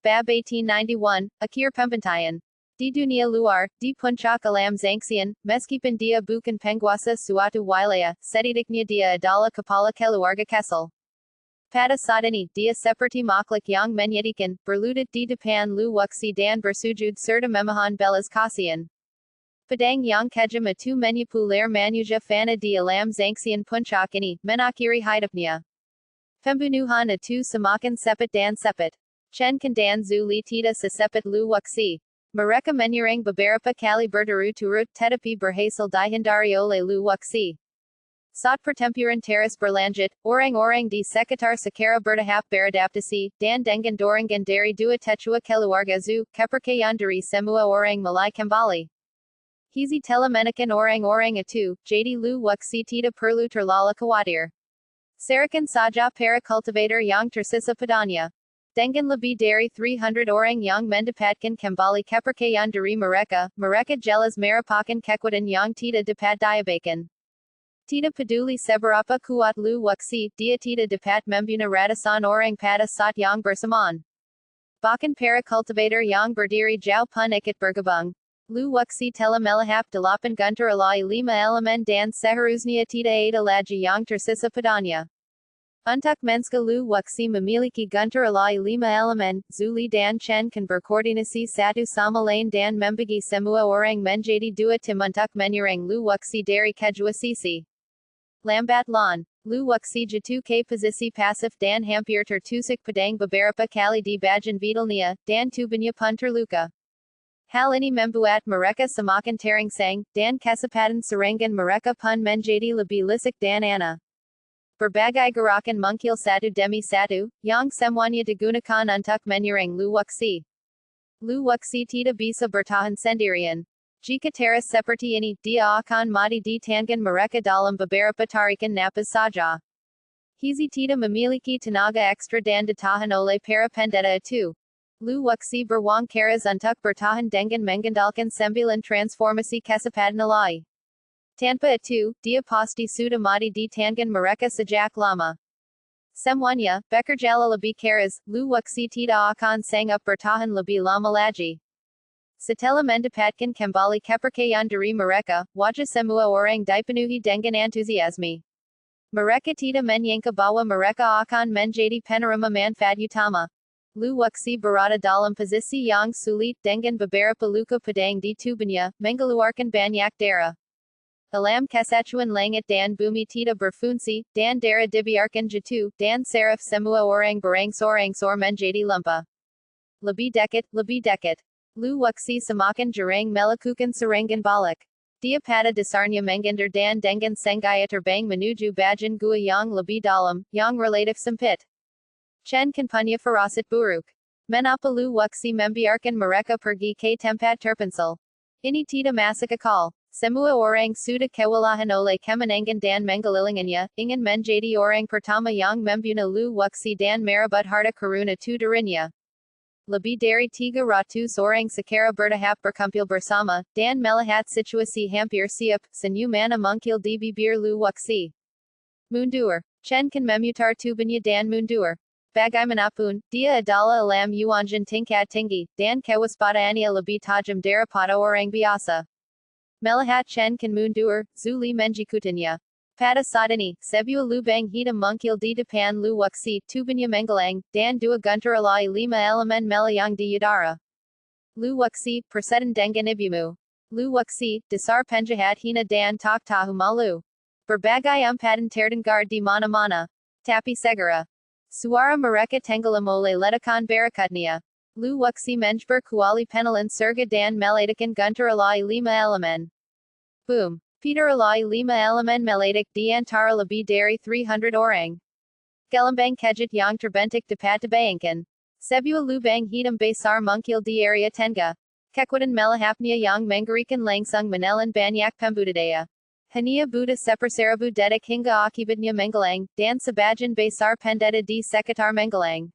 BAB 1891, Akir Pembantayan. Di Dunia Luar, Di Puncak Alam Zangsian, Meskipun Dia Bukan Penguasa Suatu Wilaya, Setidaknya Dia Adalah Kepala Keluarga Kesal. Pada saat ini, dia seperti makhluk yang menyedihkan, berlutut di depan lu waksi dan bersujud serta memohon belas kasihan. Pedang yang kejam itu manipular manusia fana di alam zangsian puncak ini, menakhiri hidupnya. Pembunuhan itu semakin cepat dan cepat. Chen dan Zuli tidak secepat lu waksi. Mereka menyerang beberapa kali berturut-turut tetapi berhasil dihindari oleh lu waksi. Saat pertempuran teras berlanjut, orang-orang di sekitar segera bertahap beradaptasi, dan dengan dorongan dari dua tetua keluarga zu, kepercayaan dari semua orang mulai kembali. Hizi telah menekan orang-orang itu, jadi lu waksi tidak perlu terlalu khawatir. Serahkan saja para cultivator yang tersisa padanya. Dengan lebih dari 300 orang yang mendapatkan kembali kepercayaan dari mereka, mereka jelas merupakan kekuatan yang tidak dapat diabaikan. Tidak peduli seberapa kuat lu waksi, dia tidak dapat membunuh ratusan orang pada saat yang bersamaan. Bahkan para cultivator yang berdiri jauh pun ikut bergabung. Lu waksi telah melahap 8 guntur alai 5 elemen dan seharusnya tidak ada lagi yang tersisa padanya. Untuk menska lu waksi memiliki guntur alai 5 elemen, Zuli dan Chen kan berkoordinasi satu sama lain dan membagi semua orang menjadi 2 tim untuk menyerang lu waksi dari kedua sisi. Lambat laun, lu waksi jatuh ke posisi pasif dan hampir tertusuk pedang beberapa kali di bagian vitalnya, dan tubuhnya pun terluka. Hal ini membuat mereka semakin terangsang, dan kecepatan serangan mereka pun menjadi lebih licik dan aneh. Berbagai gerakan mungkil satu demi satu, yang semuanya digunakan untuk menyerang lu waksi. Lu waksi tidak bisa bertahan sendirian. Jika teras seperti ini, dia akan mati di tangan mereka dalam beberapa tarikan napas saja. Hizi tidak memiliki tenaga ekstra dan ditahan oleh para pendeta itu. Lu waksi beruang keras untuk bertahan dengan mengandalkan 9 transformasi kecepatan alai. Tanpa itu, dia pasti sudah mati di tangan mereka sejak lama. Semuanya, bekerjala lebih keras, lu waksi tidak akan sanggup bertahan lebih lama lagi. Setelah mendapatkan kembali kepercayaan dari mereka, wajah semua orang dipenuhi dengan antusiasme. Mereka tidak menyangka bahwa mereka akan menjadi penerima manfaat utama. Lu waksi berada dalam posisi yang sulit dengan beberapa luka pedang di tubuhnya, mengeluarkan banyak darah. Alam kesatuan langit dan bumi tidak berfungsi, dan darah dibiarkan jatuh, dan saraf semua orang berangsur-angsur menjadi lumpuh. Lebih dekat. Lu waksi semakin jarang melakukan serangan balik. Dia pada dasarnya menghindar dan dengan sengaja terbang menuju bagian gua yang lebih dalam, yang relatif sempit. Chen kan punya firasat buruk. Mengapa lu waksi membiarkan mereka pergi ke tempat terpencil? Ini tidak masuk akal. Semua orang sudah kewalahan oleh kemenangan dan mengelilinginya, ingin menjadi orang pertama yang membunuh lu waksi dan merebut harta karuna itu darinya. Lebih dari 300 orang secara bertahap berkumpul bersama, dan melihat situasi hampir siap, senyuman mungkil di bibir lu waksi. Mundur. Chen kan memutar tubuhnya dan mundur. Bagaimanapun, dia adalah alam yuanjin tingkat tinggi, dan kewaspadaannya lebih tajam daripada orang biasa. Melihat Chen kan mundur, Zuli menjikutinya. Pada saat ini, sebuah lubang hitam mungkil di depan lu waksi, tubuhnya menggelang, dan 2 guntur alai 5 elemen melayang di udara. Lu waksi, persetan dengan ibumu. Lu waksi, dasar penjahat hina dan tak tahu malu. Berbagai umpatan terdengar di mana-mana. Tapi segera. Suara mereka tenggelam oleh ledakan berikutnya. Lu waksi menjber kuali penelan surga dan meladakan guntur alai 5 elemen. Boom. Peter alai 5 elemen meledak di antara lebih dari 300 orang. Gelambang kejut yang terbentuk dapat dibayangkan. Sebuah lubang hitam besar mungkil di area tengah. Kekuatan melahapnya yang mengerikan langsung menelan banyak pembudidaya. Hanya Buddha seperseribu detik hingga akibatnya menggelang, dan sebagian besar pendeta di sekitar menggelang.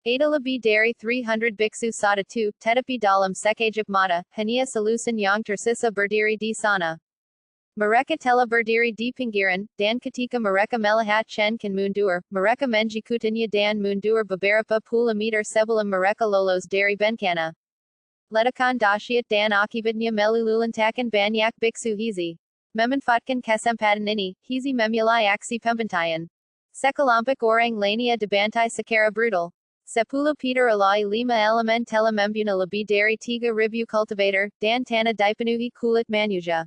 Ada lebih dari 300 biksu saat itu, tetapi dalam sekejap mata, hanya selusin yang tersisa berdiri di sana. Mereka tela berdiri di pinggiran, dan ketika mereka melihat Chen kan mundur, mereka menjikutinya dan mundur beberapa puluh meter sebelum mereka lolos dari bencana. Ledakan dahsyat dan akibatnya meluluhlantakkan banyak biksu Hizi. Memanfaatkan kesempatan ini, Hizi memulai aksi pembantaian. Sekelompok orang lainnya dibantai secara brutal. 10 Peter alai 5 elemen telah membunuh lebih dari 3.000 cultivator, dan tanah dipenuhi kulit manusia.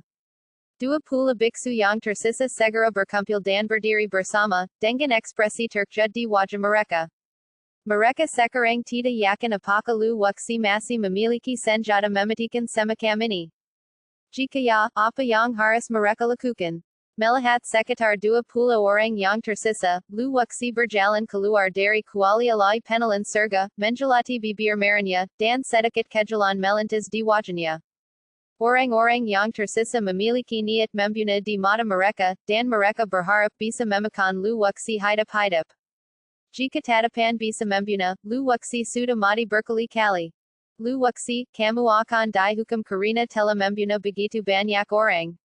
20 biksu yang tersisa segera berkumpul dan berdiri bersama, dengan ekspresi terkejut di wajah mereka. Mereka sekarang tidak yakin apakah Lu Wuxi masih memiliki senjata mematikan semacam ini. Jika ya, apa yang harus mereka lakukan? Melihat sekitar 20 orang yang tersisa, Lu Wuxi berjalan keluar dari kuali alai penelan surga, menjelati bibir merahnya, dan sedikit kejulan melintas di wajahnya. Orang-orang yang tersisa memiliki niat membunuh di mata mereka, dan mereka berharap bisa memakan Lu Wuxi hidup-hidup. Jika tatapan bisa membunuh, Lu Wuxi sudah mati berkali-kali. Lu Wuxi, kamu akan dihukum karena telah membunuh begitu banyak orang.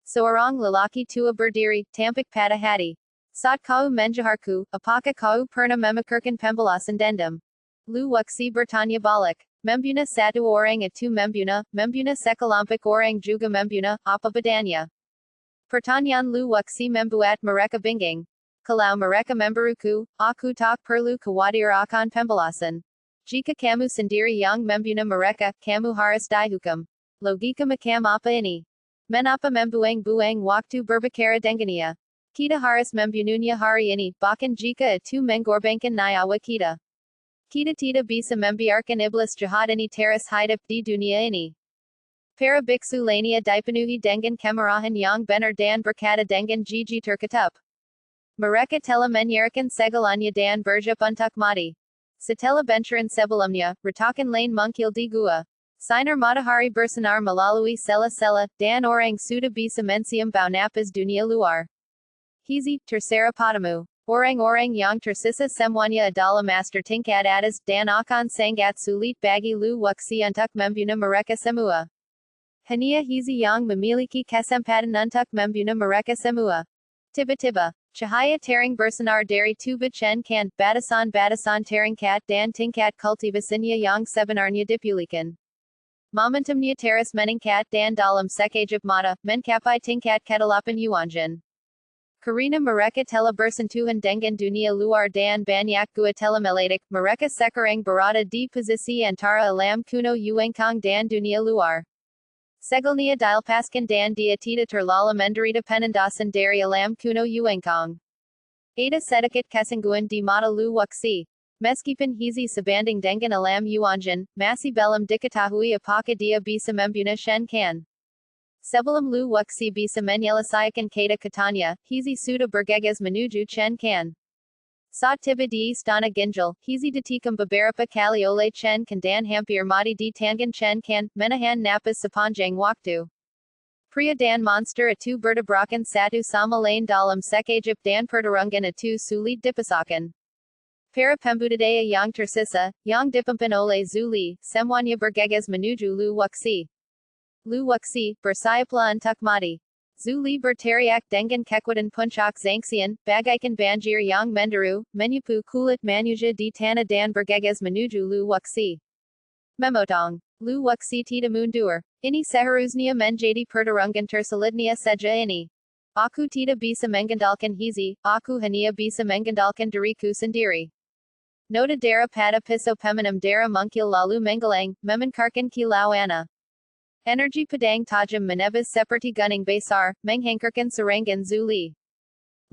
Seorang lelaki tua berdiri, tampak patah hati. Saat kau menjaharku, apakah kau pernah memikirkan pembalasan dendam? Lu Wuxi bertanya balik. Membunuh satu orang itu membunuh sekelompok orang juga membunuh, apa bedanya? Pertanyaan Lu Wuxi membuat mereka bingung. Kalau mereka memburuku, aku tak perlu khawatir akan pembalasan. Jika kamu sendiri yang membunuh mereka, kamu harus dihukum. Logika macam apa ini? Menapa membuang-buang waktu berbicara dengannya? Kita harus membunuhnya hari ini, bahkan jika itu mengorbankan nyawa kita. Kita tidak bisa membiarkan iblis jahat ini terus hidup di dunia ini. Para biksu lainnya dipenuhi dengan kemarahan yang benar dan berkata dengan gigi terketup. Mereka telah menyerahkan segalanya dan bersiap untuk mati. Setelah benturan sebelumnya, retakan lain muncul di gua. Sinar matahari bersinar melalui sela-sela, dan orang sudah bisa mencium bau napas dunia luar. Hizi, terserah padamu. Orang-orang yang tersisa semuanya adalah master tingkat atas dan akan sangat sulit bagi Lu Wuxi untuk membunuh mereka semua. Hanya Hizi yang memiliki kesempatan untuk membunuh mereka semua. Tiba-tiba, cahaya terang bersinar dari tubuh Chen Kan, batasan-batasan terangkat dan tingkat kultivasinya yang sebenarnya dipulihkan. Momentumnya terus meningkat dan dalam sekejap mata, mencapai tingkat ke-8 Yuanjin. Karena mereka telah bersentuhan dengan dunia luar dan banyak gua telah meledak, mereka sekarang berada di posisi antara alam kuno Yuankang dan dunia luar. Segalnya dilepaskan dan dia tidak terlalu menderita penindasan dari alam kuno Yuankang. Ada sedikit kesangguan di mata Lu Wuxi. Meskipun Hizi sebanding dengan alam Yuanjin, masih belum diketahui apakah dia bisa membunuh Shen Kan. Sebelum Lu Wuxi bisa menyelesaikan kata-katanya, Hizi sudah bergegas menuju Chen Kan. Saat tiba di istana Ginjal, Hizi ditikam beberapa kali oleh Chen Kan dan hampir mati di tangan Chen Kan, menahan napas sepanjang waktu. Pria dan monster itu bertabrakan satu sama lain dalam sekejap dan pertarungan itu sulit dipisahkan. Para pembudidaya yang tersisa, yang dipimpin oleh Zuli, semuanya bergegas menuju Lu Wuxi. Lu Wuxi, bersiaplah untuk mati. Zuli berteriak dengan kekuatan puncak zangsian, bagaikan banjir yang menderu, menyapu kulit manusia di tanah dan bergegas menuju Lu Wuxi. Memotong. Lu Wuxi tidak mundur. Ini seharusnya menjadi pertarungan tersulitnya saja ini. Aku tidak bisa mengandalkan Hizi, aku hanya bisa mengandalkan diriku sendiri. Nota darah pada pisau peminum darah mungkil lalu menggelang, memancarkan kilau ana. Energi pedang tajam menebas seperti gunung besar, menghangkarkan serangan Zuli.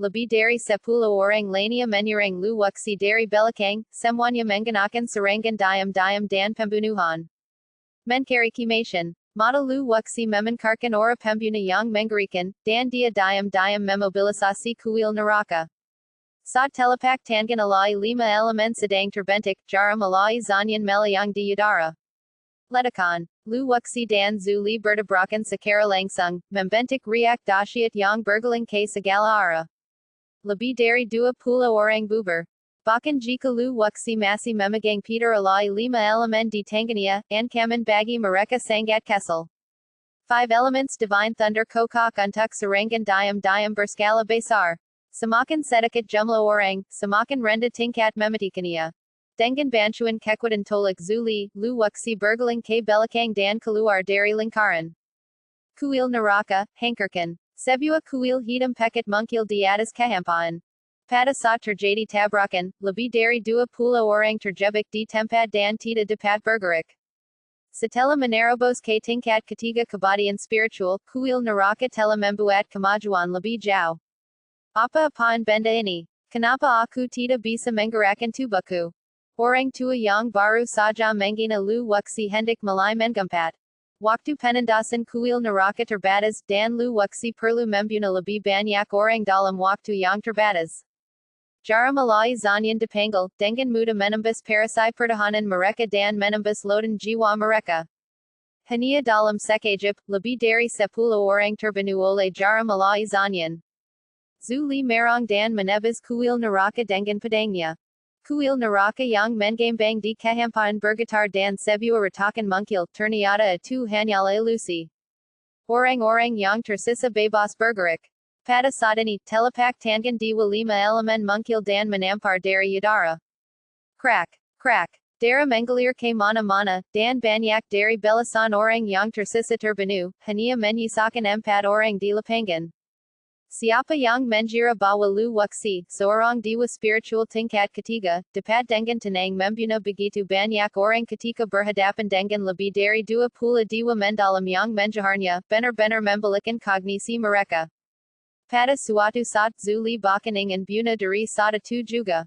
Lebih dari 10 orang lainnya menyerang Lu Wuxi dari belakang, semuanya menggunakan serangan diam-diam dan pembunuhan. Menkarikimation. Mata Lu Wuxi memancarkan aura pembunuh yang mengerikan, dan dia diam-diam memobilisasi kuil neraka. Saat telepak tangan alai 5 elemen sedang terbentuk, jarum alai zanyan melayang di udara. Ledakan. Lu Wuxi dan Zuli bertabrakan secara langsung, membentuk riak dahsyat yang bergeling ke segala arah. Lebih dari 20 orang bubar. Bahkan jika Lu Wuxi masih memegang Peter alai 5 elemen di tangannya, ancaman bagi mereka sangat kesal. 5 elements divine thunder kokok untuk sarangan diam berskala besar. Samakan sedikit jumlah orang, semakin rendah tingkat mematikannya. Dengan bantuan kekuatan tolak zuli, lu wuxi bergeling ke belakang dan keluar dari lingkaran. Kuil neraka, hankerkan. Sebuah kuil hitam pekat mungkil di atas kehampaan. Pada saat terjadi tabrakan, lebih dari 20 orang terjebak di tempat dan tidak dapat bergerak. Setelah menerobos ke tingkat ketiga kebatian spiritual, kuil neraka telah membuat kemajuan lebih jauh. Apa-apaan benda ini? Kenapa aku tidak bisa menggerakkan tubuhku? Orang tua yang baru saja menghina lu wuxi hendak mulai menggempat. Waktu penendasan kuil neraka terbatas, dan lu wuxi perlu membunuh lebih banyak orang dalam waktu yang terbatas. Jara malai zanyan dipanggil, dengan mudah menembus perisai pertahanan mereka dan menembus lautan jiwa mereka. Hanya dalam sekejap, lebih dari 10 orang terbunuh oleh jara malai zanyan. Zuli merong dan menebus kuil neraka dengan pedangnya. Kuil neraka yang menggembang di kehampaan bergetar dan sebuah retakan mungkil, ternyata itu hanyalah ilusi. Orang-orang yang tersisa bebas bergerak. Pada saat ini, telepak tangan di 5 elemen mungkil dan menampar dari udara. Crack, crack. Dara mengalir ke mana-mana, dan banyak dari belasan orang yang tersisa terbunuh, hanya menyisakan 4 orang di lapangan. Siapa yang mengira bahwa lu wuxi, seorang dewa spiritual tingkat ketiga, dapat dengan tenang membunuh begitu banyak orang ketika berhadapan dengan lebih dari 20 dewa mendalam yang menjaharnya, benar-benar membalikkan kognisi mereka. Pada suatu saat Zuli bahkan ingin bunuh diri saat itu juga.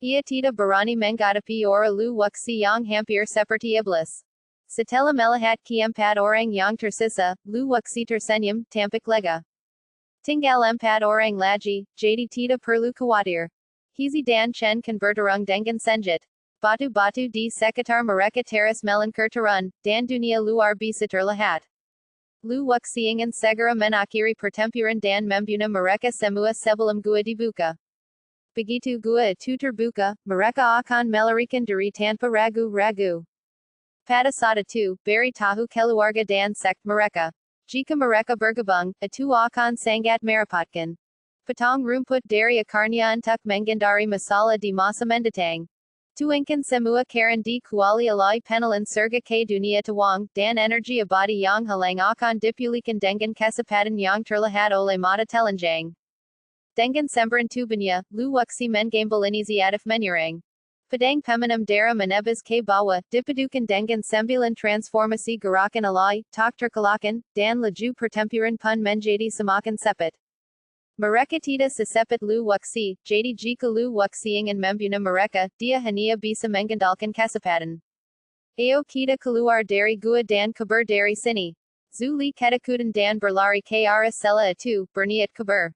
Ia tidak berani menghadapi orang lu wuxi yang hampir seperti iblis. Setelah melihat keempat orang yang tersisa, lu wuxi tersenyum, tampak lega. Tinggal 4 orang lagi, jadi tidak perlu khawatir. Hizi dan Chen kan bertarung dengan senjat. Batu-batu di sekitar mereka teras melingkar turun, dan dunia luar biasa terlihat. Lu wuxi ingin segera mengakhiri pertempuran dan membunuh mereka semua sebelum gua dibuka. Begitu gua itu terbuka, mereka akan melarikan diri tanpa ragu-ragu. Pada saat itu, beritahu keluarga dan sekt mereka. Jika mereka bergabung, itu akan sangat merepotkan. Potong rumput dari akarnya untuk menghindari masalah di masa mendatang. Tuangkan semua karen di kuali alai penelan surga ke dunia Taihuang, dan energi abadi yang hilang akan dipulihkan dengan kesempatan yang terlihat oleh mata telanjang. Dengan semburan tubuhnya, lu wuxi mengambil inisiatif menyerang. Pedang pemenang dara menebus ke bawah, dipadukan dengan 9 transformasi gerakan alai, tak terkalahkan, dan laju pertempuran pun menjadi semakin cepat. Mereka tidak secepat lu wuxi, jadi jika lu wuxi ingin membunuh mereka, dia hanya bisa mengandalkan kesempatan. Ayo kita keluar dari gua dan kabur dari sini. Zuli ketakutan dan berlari ke arah sela itu, berniat kabur.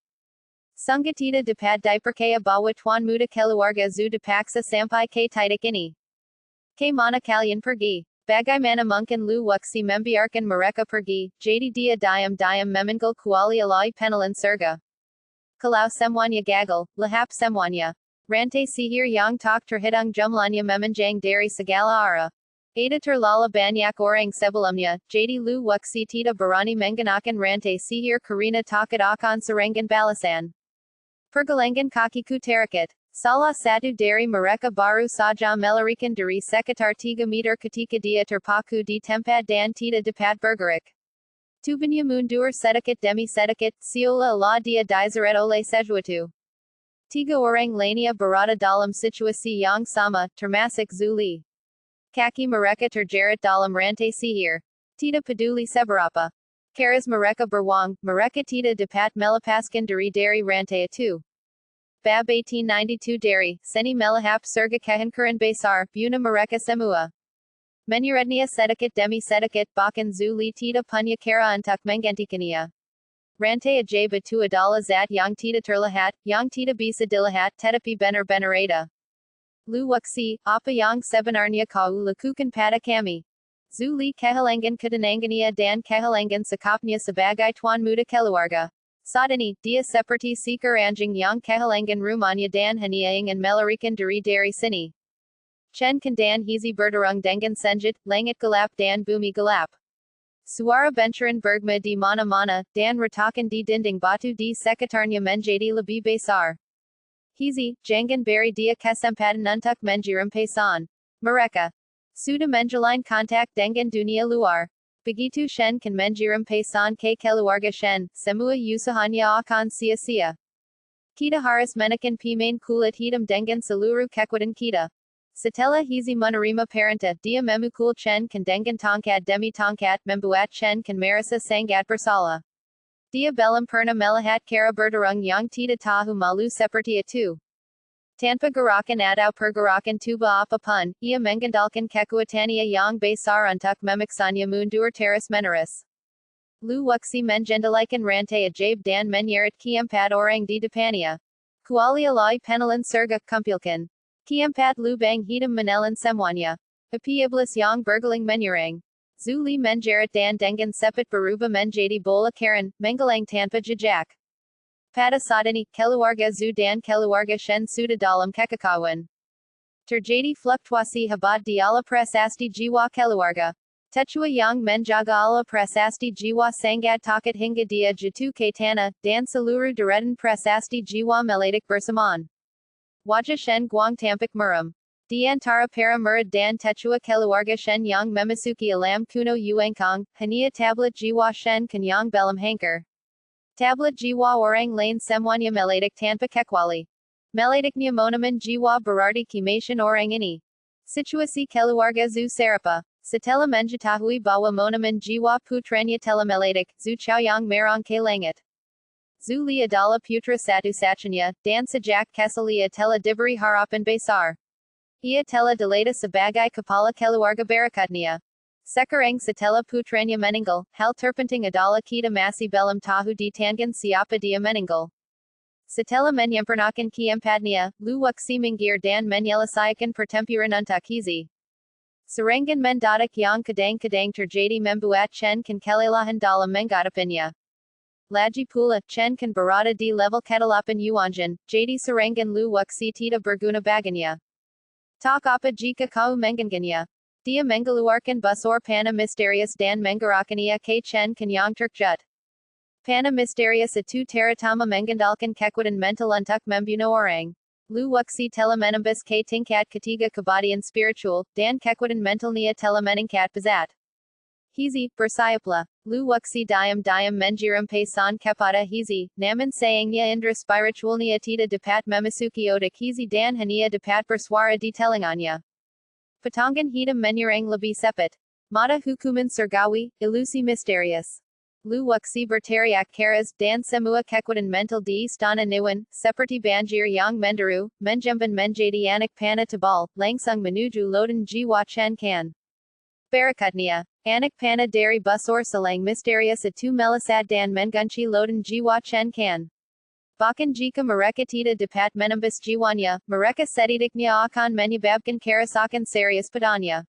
Sungguh tidak dapat dipercaya bahwa tuan muda keluarga zu dipaksa sampai ke titik ini. Ke mana kalian pergi? Bagaimana mungkin lu wuxi membiarkan mereka pergi, jadi dia diam-diam memanggil kuali alai penelan surga. Kalau semuanya gagal, lahap semuanya. Rantai sihir yang tak terhitung jumlahnya memanjang dari segala arah. Ada terlalu banyak orang sebelumnya, jadi lu wuxi tidak berani menggunakan rantai sihir karena takut akan serangan balasan. Pergelangan kakiku terikat. Salah satu dari mereka baru saja melarikan diri sekitar 3 meter ketika dia terpaku di tempat dan tidak dapat bergerak. Tubuhnya mundur sedikit demi sedikit, seolah-olah dia diseret oleh sesuatu. 3 orang lainnya berada dalam situasi yang sama, termasuk Zuli. Kaki mereka terjerat dalam rantai sihir. Tidak peduli seberapa keras mereka beruang, mereka tidak dapat melepaskan diri dari rantai itu. BAB 1892 dari seni melahap surga kehancuran besar, bunuh mereka semua. Menyeretnya sedikit demi sedikit, bahkan Zuli tidak punya cara untuk menggantikannya. Rantai ajaib itu adalah zat yang tidak terlihat, yang tidak bisa dilihat, tetapi benar-benar ada. Lu wuxi, apa yang sebenarnya kau lakukan pada kami? Zuli kehilangan ketenangannya dan kehilangan sikapnya sebagai tuan muda keluarga. Saat ini, dia seperti seekor anjing yang kehilangan rumahnya dan hanya ingin melarikan diri dari sini. Chen dan Hizi bertarung dengan senjat, langit gelap dan bumi gelap. Suara benturan bergma di mana mana, dan retakan di dinding batu di sekitarnya menjadi lebih besar. Hizi, jangan beri dia kesempatan untuk menjerampaikan mereka. Sudah menjalin kontak dengan dunia luar. Begitu Shen kan menjerampaikan ke keluarga Shen, semua usahanya akan sia-sia. Kita harus menekan pemain kulit hitam dengan seluruh kekuatan kita. Setelah Hizi menerima perintah, dia memukul Chen kan dengan tongkat demi tongkat, membuat Chen kan merasa sangat bersalah. Dia belum pernah melihat cara bertarung yang tidak tahu malu seperti itu. Tanpa gerakan atau pergerakan tubuh apapun, ia mengandalkan kekuatannya yang besar untuk memaksanya mundur terus-menerus. Lu Wuxi mengendalikan rantai ajaib dan menyeret keempat orang di depannya. Kuali alai penelan surga kumpulkan. Keempat lubang hitam menelan semuanya. Api iblis yang bergeling menyerang. Zuli menjerat dan dengan cepat berubah menjadi bola karen, menggelang tanpa jejak. Pada saat ini, keluarga Zhu dan keluarga Shen sudah dalam kekacauan. Terjadi fluktuasi hebat di ala prasasti jiwa keluarga. Tetua yang menjaga ala prasasti jiwa sangat takut hingga dia jatuh ke tanah, dan seluruh deretan prasasti jiwa meledak bersamaan. Wajah Shen Guang tampak muram. Di antara para murid dan tetua keluarga Shen yang memasuki alam kuno Yuangkong, hanya tablet jiwa Shen kan yang belum hancur. Tablet jiwa orang lain semuanya meledak tanpa kecuali. Meledaknya monumen jiwa berarti kematian orang ini. Situasi keluarga Zhu serapa. Setelah mengetahui bahwa monumen jiwa putranya telah meledak, Zhu Qiaoyang merang ke langit. Zuli adalah putra satu-satunya, dan sejak kecil ia telah diberi harapan besar. Ia telah dileta sebagai kepala keluarga berikutnya. Sekarang setelah putranya meninggal, hal terpenting adalah kita masih belum tahu di tangan siapa dia meninggal. Setelah menyempurnakan keempatnya, Lu Wuxi minggir dan menyelesaikan pertempuran untuk Hizi. Serangan mendadak yang kadang-kadang terjadi membuat Chen kan kelelahan dalam menghadapinya. Lagi pula, Chen kan berada di level ke-8 Yuanjin, jadi serangan Lu Wuxi tidak berguna baginya. Tak apa jika kau mengganggunya. Dia mengeluarkan busur panah misterius dan menggerakkannya ke Chen kan yang terkejut. Panah misterius itu terutama mengandalkan kekuatan mental untuk membunuh orang. Lu Wuxi telah menembus ke tingkat ketiga kebatian spiritual, dan kekuatan mentalnya telah meningkat pesat. Hizi, bersayaplah. Lu Wuxi diam-diam menjerampaikan kepada Hizi, namun sayangnya indera spiritualnya tidak dapat memasuki otak Hizi dan hanya dapat bersuara di telinganya. Patangan hitam menyerang lebih cepat. Mata hukuman surgawi, ilusi misterius. Lu Wuxi berteriak keras dan semua kekuatan mental di istana Niwen, seperti banjir yang menderu, menjemban menjadi anak panah tebal, langsung menuju lautan jiwa Chen Kan. Berikutnya, anak panah dari busur selang misterius itu melesat dan mengunci lautan jiwa Chen Kan. Bahkan jika mereka tidak dapat menembus jiwanya, mereka setidaknya akan menyebabkan kerusakan serius padanya.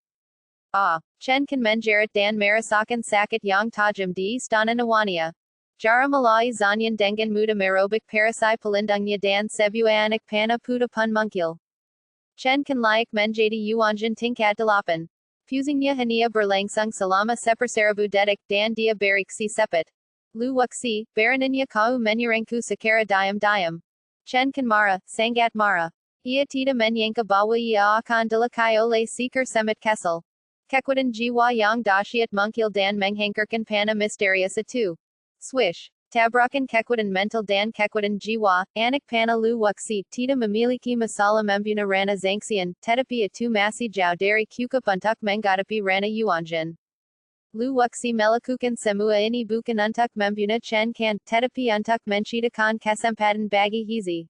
Chen kan menjerat dan merasakan sakit yang tajam di istana Niwania. Jara malai zanyan dengan mudah merobek perisai pelindungnya dan sebuah anak panah putih pun mungkil. Chen kan layak menjadi Yuanjin tingkat 8. Fusingnya hanya berlangsung selama seperseribu detik dan dia bereaksi cepat. Lu Wuxi, barannya kau menyerangku secara diam-diam. Chen kan marah, sangat marah. Ia tidak menyangka bahwa ia akan dilukai oleh seekor semut kesel. Kekuatan jiwa yang dahsyat mungkil dan menghancurkan panah misterius itu. Swish. Tabrakan kekuatan mental dan kekuatan jiwa, anak panah Lu Wuxi tidak memiliki masalah membunuh Rana Zangxian, tetapi itu masih jauh dari cukup untuk menghadapi Rana Yuanjin. Lu Wuxi melakukan semua ini bukan untuk membunuh Chen Kan, tetapi untuk menciptakan kesempatan bagi Hizi.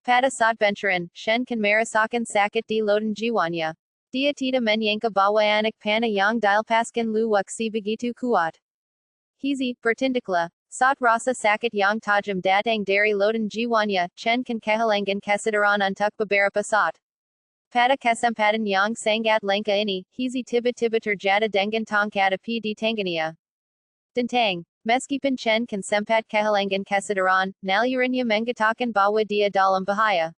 Pada saat benturan, Shen kan merasakan sakit di lautan jiwanya. Dia tidak menyangka bahwa anak panah yang dilepaskan Lu Wuxi begitu kuat. Hizi, bertindaklah. Saat rasa sakit yang tajam datang dari lautan jiwanya, Chen kan kehilangan kesadaran untuk beberapa saat. Pada kesempatan yang sangat langka ini, Hizi tiba-tiba terjatuh dengan tongkat api di tangannya. Dentang. Meskipun Chen kan sempat kehilangan kesadaran, nalurinya mengatakan bahwa dia dalam bahaya.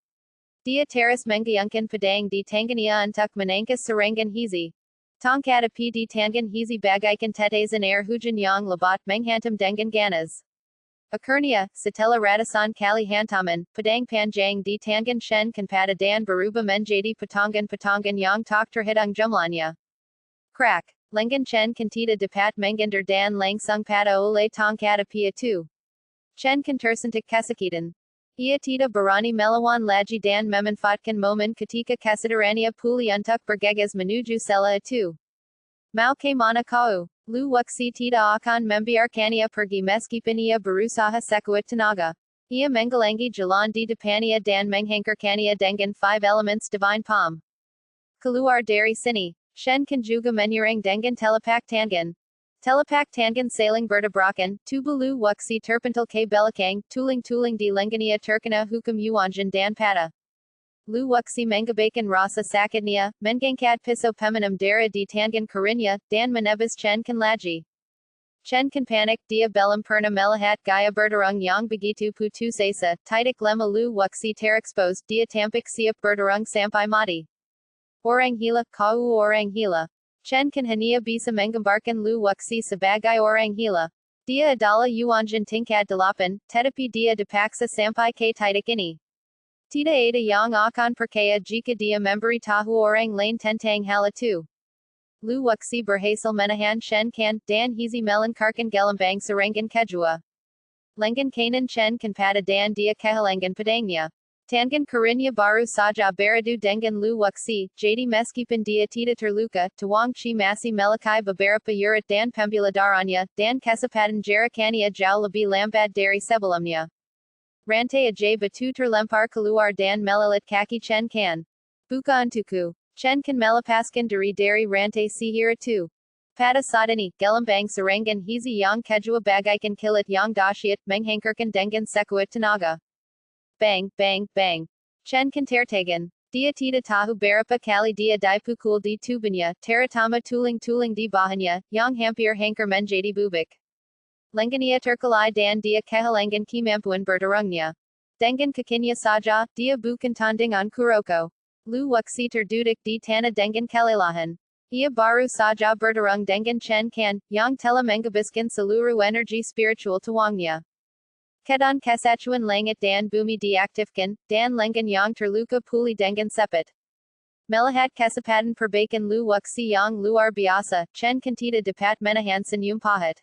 Dia terus menggayungkan pedang di tangannya untuk menangkis serangan Hizi. Tongkata pd tangan hizi bagaikan tetasan air hujan yang labat menghantam dengan ganas. Akurnia, Satella Ratasan Kali Hantaman, Padang Panjang di Tangan Shen Kanpada Dan Baruba Menjadi Patangan Yang Tok Terhidang Jumlanya. Crack. Lengan Chen Kantita Dapat Mengander Dan Lang Sung Pada Ole Tongkata Pia 2. Chen Kantursantik Kasakitan. Ia Tita Barani Melawan Laji Dan Memanfatkan Momen Katika Kasidarania Puli Untuk Bergegas Menuju Sela 2. Mau ke mana kau? Lu wuxi tita akan membiarkannya pergi meskipun ia berusaha sekuat tenaga. Ia menggalangi jalan di depannya dan menghantarkannya dengan 5 elements divine palm. Keluar dari sini. Shen kan juga menyerang dengan telapak tangan. Telapak tangan saling bertabrakan, tubuh lu wuxi terpental ke belakang, tuling di lengannya terkena hukum yuanjan dan patah. Lu wuxi mengabaikan rasa sakitnya, mengangkat piso peminum darah di tangan kirinya, dan menebas Chen kan lagi. Chen kan panik, dia belum pernah melihat gaya bertarung yang begitu putus asa, tidak lama lu wuxi terekspos, dia tampak siap bertarung sampai mati. Orang gila, kau orang gila. Chen kan hanya bisa menggambarkan lu wuxi sebagai orang gila. Dia adalah yuanjan tingkat 8, tetapi dia dipaksa sampai ke titik ini. Tidak ada yang akan percaya jika dia memberitahu orang lain tentang hal itu. Lu wuxi berhasil menahan Shen kan, dan hizi melancarkan gelambang serangan kedua. Lengan kanan Shen kan pada dan dia kehilangan pedangnya. Tangan kirinya baru saja beradu dengan lu wuxi, jadi meskipun dia tidak terluka, Taihuang masih melakai beberapa urat dan pembuluh darahnya, dan kecepatan gerakannya jauh lebih lambat dari sebelumnya. Rantai ajaib batu terlempar keluar dan melilit kaki Chen kan. Buka untukku. Chen kan melepaskan diri dari rantai sihir itu. Pada saat ini, gelambang serangan hizi yang kedua bagaikan kilat yang dahsyat, menghantarkan dengan sekuat tenaga. Bang, bang, bang. Chen kan tertegan. Dia tidak tahu berapa kali dia dipukul di tubuhnya, terutama tulang di bahannya, yang hampir hancur menjadi bubuk. Lengannya terkelai dan dia kehilangan kemampuan bertarungnya. Dengan kakinya saja, dia bukan tandingan Kuroko. Lu wuxi terduduk di tanah dengan kelelahan. Ia baru saja bertarung dengan Chen kan, yang telah menghabiskan seluruh energi spiritual Taihuangnya. Kedan kesatuan langit dan bumi diaktifkan, dan lengan yang terluka pulih dengan cepat. Melihat kecepatan perbaikan lu wuxi yang luar biasa, Chen kan tidak dapat menahan senyum pahat.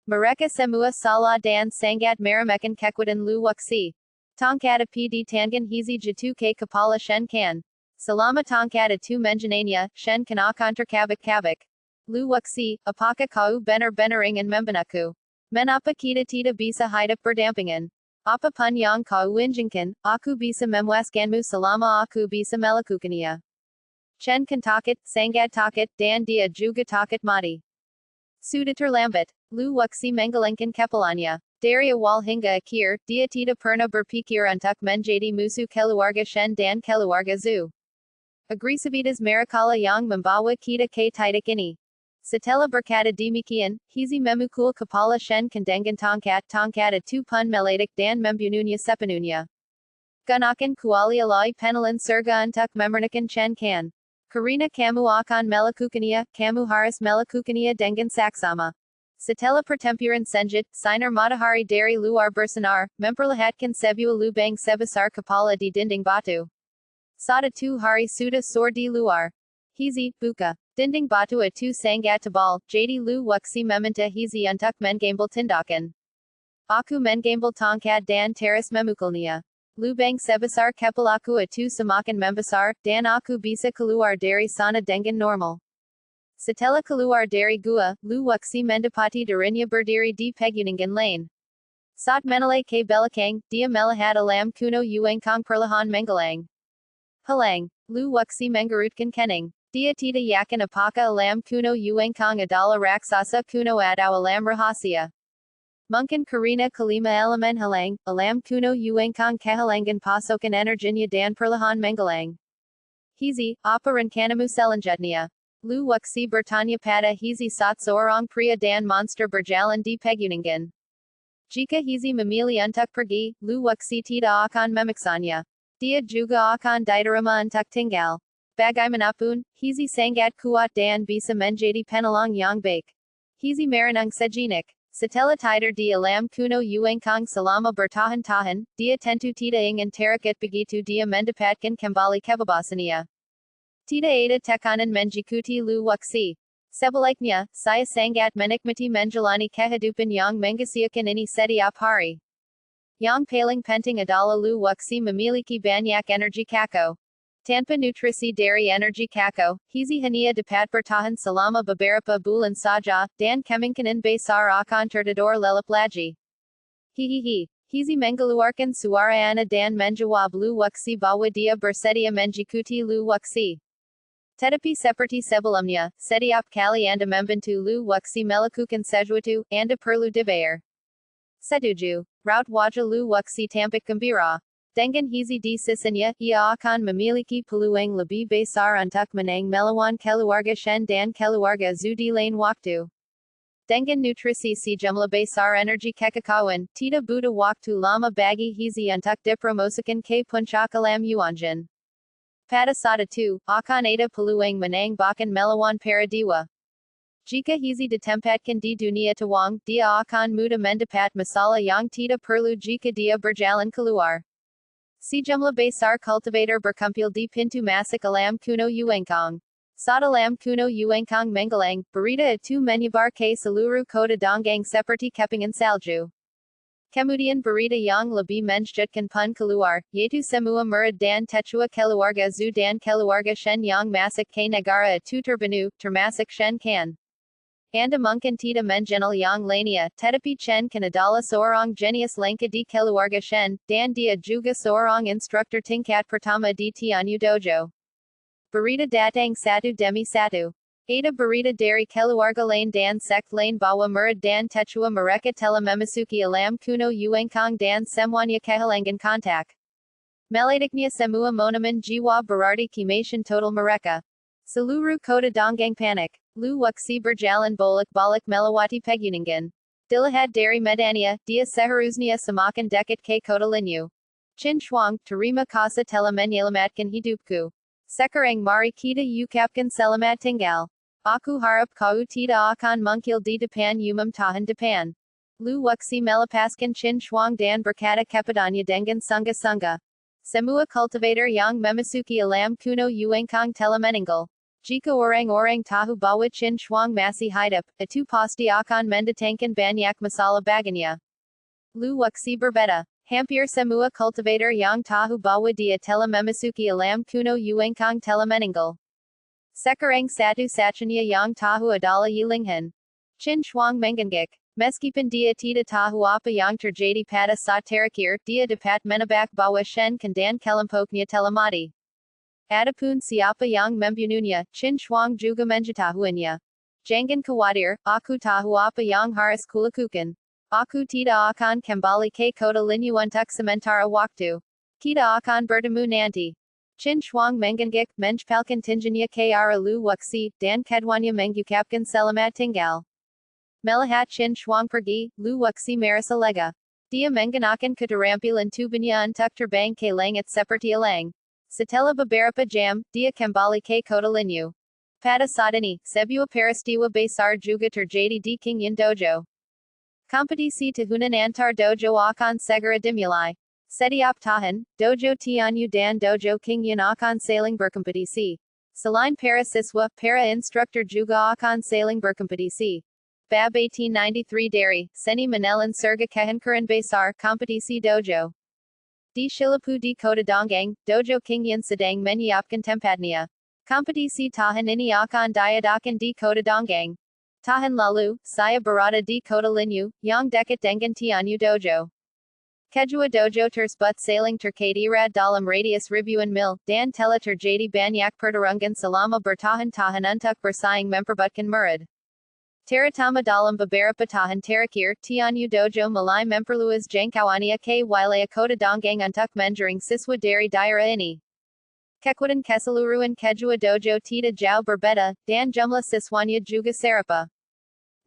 Mereka semua salah dan sangat meremehkan kekuatan lu wuxi. Tongkata pd tangan hizi jatuh ke kepala Shen kan. Selama tongkat itu menjenainya, Shen kan akan terkabak-kabak. Lu wuxi, apakah kau benar-benar ingin membunuhku? Menapa kita tidak bisa hidup berdampingan? Apapun yang kau inginkan, aku bisa memuaskanmu selama aku bisa melakukannya. Chen kan takut, sangat takut, dan dia juga takut mati. Sudah terlambat. Lu wuxi menggelengkan kepalanya. Dari awal hingga akhir, dia tidak pernah berpikir untuk menjadi musuh keluarga Shen dan keluarga Zhu. Agresivitas mereka yang membawa kita ke titik ini. Setelah berkata demikian, hizi memukul kepala Shen kan dengan tongkat itu pun meledak dan membunuhnya sepenuhnya. Gunakan kuali alai penelan surga untuk memurnikan Shen kan. Karena kamu akan melakukannya, kamu harus melakukannya dengan saksama. Setelah pertempuran sengit, sinar matahari dari luar bersinar, memperlihatkan sebuah lubang sebesar kepala di dinding batu. Saat itu hari sudah sore di luar. Hizi, buka. Dinding batu itu sangat tebal, jadi lu wuxi meminta hizi untuk mengambil tindakan. Aku mengambil tongkat dan terus memukulnya. Lubang sebesar kepalaku itu semakin membesar, dan aku bisa keluar dari sana dengan normal. Setelah keluar dari gua, lu wuxi mendapati dirinya berdiri di pegunungan lain. Saat menoleh ke belakang, dia melihat alam kuno yang perlahan menghilang. Halang, lu wuxi menggerutkan kening. Dia tidak yakin apakah alam kuno yang adalah raksasa kuno atau alam rahasia. Mungkin karena kelima elemen halang, alam kuno yang kehilangan pasokan energinya dan perlahan menghilang. Hizi, apa rencanamu selanjutnya? Lu wuxi bertanya pada hizi saat seorang pria dan monster berjalan di pegunungan. Jika hizi memilih untuk pergi, lu wuxi tidak akan memaksanya. Dia juga akan diterima untuk tinggal. Bagay manapun, hizi sangat kuat dan bisa menjadi penolong yang baik. Hizi maranang sejenik. Setelah tidur di alam kuno Yuangkang selama bertahun-tahun, dia tentu tidak ingin terakat begitu dia mendapatkan kembali kebebasannya. Tidak ada tekanan mengikuti lu waksi. Sebaliknya, saya sangat menikmati menjalani kehidupan yang menghasilkan ini setiap hari. Yang paling penting adalah lu waksi memiliki banyak energi kako. Tanpa nutrisi dari energi kako, hizi hanya dapat bertahan selama beberapa bulan saja, dan kemungkinan besar akan tertidur lelap lagi. Hihihi. Hizi mengeluarkan suara aneh dan menjawab lu waksi bahwa dia bersedia mengikuti lu waksi. Tetapi seperti sebelumnya, setiap kali Anda membantu lu waksi melakukan sesuatu, Anda perlu dibayar. Setuju. Raut wajah lu waksi tampak gembira. Dengan hizi di sisinya, ia akan memiliki peluang lebih besar untuk menang melawan keluarga Shen dan keluarga Zhu di lain waktu. Dengan nutrisi sejumlah besar energi kekakawan, tidak butuh waktu lama bagi hizi untuk dipromosikan ke puncak alam Yuanjin. Pada saat itu, akan ada peluang menang bahkan melawan para dewa. Jika hizi ditempatkan di dunia Taihuang, dia akan mudah mendapat masalah yang tidak perlu jika dia berjalan keluar. Sejumlah besar cultivator berkumpul di pintu masuk alam kuno Yuangkang. Saat alam kuno Yuangkang menggelang, berita itu menyebar ke seluruh kota Donggang seperti kepingan salju. Kemudian berita yang lebih menjadikan pun keluar, yaitu semua murid dan tetua keluarga Zhu dan keluarga Shen yang masuk ke negara itu terbunuh, termasuk Shen Kan. Anda mungkin tidak mengenal yang lainnya, tetapi Chen Kan adalah seorang jenius langka di keluarga Shen, dan dia juga seorang instruktur tingkat pertama di Tianyu Dojo. Berita datang satu demi satu. Ada berita dari keluarga lain dan sekt lain bahwa murid dan tetua mereka telah memasuki alam kuno Yuangkang dan semuanya kehilangan kontak. Meledaknya semua monumen jiwa berarti kematian total mereka. Seluruh kota Donggang panik. Lu waksi berjalan bolak-balik melewati pegunungan. Dilihat dari medania, dia seharusnya semakin dekat ke kota Linyu. Tianshojue, terima kasih telah menyelamatkan hidupku. Sekarang mari kita ucapkan selamat tinggal. Aku harap kau tidak akan mungkil di depan umum tahun depan. Lu waksi melepaskan Tianshojue dan berkata kepadanya dengan sungguh-sungguh. Semua cultivator yang memasuki alam kuno Yuangkang telah meninggal. Jika orang-orang tahu bahwa Tianshojue masih hidup, itu pasti akan mendatangkan banyak masalah baginya. Lu waksi berbeda. Hampir semua cultivator yang tahu bahwa dia telah memasuki alam kuno Yuangkang telah meninggal. Sekarang satu-satunya yang tahu adalah Yilinghan. Tianshojue mengangguk. Meskipun dia tidak tahu apa yang terjadi pada saat terakhir, dia dapat menebak bahwa Shen Kan dan kelompoknya telah mati. Adapun siapa yang membunuhnya, Tianshojue juga mengetahuinya. Jangan khawatir, aku tahu apa yang harus kulakukan. Aku tidak akan kembali ke kota Linyu untuk sementara waktu. Kita akan bertemu nanti. Tianshojue mengangguk, mencepalkan tinjanya ke arah lu waksi, dan keduanya mengucapkan selamat tinggal. Melihat Tianshojue pergi, lu waksi merasa lega. Dia menggunakan keterampilan tubuhnya untuk terbang ke langit seperti elang. Setelah beberapa jam, dia kembali ke kota Linyu. Pada saat ini, sebuah peristiwa besar juga terjadi di Qingyan Dojo. Kompetisi tahunan antar dojo akan segera dimulai. Setiap tahun, Dojo Tianyu dan Dojo Qingyan akan saling berkompetisi. Selain para siswa, para instruktur juga akan saling berkompetisi. BAB 1893 dari Seni Menelan Surga Kehancuran Besar Kompetisi Dojo. Di Shilapu di Kota Donggang, Dojo Qingyan sedang menyiapkan tempatnya. Kompetisi tahun ini akan diadakan di Kota Donggang. Tahun lalu, saya berada di Kota Linyu, yang dekat dengan Tianyu Dojo. Kedua dojo tersebut saling terkait dalam radius ribuan mil, dan telah terjadi banyak pertarungan selama bertahun-tahun untuk bersaing memperebutkan murid. Terutama dalam beberapa tahun terakhir, Tianyu Dojo mulai memperluas jangkauannya ke wilayah Kota Donggang untuk menjaring siswa dari daerah ini. Kekuatan keseluruhan kedua dojo tidak jauh berbeda, dan jumlah siswanya juga serupa.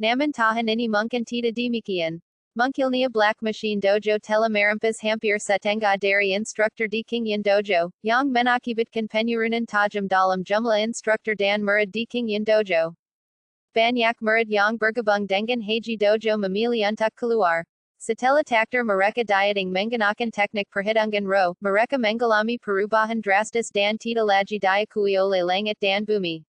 Namun tahun ini mungkin tidak demikian. Munkilnia Black Machine Dojo Telemarampus Hampir Satenga Dairy Instructor D Kingyan Dojo, Yang Menakibitkan Penurunan Tajam Dalam Jumla Instructor Dan Murad D Kingyan Dojo. Banyak Murad Yang Bergabung Dengan Haji Dojo Memili Untuk Keluar. Setelah takdir mereka dieting menggunakan teknik perhitungan roh, mereka mengalami perubahan drastis dan tidak lagi diakui oleh langit dan bumi.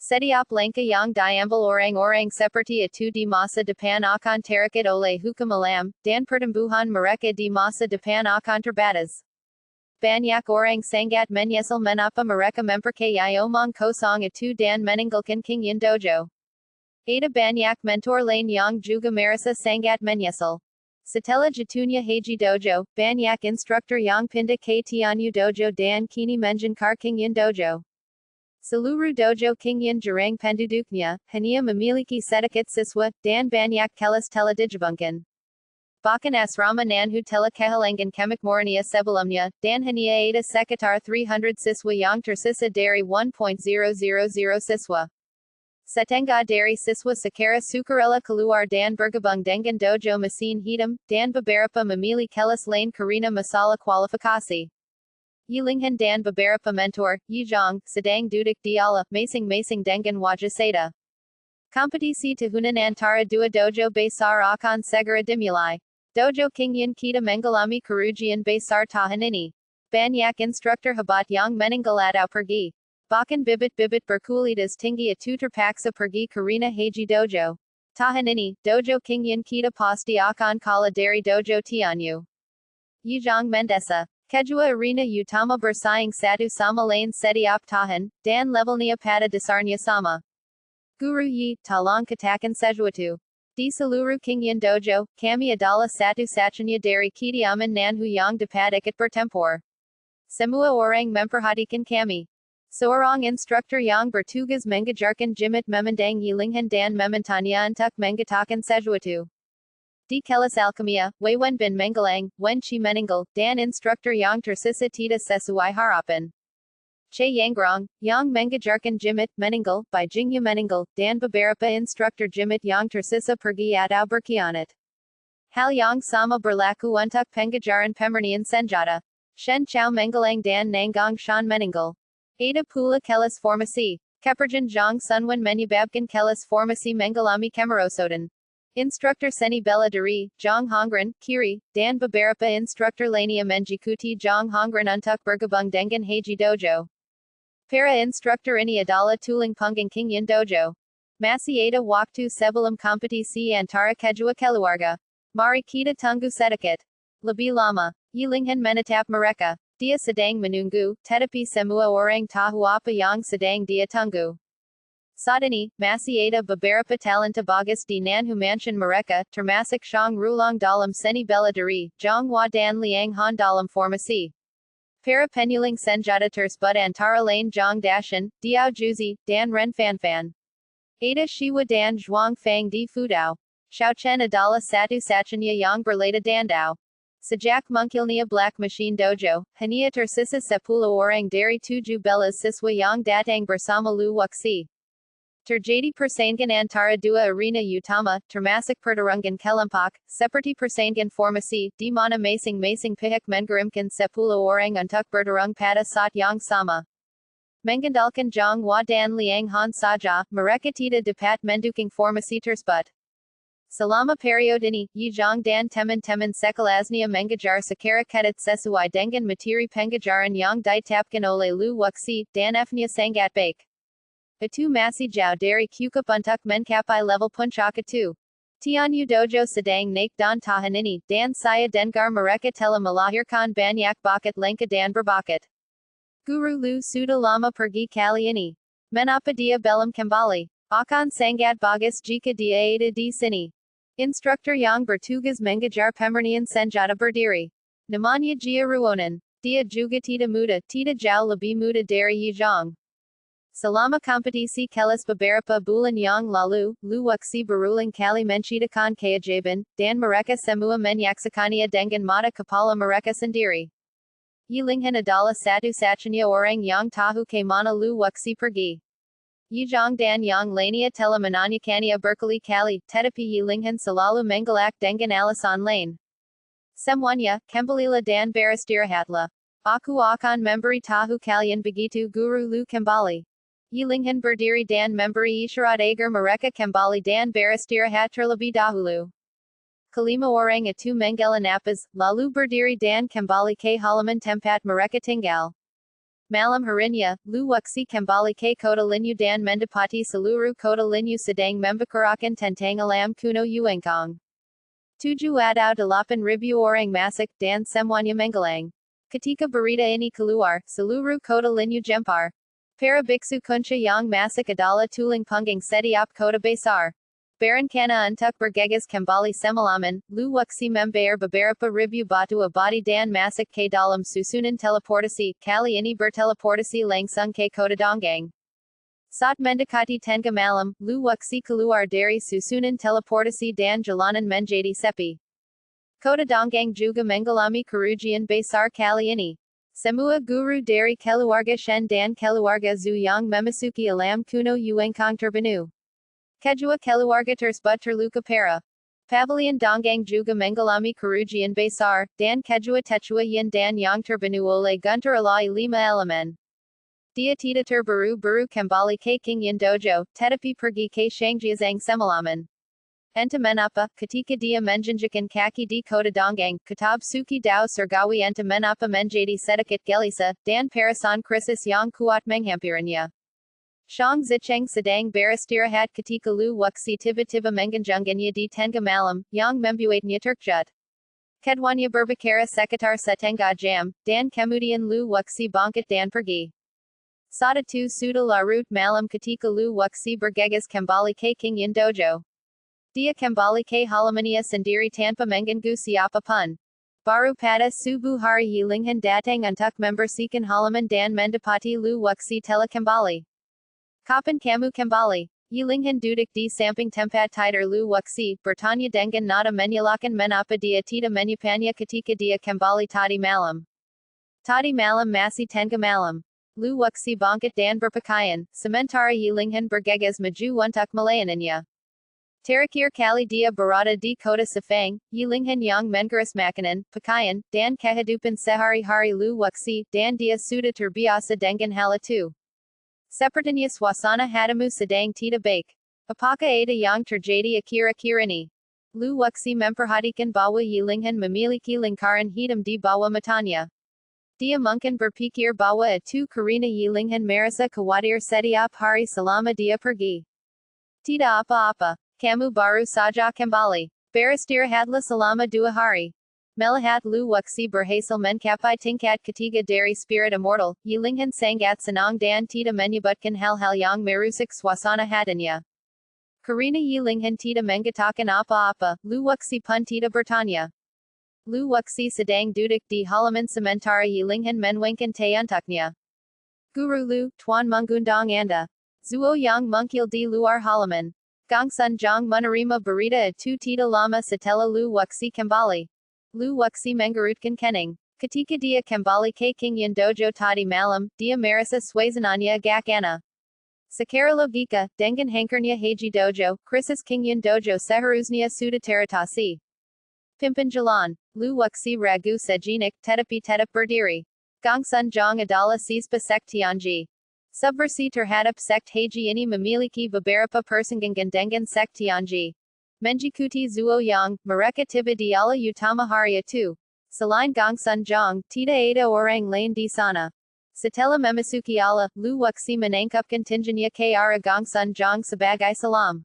Setiap langkah yang diambil orang-orang seperti itu di masa depan akan terikat oleh hukum alam, dan pertumbuhan mereka di masa depan akan terbatas. Banyak orang sangat menyesal mengapa mereka mempercayai omong kosong itu dan meninggalkan Kingyan Dojo. Ada banyak mentor lain yang juga merasa sangat menyesal. Setelah jatuhnya Haji Dojo, banyak instruktur yang pindah ke Tianyu Dojo dan kini menjengkar Kingyan Dojo. Seluruh dojo Kingyan jarang penduduknya, hanya memiliki sedikit siswa, dan banyak kelas telah dijebungkan. Bahkan asrama Nanhu telah kehilangan kemik murnia sebelumnya, dan hanya ada sekitar 300 siswa yang tersisa dari 1.000 siswa. Setengah dari siswa sekarang sukarela keluar dan bergabung dengan dojo mesin hitam, dan beberapa memilih kelas lain karena masalah kualifikasi. Yilinghan dan beberapa mentor, Yijong, sedang duduk di ala, masing-masing dengan wajah seda. Kompetisi tahunan antara dua dojo besar akan segera dimulai. Dojo Kingyan kita mengalami kerugian besar tahun ini. Banyak instruktur hebat yang meninggal atau pergi. Bahkan bibit-bibit berkualitas tinggi itu terpaksa pergi karena Haji Dojo. Tahun ini, dojo Kingyan kita pasti akan kalah dari dojo Tianyu. Yijong Mendesa. Kedua arena utama bersaing satu sama lain setiap tahun, dan levelnya pada dasarnya sama. Guru Yi, tolong katakan sesuatu. Di seluruh Kingyan Dojo, kami adalah satu-satunya dari kediaman Nanhu yang dapat ikut bertempur. Semua orang memperhatikan kami. Seorang instruktur yang bertugas mengajarkan jimat memandang Yilinghan dan memintanya untuk mengatakan sesuatu. Di kelas alkemia, Wen bin Menggalang, Wen Chi meninggal, dan instruktur yang tersisa tidak sesuai harapan. Che Yangrong, yang mengajarkan jimat, meninggal, Bai Jingyu meninggal, dan beberapa instruktur jimat yang tersisa pergi atau berkhianat. Hal yang sama berlaku untuk pengajaran pemurnian senjata. Shen Chao Menggalang dan Nanggong Shan meninggal. Ada pula kelas formasi. Keperjan Zhang Sunwen menyebabkan kelas formasi mengalami kemerosotan. Instruktur seni bela diri, Zhang Hongren, Kiri, dan beberapa instruktur lainnya mengikuti Zhang Hongren untuk bergabung dengan Haji Dojo. Para instruktur ini adalah tulang punggung Kingyan Dojo. Masih ada waktu sebelum kompetisi antara kedua keluarga. Mari kita tunggu sedikit. Lebih lama, Yilinghan menatap mereka. Dia sedang menunggu, tetapi semua orang tahu apa yang sedang dia tunggu. Saat ini, masih ada beberapa talenta bagus di Nanhu Mansion mereka, termasuk Shang Rulong dalam seni bela diri, Zhang Hua dan Liang Han dalam formasi. Para penyuling senjata tersebut antara lain Zhang Dashan, Diao Juzi, dan Ren Fanfan. Ada Shiwa dan Zhuang Fang di Fudao. Xiao Chen adalah satu-satunya yang berleda dandau. Sejak munkilnya Black Machine Dojo, hanya tersisa 10 orang dari 7 belas siswa yang datang bersama Lu Wuxi. Terjadi persaingan antara dua arena utama, termasuk pertarungan kelompok, seperti persaingan formasi, di mana masing-masing pihak mengirimkan 10 orang untuk bertarung pada saat yang sama. Mengandalkan Zhang Hua dan Liang Han saja, mereka tidak dapat mendukung formasi tersebut. Selama periode ini, Yijong dan teman-teman sekelasnya mengajar secara ketat sesuai dengan materi pengajaran yang ditetapkan oleh Lu Wuxi, dan F-nya sangat baik. Itu masih jauh dari cukup untuk mencapai level puncak itu. Tianyu Dojo sedang naik dan tahun ini, dan saya dengar mereka telah melahirkan banyak bakat langka dan berbakat. Guru Lu sudah lama pergi kali ini. Mengapa dia belum kembali? Akan sangat bagus jika dia ada di sini. Instruktur yang bertugas mengajar pemurnian senjata berdiri. Namanya Jia Ruonan. Dia juga tidak muda, tidak jauh lebih muda dari Yijong. Selama kompetisi kelas beberapa bulan yang lalu, Lu Wuxi berulang kali menciptakan keajaiban, dan mereka semua menyaksikannya dengan mata kepala mereka sendiri. Yilinghan adalah satu-satunya orang yang tahu ke mana Lu Wuxi pergi. Yizhong Dan Yang Lania Tela Mananyakania Berkeley Kali, Tetapi Yilinghan Salalu Mengalak Dengan Alasan Lane. Semwanya, Kembalila Dan Baristirahatla. Aku akan memberi tahu kalian begitu Guru Lu kembali. Yilinghan berdiri dan memberi isyarat agar mereka kembali dan beristirahat terlebih dahulu. Kelima orang itu menggela napas, lalu berdiri dan kembali ke halaman tempat mereka tinggal. Malam harinya, Lu Wuxi kembali ke kota Linyu dan mendapati seluruh kota Linyu sedang membicarakan tentang alam kuno Yuengkong. 7,8,000 orang masuk dan semuanya menggelang. Ketika berita ini keluar, seluruh kota Linyu gempar. Para biksu kunci yang masuk adalah tulang punggung setiap kota besar. Berencana untuk bergegas kembali semalaman, Lu Wuxi membayar beberapa ribu batu abadi dan masuk ke dalam susunan teleportasi, kali ini berteleportasi langsung ke kota Donggang. Saat mendekati tengah malam, Lu Wuxi keluar dari susunan teleportasi dan jalanan menjadi sepi. Kota Donggang juga mengalami kerugian besar kali ini. Semua guru dari keluarga Shen dan keluarga Zhu yang memasuki alam kuno Yuengkong terbunuh. Kedua keluarga tersebut terluka parah. Pavilion Donggang juga mengalami kerugian besar, dan kedua tetua yin dan yang terbunuh oleh guntur alai 5 elemen. Dia tidak terburu-buru kembali ke King Yin Dojo, tetapi pergi ke Shangjiazang semalaman. Entah menapa, ketika dia menjinjikkan kaki di kota Donggang, kitab suki Dao Surgawi entah menapa menjadi sedikit gelisah, dan perasaan krisis yang kuat menghampirinya. Shang Zicheng sedang beristirahat ketika Lu Wuxi tiba-tiba mengunjunginya di tengah malam, yang membuatnya terkejut. Keduanya berbicara sekitar setengah jam, dan kemudian Lu Wuxi bangkit dan pergi. Saat itu sudah larut malam ketika Lu Wuxi bergegas kembali ke King Yin Dojo. Dia kembali ke halamannya sendiri tanpa mengganggu siapapun. Baru pada subuh hari Yilinghan datang untuk membersihkan halaman dan mendapati Lu Wuxi telah kembali. Kapan kamu kembali? Yilinghan duduk di samping tempat tidur Lu Wuxi, bertanya dengan nada menyalahkan menapa dia tidak menyimpannya ketika dia kembali tadi malam. Tadi malam masih tengah malam. Lu Wuxi bangkit dan berpakaian, sementara Yilinghan bergegas maju untuk melayaninya. Terakhir kali dia berada di kota Sefang, Yilinghan yang mengurus makanan, pakaian, dan kehidupan sehari-hari Lu Wuxi, dan dia sudah terbiasa dengan hal itu. Sepertinya suasana hatimu sedang tidak baik. Apakah ada yang terjadi akhir-akhir ini? Lu Wuxi memperhatikan bahwa Yilinghan memiliki lingkaran hitam di bawah matanya. Dia mungkin berpikir bahwa itu karena Yilinghan merasa khawatir setiap hari selama dia pergi. Tidak apa-apa, kamu baru saja kembali. Beristirahatlah selama 2 hari. Melihat Lu Wuxi berhasil mencapai tingkat ketiga dari spirit immortal, Yilinghan sangat senang dan tidak menyebutkan hal-hal yang merusak suasana hatinya. Karena Yilinghan tidak mengatakan apa-apa, Lu Wuxi pun tidak bertanya. Lu Wuxi sedang duduk di halaman sementara Yilinghan menwengkan untuknya. Guru Lu, Tuan mengundang Anda. Zuo yang mungkil di luar halaman. Gongsun Zhang menerima berita itu tidak lama setelah Lu Wuxi kembali. Lu Wuxi menggerutkan kening. Ketika dia kembali ke King Yin Dojo tadi malam, dia merasa suasananya agak aneh. Secara logika, dengan hancurnya Heiji Dojo, krisis King Yin Dojo seharusnya sudah teratasi. Pimpin jalan. Lu Wuxi ragu sejenak, tetapi tetap berdiri. Gongsun Zhang adalah siswa sekt Tianji. Subversi terhadap sekt Heiji ini memiliki beberapa persinggungan dengan sekt Tianji. Menjikuti Zuo Yang, mereka tiba di ala utama hari itu. Selain Gongsun Zhang, tidak ada orang lain di sana. Setelah memasuki ala, Lu Wuxi menangkapkan tinjaunya ke arah Gongsun Zhang sebagai salam.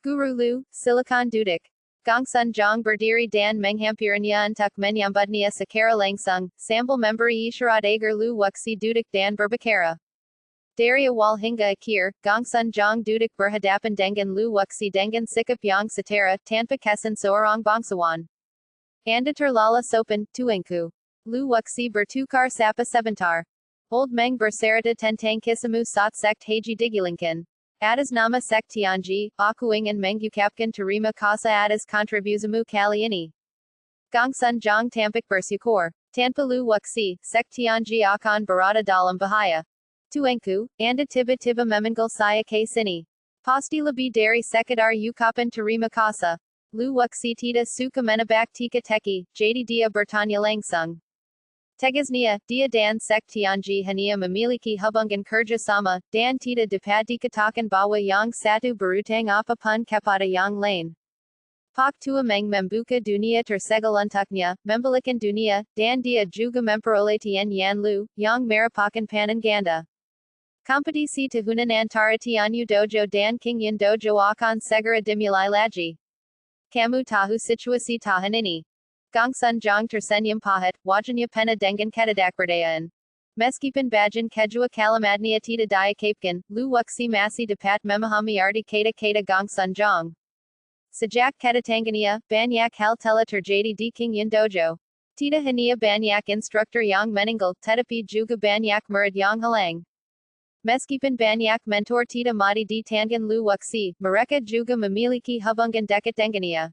Guru Lu, silakan duduk. Gongsun Zhang berdiri dan menghampirinya untuk menyambutnya secara langsung, sambil memberi isyarat agar Lu Wuxi duduk dan berbicara. Dari awal hingga akhir, Gongsun Zhang duduk berhadapan dengan Lu Wuxi dengan sikap yang setara, tanpa kesan seorang bangsawan. Anda terlalu sopan, tuanku. Lu Wuxi bertukar sapa sebentar. Old Meng bercerita tentang kisahmu saat sekt Heiji digulingkan. Atas nama sekt Tianji, aku ingin mengucapkan terima kasih atas kontribusimu kali ini. Gongsun Zhang tampak bersyukur. Tanpa Lu Wuxi, sekt Tianji akan berada dalam bahaya. Tuanku, anda tiba tiba memanggil saya ke sini. Pasti lebih dari sekadar ucapan terima kasih. Lu wuxi tidak suka menebak tika teki, jadi dia bertanya langsung. Tegasnya, dia dan sek Tianji hanya memiliki hubungan kerjasama, dan tidak dapat dikatakan bahwa yang satu berutang apapun kepada yang lain. Pak Tuameng membuka dunia tersegel untuknya, membalikan dunia, dan dia juga memperoleh tian yan lu, yang merupakan panen ganda. Kompetisi tahunan antara Tianyu Dojo dan Kingyin Dojo akan segera dimulai lagi. Kamu tahu situasi tahun ini. Gongsun Jong tersenyum pahit, wajahnya penuh dengan ketidakberdayaan. Meskipun bagian kedua kalimatnya tidak diucapkan, Lu wuxi masih dapat memahami arti kata-kata Gongsun Jong. Sejak kedatangannya, banyak hal telah terjadi di Kingyin Dojo. Tidak hanya banyak instruktur yang meninggal, tetapi juga banyak murid yang hilang. Meskipun banyak mentor tidak mati di tangan Lu wuxi, mereka juga memiliki hubungan dekat dengannya.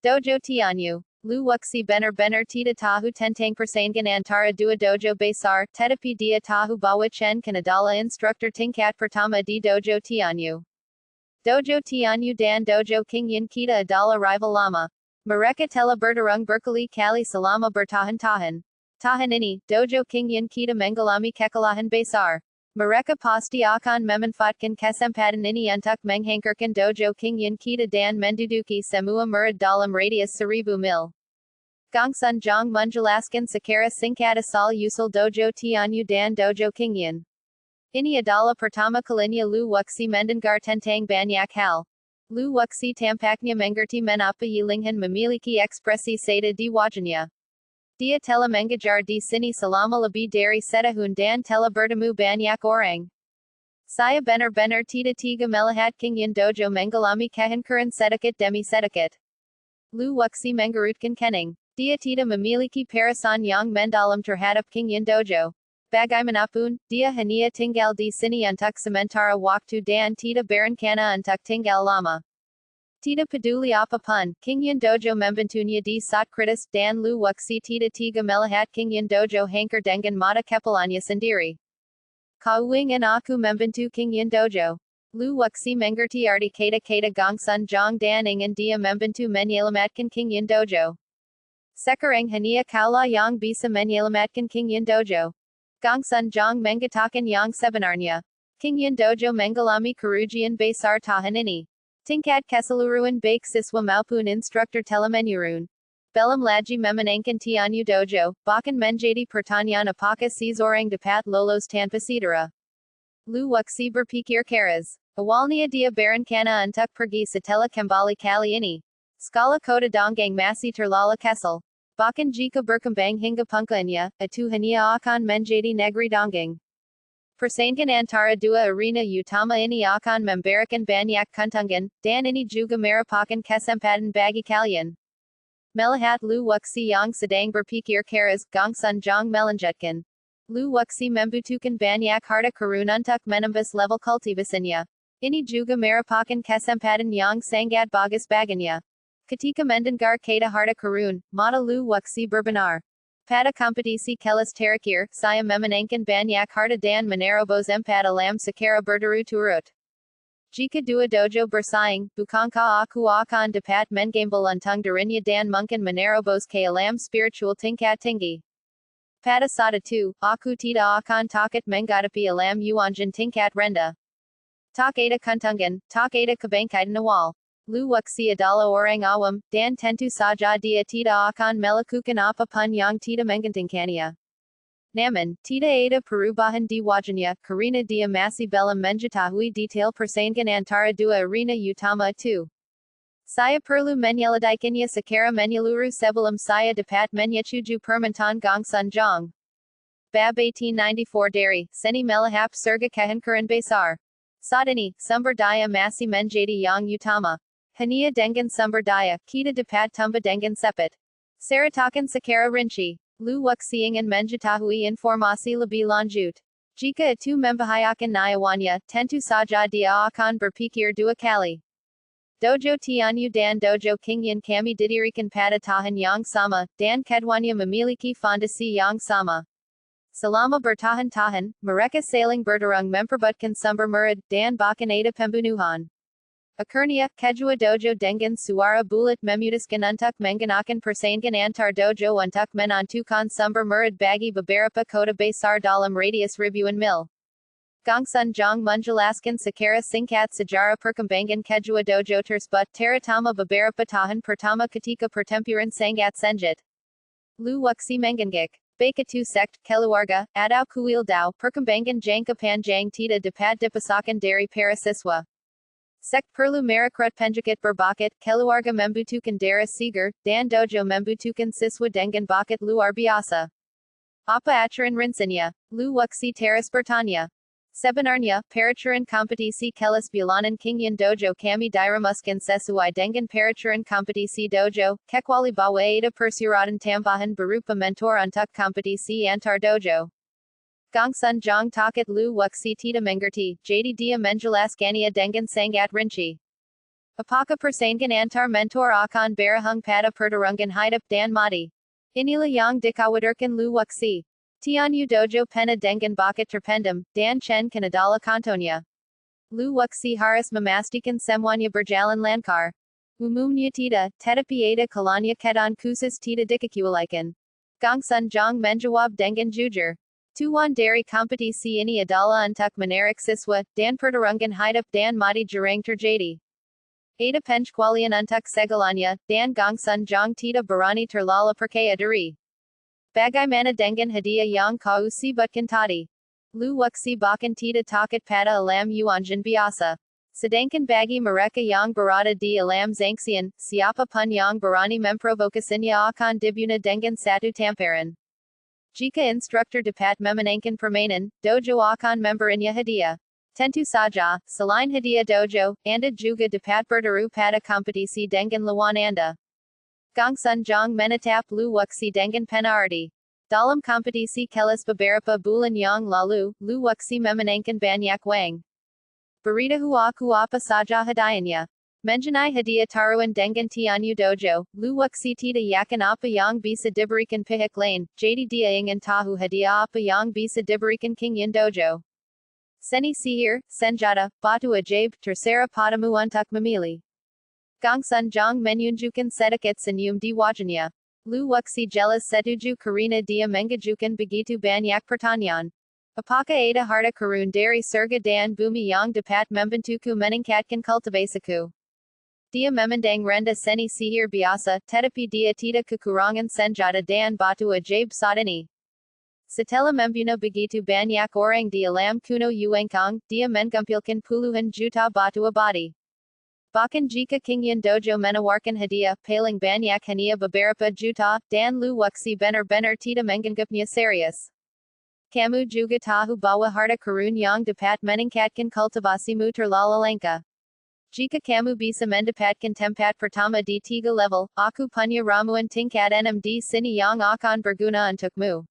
Dojo Tianyu. Lu wuxi benar-benar tidak tahu tentang persaingan antara dua dojo besar, tetapi dia tahu bahwa Chen Kan adalah instruktur tingkat pertama di Dojo Tianyu. Dojo Tianyu dan Dojo Kingyin kita adalah rival lama. Mereka telah bertarung berkali-kali selama bertahun-tahun. Tahun ini, Dojo Kingyin kita mengalami kekalahan besar. Mereka pasti akan memanfaatkan kesempatan ini untuk menghancurkan Dojo Kingyin kita dan menduduki semua murid dalam radius 1000 mil. Gongsun Jong menjelaskan secara singkat asal usul Dojo Tianyu dan Dojo Kingyin. Ini adalah pertama kalinya Lu wuxi mendengar tentang banyak hal. Lu wuxi tampaknya mengerti mengapa Yilinghan memiliki ekspresi sada di wajahnya. Dia telah mengajar di sini selama lebih dari setahun dan telah bertemu banyak orang. Saya benar-benar tidak tega melihat Kingyin Dojo mengalami kehancuran sedikit demi sedikit. Lu wuxi menggerutkan kening. Dia tidak memiliki perasaan yang mendalam terhadap Kingyin Dojo. Bagaimanapun, dia hanya tinggal di sini untuk sementara waktu dan tidak berencana untuk tinggal lama. Tidak peduli apapun, Kingyin Dojo membantunya di saat kritis, dan Lu wuxi tidak tega melihat Kingyin Dojo hancur dengan mata kepalanya sendiri. Kau ingin aku membantu Kingyin Dojo? Lu wuxi mengerti arti kata-kata Gongsun Jong dan ingin dia membantu menyelamatkan Kingyin Dojo. Sekarang hanya kaulah yang bisa menyelamatkan Kingyin Dojo. Gongsun Jong mengatakan yang sebenarnya. Kingyin Dojo mengalami kerugian besar tahun ini. Tingkat keseluruhan baik siswa maupun instruktur telah menurun. Belum lagi memenangkan Tianyu Dojo, bahkan menjadi pertanyaan apakah seseorang dapat lolos tanpa cedera. Lu wuxi berpikir keras. Awalnya dia berencana untuk pergi setelah kembali kali ini. Skala kota Donggang masih terlalu kesal. Bahkan jika berkembang hingga puncaknya, itu hanya akan menjadi negeri Donggang. Persaingan antara dua arena utama ini akan memberikan banyak keuntungan, dan ini juga merupakan kesempatan bagi kalian. Melihat Lu wuxi yang sedang berpikir keras, Gongsun Jong melanjutkan. Lu wuxi membutuhkan banyak harta karun untuk menembus level kultivasinya. Ini juga merupakan kesempatan yang sangat bagus baginya. Ketika mendengar kata harta karun, mata Lu wuxi berbinar. Pada kompetisi kelas terakhir, saya memenangkan banyak harta dan menerobos 4 alam secara berturut-turut. Jika dua dojo bersaing, bukankah aku akan dapat mengambil untung darinya dan mungkin menerobos ke alam spiritual tingkat tinggi? Pada saat itu, aku tidak akan takut menghadapi alam yuanjin tingkat rendah. Tak ada keuntungan, tak ada kebangkitan awal. Lu wuxi adalah orang awam, dan tentu saja dia tidak akan melakukan apapun yang tidak menguntungkannya. Namun, tidak ada perubahan di wajahnya, karena dia masih belum mengetahui detail persaingan antara dua arena utama itu. Saya perlu menyelidaikinya secara menyeluruh sebelum saya dapat menyetujui permintaan Gongsun Jong. BAB 1894 dari seni melihat surga kehancuran besar. Saat ini, sumber daya masih menjadi yang utama. Hanya dengan sumber daya, kita dapat tumbuh dengan cepat. Seritakan secara rinci. Lu wuxi ingin mengetahui informasi lebih lanjut. Jika itu membahayakan nyawanya, tentu saja dia akan berpikir dua kali. Dojo Tianyu dan Dojo Kingyin kami didirikan pada tahun yang sama, dan keduanya memiliki fondasi yang sama. Salama bertahan tahan, mereka sailing berdarung memperbutkan sumber murid, dan bahkan ada pembunuhan. Akhirnya, kedua dojo dengan suara bulat memutuskan untuk menggunakan persaingan antar dojo untuk menentukan sumber murid bagi beberapa kota besar dalam radius ribuan mil. Gongsun Jong menjelaskan secara singkat sejarah perkembangan kedua dojo tersebut terutama beberapa tahun pertama ketika pertempuran sangat sengit. Lu Wuxi menggengik. Baik itu sekt, keluarga, atau kuil dao, perkembangan jangka panjang tidak dapat dipisahkan dari para siswa. Sekt perlu merekrut penjahat berbakat, keluarga membutuhkan darah segar, dan dojo membutuhkan siswa dengan bakat luar biasa. Apa aturan rincinya? Lu Wuxi terus bertanya. Sebenarnya, peraturan kompetisi kelas bulanan kingyan dojo kami dirumuskan sesuai dengan peraturan kompetisi dojo, kecuali bahwa ada persyaratan tambahan berupa mentor untuk kompetisi antar dojo. Gongsun Jong takut Lu Wuxi tidak mengerti, jadi dia menjelaskannya dengan sangat rinci. Apakah persaingan antar mentor akan berujung pada pertarungan hidup dan mati? Inilah yang dikhawatirkan Lu Wuxi. Tianyu dojo pena dengan bakat terpendam, dan chen kanadala kantonya. Lu Wuxi harus memastikan semuanya berjalan lancar. Umumnya tidak, tetapi ada kalanya keadaan khusus tidak dikecualikan. Gongsun Jong menjawab dengan jujur. Tujuan dari kompetisi ini adalah untuk menarik siswa, dan pertarungan hidup dan mati jarang terjadi. Ada pengecualian untuk segalanya, dan Gongsun Jong tidak berani terlalu percaya diri. Bagaimana dengan hadiah yang kau sebutkan tadi? Lu Wuxi bahkan tidak takut pada alam yuanjin biasa. Sedangkan bagi mereka yang berada di alam zangxian, siapapun yang berani memprovokasinya akan dibunuh dengan satu tamparan. Jika instruktur dapat memenangkan permainan, dojo akan memberinya hadiah. Tentu saja, selain hadiah dojo, Anda juga dapat bertaruh pada kompetisi dengan lawan Anda. Gongsun Jong menatap Lu Wuxi dengan penarti. Dalam kompetisi kelas beberapa bulan yang lalu, Lu Wuxi memenangkan banyak wang. Beritahu aku apa saja hadiahnya. Mengenai hadiah taruhan dengan Tianyu Dojo, Lu Wuxi tidak yakin apa yang bisa diberikan pihak lain, jadi dia ingin tahu hadiah apa yang bisa diberikan Kingyan Dojo. Seni sihir, senjata, batu ajaib, terserah padamu untuk memilih. Gongsun Jong menunjukkan sedikit senyum di wajahnya. Lu Wuxi jelas setuju karena dia mengajukan begitu banyak pertanyaan. Apakah ada harta karun dari surga dan bumi yang dapat membantuku meningkatkan kultivasiku? Dia memandang rendah seni sihir biasa, tetapi dia tidak kekurangan senjata dan batu ajaib saat ini. Setelah membunuh begitu banyak orang di alam kuno Yuankang, dia mengumpulkan puluhan juta batu abadi. Bahkan jika Kingyan Dojo menawarkan hadiah paling banyak hanya beberapa juta, dan Lu Wuxi benar-benar tidak menganggapnya serius. Kamu juga tahu bahwa harta karun yang dapat meningkatkan kultivasimu terlalu langka. Jika kamu bisa mendapatkan tempat pertama di 3 level, aku punya ramuan tingkat 6 di sini yang akan berguna untukmu.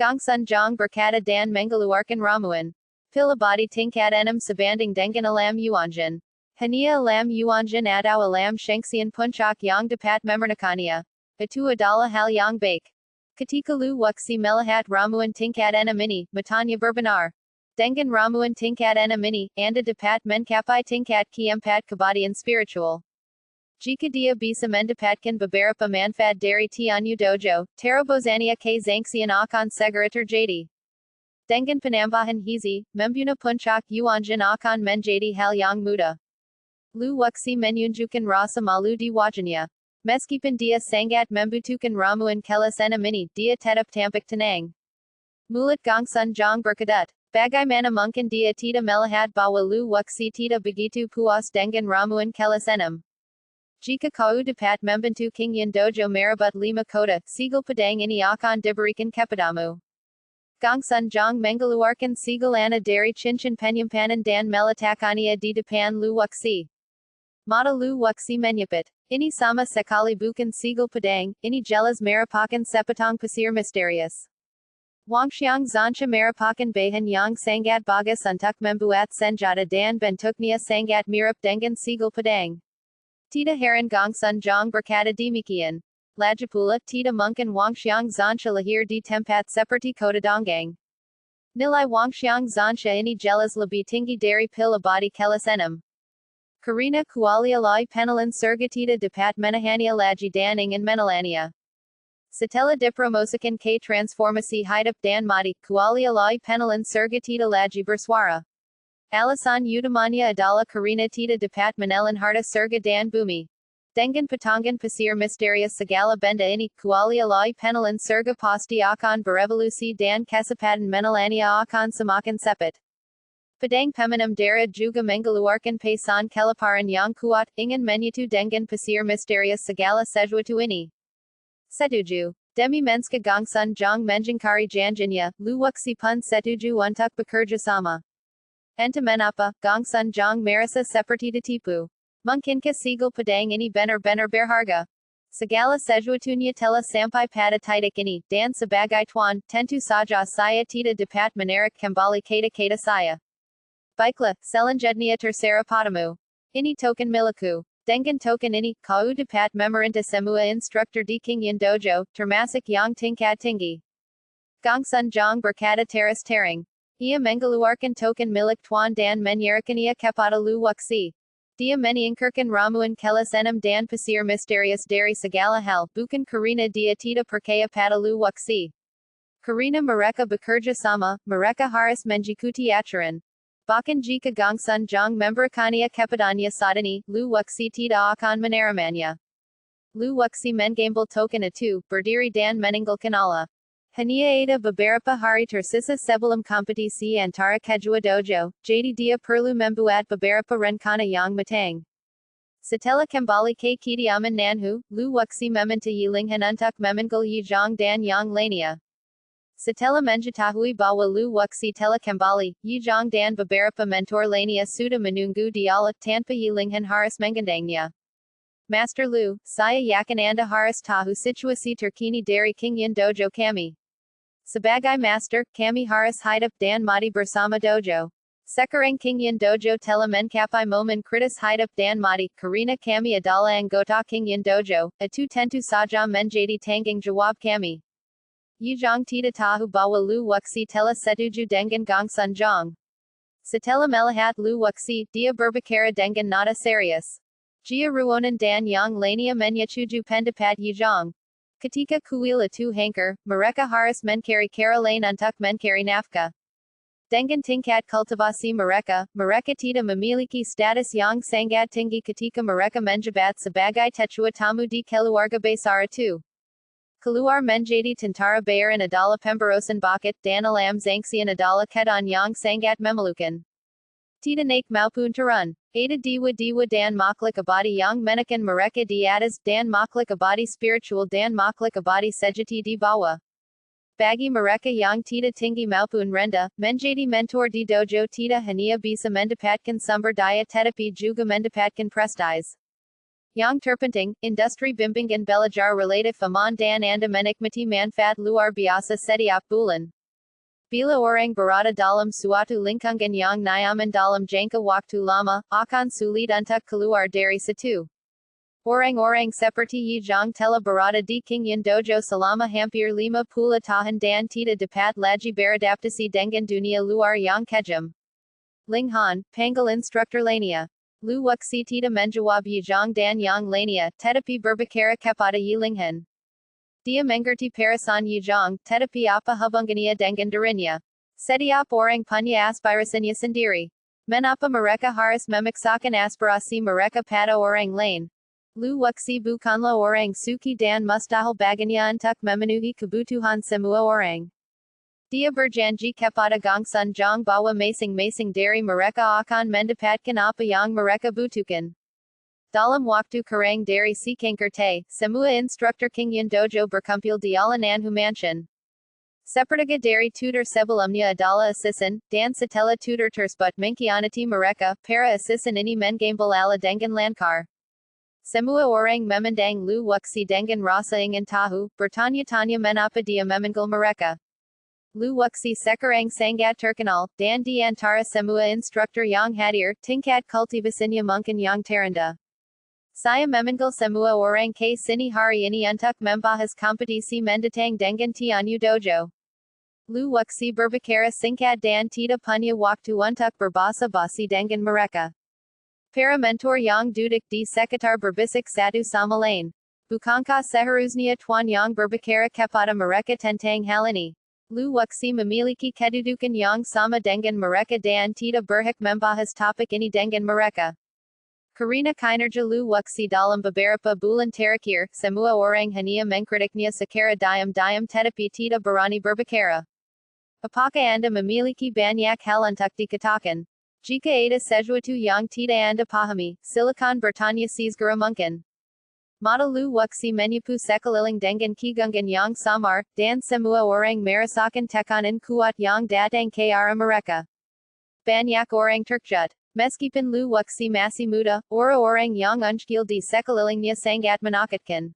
Gongsun Jong berkata dan mengeluarkan ramuan. Pil abadi tingkat 6 sebanding dengan alam yuanjin. Hanya alam yuanjin atau alam shengxian puncak yang dapat memernahkannya. Itu adalah hal yang baik. Ketika Lu Wuxi melihat ramuan tingkat 6 ini, matanya berbinar. Dengan ramuan tingkat 6 ini, Anda dapat mencapai tingkat keempat kebadian spiritual. Jika dia bisa mendapatkan beberapa manfaat dari Tianyu Dojo, terobosania ke zangxian akan segera terjadi. Dengan penambahan hizi, membunuh puncak yuanjin akan menjadi hal yang mudah. Lu Wuxi menunjukkan rasa malu di wajahnya. Meskipun dia sangat membutuhkan ramuan kelas 6 ini, dia tetap tampak tenang. Mulut Gongsun Jong berkedut. Bagaimana mungkin dia tidak melihat bahwa Lu Wuxi tidak begitu puas dengan ramuan kelas 6. Jika kau dapat membantu Kingyan Dojo merebut 5 kota, sigil pedang ini akan diberikan kepadamu. Gongsun Jong mengeluarkan sigil ana dari cincin penyimpanan dan meletakkannya di depan Lu Wuxi. Mata Lu Wuxi menyipit. Ini sama sekali bukan sigil pedang, ini jelas merupakan sepotong pasir misterius. Wangxiang Zancha merupakan bahan yang sangat bagus untuk membuat senjata dan bentuknya sangat mirip dengan sigil pedang. Tidak heran Gongsun Jong berkata demikian. Lajapula, Tita Munkan Wangxiang Zansha Lahir di Tempat Seperti Kota Donggang. Nilai Wangxiang Zansha ini jelas lebih tinggi dari pil abadi kelas enam. Karina kualia lai penelan surga tita dapat menahania lagi dan ingin menelania. Setelah dipromosikan ke transformasi hidup dan mati, kualia lai penelan surga tita lagi bersuara. Alasan utamanya adalah karina tita dapat menelan harta surga dan bumi. Dengan patangan pasir misterius segala benda ini, kualia lai penelan surga pasti akan berevolusi dan kesempatan menelania akan semakin sepet. Padang pemenam dara juga mengeluarkan pesan kelaparan yang kuat, ingin menyatu dengan pasir misterius segala sesuatu ini. Setuju. Demi menska gongsun jang menjengkari janjinya, luwak si pun setuju untuk bekerja sama. Enta menapa, gongsun jang merasa seperti ditipu. Mungkinkah sigal padang ini benar-benar berharga? Segala sesuatunya telah sampai pada titik ini, dan sebagai tuan, tentu saja saya tidak dapat menarik kembali kata-kata saya. Baiklah, selanjutnya terserah padamu. Ini token milikku. Dengan token ini, kau dapat memerintah semua instruktur di Kingyan Dojo, termasuk yang tingkat tinggi. Gongsun Jang berkata teras terang. Ia mengeluarkan token milik tuan dan menyerahkannya kepada Lu Wuxi. Dia menyingkirkan ramuan kelas enam dan pasir misterius dari segala hal, bukan karena dia tidak percaya pada Lu Wuxi. Karena mereka bekerja sama, mereka harus mengikuti aturan. Bahkan jika Gongsun Jang memberikannya kepadanya saat ini, Lu Wuxi tidak akan menerimanya. Lu Wuxi mengambil token itu, berdiri dan meninggalkan Allah. Hanya ada beberapa hari tersisa sebelum kompetisi antara kedua dojo, jadi dia perlu membuat beberapa rencana yang matang. Setelah kembali ke kediaman Nanhu, Lu Wuxi meminta Yilinghan untuk memanggil Yijong dan yang lainnya. Setelah mengetahui bahwa Lu Wuxi telah kembali, Yijong dan beberapa mentor lainnya sudah menunggu dialog tanpa Yilinghan harus menggandengnya. Master Lu, saya yakin Anda harus tahu situasi terkini dari Kingyan Dojo kami. Sebagai Master, kami harus hidup dan mati bersama Dojo. Sekarang Kingyan Dojo telah mencapai momen kritis hidup dan mati, karena kami adalah anggota Kingyan Dojo, itu tentu saja menjadi tanggung jawab kami. Yijong tidak tahu bahwa Lu Wuxi telah setuju dengan Gongsun Jang. Setelah melihat Lu Wuxi, dia berbicara dengan nada serius. Jia Ruonan dan yang lainnya menyetujui pendapat Yijong. Ketika kuil itu hancur, mereka harus mencari cara lain untuk mencari nafkah. Dengan tingkat kultivasi mereka, mereka tidak memiliki status yang sangat tinggi ketika mereka menjabat sebagai tetua tamu di keluarga besar itu. Keluar menjadi tentara bayaran adalah pemborosan bakat dan alam zangsian adalah keadaan yang sangat memalukan. Tidak naik maupun turun. Ada diwa-diwa dan makhluk abadi yang menekan mereka di atas dan makhluk abadi spiritual dan makhluk abadi sejati di bawah. Bagi mereka yang tidak tinggi maupun rendah, menjadi mentor di dojo tidak hanya bisa mendapatkan sumber daya tetapi juga mendapatkan prestige. Yang terpenting, industri bimbingan belajar relatif aman dan Anda menikmati manfaat luar biasa setiap bulan. Bila orang berada dalam suatu lingkungan yang nyaman dalam jangka waktu lama, akan sulit untuk keluar dari situ. Orang-orang seperti Yijong telah berada di Kingyan Dojo selama hampir 50 tahun dan tidak dapat lagi beradaptasi dengan dunia luar yang kejam. Linghan, panggil instruktur lainnya. Lu Wuxi tidak menjawab Yijong dan yang lainnya, tetapi berbicara kepada Yilinghan. Dia mengerti perasaan Yijong, tetapi apa hubungannya dengan dirinya? Setiap orang punya aspirasinya sendiri. Mengapa mereka harus memaksakan aspirasi mereka pada orang lain? Lu Wuxi bukanlah orang suki dan mustahil baginya untuk memenuhi kebutuhan semua orang. Dia berjanji kepada Gongsun Jang bahwa masing-masing dari mereka akan mendapatkan apa yang mereka butuhkan. Dalam waktu kurang dari sekangkerte, semua instruktur Kingyan Dojo berkumpul di Nanhu Mansion. Sepertiga dari tutor sebelumnya adalah asisten, dan setelah tutor tersebut mengkhianati mereka, para asisten ini mengambil alih dengan lancar. Semua orang memandang Lu Wuxi dengan rasa ingin tahu, bertanya-tanya mengapa dia memanggil mereka. Lu Wuxi sekarang sangat terkenal, dan di antara semua instruktur yang hadir, tingkat kultivasinya mungkin yang terendah. Saya memenggal semua orang ke sini hari ini untuk membahas kompetisi mendatang dengan Tianyu Dojo. Lu Wuxi berbicara singkat dan tidak punya waktu untuk berbahasa basi dengan mereka. Para mentor yang duduk di sekitar berbisik satu sama lain. Bukankah seharusnya tuan yang berbicara kepada mereka tentang hal ini? Lu Wuxi memiliki kedudukan yang sama dengan mereka dan tidak berhak membahas topik ini dengan mereka. Karena kinerja Lu Wuxi dalam beberapa bulan terakhir, semua orang hanya mengkritiknya secara diam-diam tetapi tidak berani berbicara. Apakah Anda memiliki banyak hal untuk dikatakan? Jika ada sesuatu yang tidak Anda pahami, silakan bertanya segera mungkin. Mata Lu Wuxi menipu sekeliling dengan kegungan yang samar, dan semua orang merasakan tekanan kuat yang datang ke arah mereka. Banyak orang terkejut. Meskipun Lu Wuxi masih muda, orang-orang yang unggul di sekelilingnya sangat menakutkan.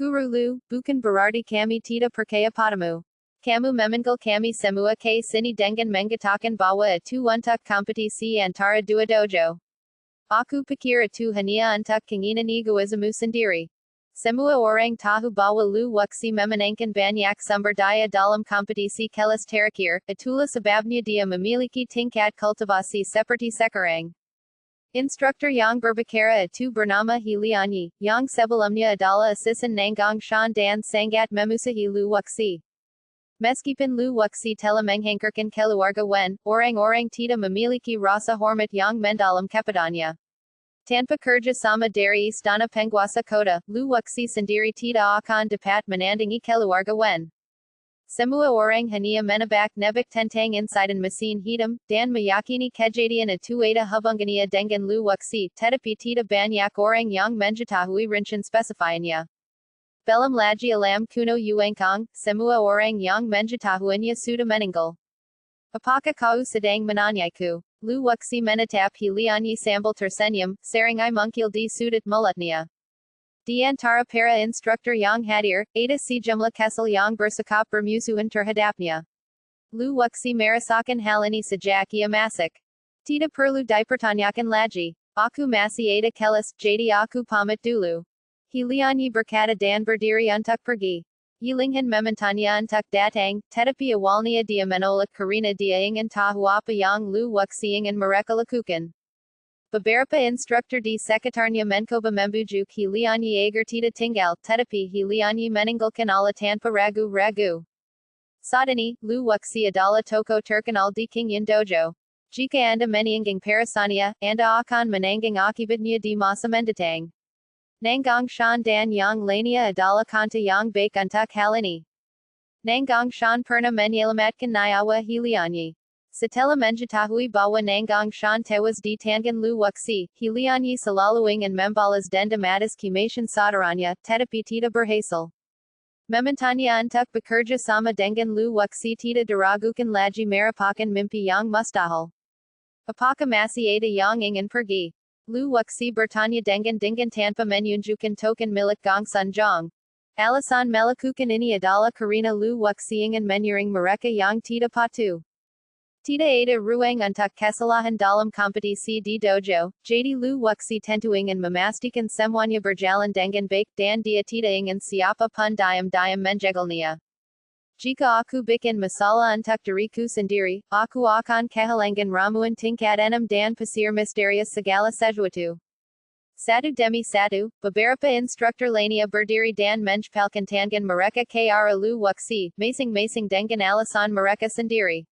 Guru Lu, bukan berarti kami tidak percaya padamu. Kamu memanggil kami semua ke sini dengan mengatakan bahwa itu untuk kompetisi antara dua dojo. Aku pikir itu hanya untuk keinginan egoismu sendiri. Semua orang tahu bahwa Lu Wuxi memenangkan banyak sumber daya dalam kompetisi kelas terakhir, itulah sebabnya dia memiliki tingkat kultivasi seperti sekarang. Instruktur yang berbicara itu bernama Hilianyi, yang sebelumnya adalah asisten Nanggang Shan dan sangat memusuhi Lu Wuxi. Meskipun Lu Wuxi telah menghantarkan keluarga Wen, orang-orang tidak memiliki rasa hormat yang mendalam kepadanya. Tanpa kerja sama dari istana penguasa kota, Lu Wuxi sendiri tidak akan dapat menandingi keluarga Wen. Semua orang hanya menebak-nebak tentang insiden mesin hitam, dan meyakini kejadian itu ada hubungannya dengan Lu Wuxi, tetapi tidak banyak orang yang mengetahui rincian spesifiknya. Belum lagi alam kuno Yuangkong, semua orang yang mengetahuinya sudah meninggal. Apakah kau sedang menanyaku? Lu Wuxi menatap Hilianyi sambil tersenyum, serangai mungkil di sudut mulutnya. Di antara para instruktur yang hadir, ada sejumlah kesal yang bersikap bermusuhan terhadapnya. Lu Wuxi merasakan hal ini sejak ia masuk. Tidak perlu dipertanyakan lagi. Aku masih ada kelas, jadi aku pamit dulu. Hilianyi berkata dan berdiri untuk pergi. Yilinghan memintanya untuk datang, tetapi awalnya dia menolak karena dia ingin tahu apa yang Lu Wuxi ingin mereka lakukan. Beberapa instruktur di sekitarnya mencoba membujuk Hilianyi agar tidak tinggal, tetapi Hilianyi meninggalkan Allah tanpa ragu-ragu. Saat ini, Lu Wuxi adalah tokoh terkenal di Qingyan Dojo. Jika Anda meninggang parasannya, Anda akan menanggung akibatnya di masa mendatang. Nanggang Shan dan yang lainnya adalah kanta yang baik untuk hal ini. Nanggang Shan pernah menyelamatkan nyawa Hilianyi. Setelah mengetahui bahwa Nanggang Shan tewas di tangan Lu Wuxi, Hilianyi selalu ingin membalas dendam atas kematian saudaranya, tetapi tidak berhasil. Memintanya untuk bekerja sama dengan Lu Wuxi tidak diragukan lagi merupakan mimpi yang mustahil. Apakah masih ada yang ingin pergi? Lu Wuxi bertanya dengan tanpa menunjukkan token milik Gong Sunjong. Alasan melakukan ini adalah karena Lu Wuxi ingin menyerang mereka yang tidak patuh. Tidak ada ruang untuk kesalahan dalam kompetisi di dojo, jadi Lu Wuxi tentu ingin memastikan semuanya berjalan dengan baik dan dia tidak ingin siapa pun diam-diam menjegalnya. Jika aku bikin masalah untuk diriku sendiri, aku akan kehilangan ramuan tingkat 6 dan pasir misterius segala sesuatu. Satu demi satu, beberapa instruktur lainnya berdiri dan menjepalkan tangan mereka ke arah Lu Wuxi, masing-masing dengan alasan mereka sendiri.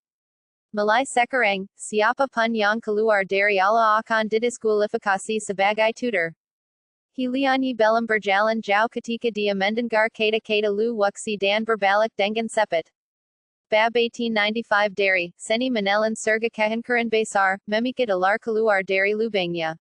Mulai sekarang, siapa pun yang keluar dari Allah akan didiskualifikasi sebagai tutor. Hilianyi belum berjalan jauh ketika dia mendengar kata-kata Lu Wuxi dan berbalik dengan cepat. BAB 1895 dari seni menelan surga kehancuran besar, memikat ular keluar dari lubangnya.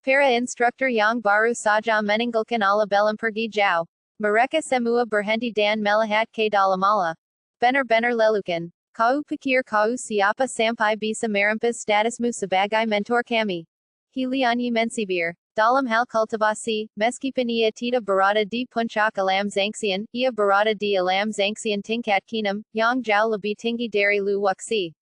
Para instruktur yang baru saja meninggalkan Allah belum pergi jauh. Mereka semua berhenti dan melihat ke dalam Allah. Benar-benar lelukan. Kau pikir kau siapa sampai bisa merampas statusmu sebagai mentor kami? Hilianyi mensibir. Dalam hal kultivasi, meskipun ia tidak berada di puncak alam zangxian, ia berada di alam zangxian tingkat keenam, yang jauh lebih tinggi dari Lu Wuxi.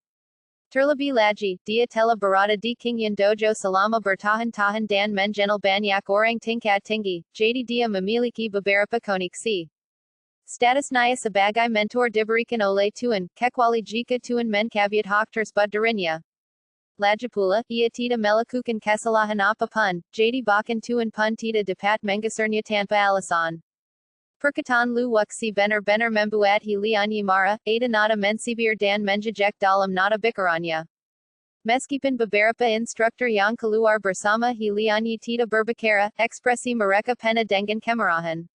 Turlabi Laji, Dia Tela Barada di Kingyan Dojo Salama Bertahan Tahan Dan Mengenal Banyak Orang Tingkat Tinggi, Jadi Dia Memiliki Beberapa Koneksi. Status Naya Sebagai Mentor Diberikan Oleh Tuan, Kekwali Jika Tuan Menkaviat Hak Tersebut Darinya. Lagipula, ia tidak melakukan kesalahan apapun, jadi bahkan Tuan pun tidak dapat menggesernya tanpa alasan. Perkataan Lu Wuxi benar-benar membuat Hilianyi marah, ada nada mensibir dan menjejek dalam nada bicaranya. Meskipun beberapa instruktur yang keluar bersama Hilianyi tidak berbicara, ekspresi mereka penuh dengan kemarahan.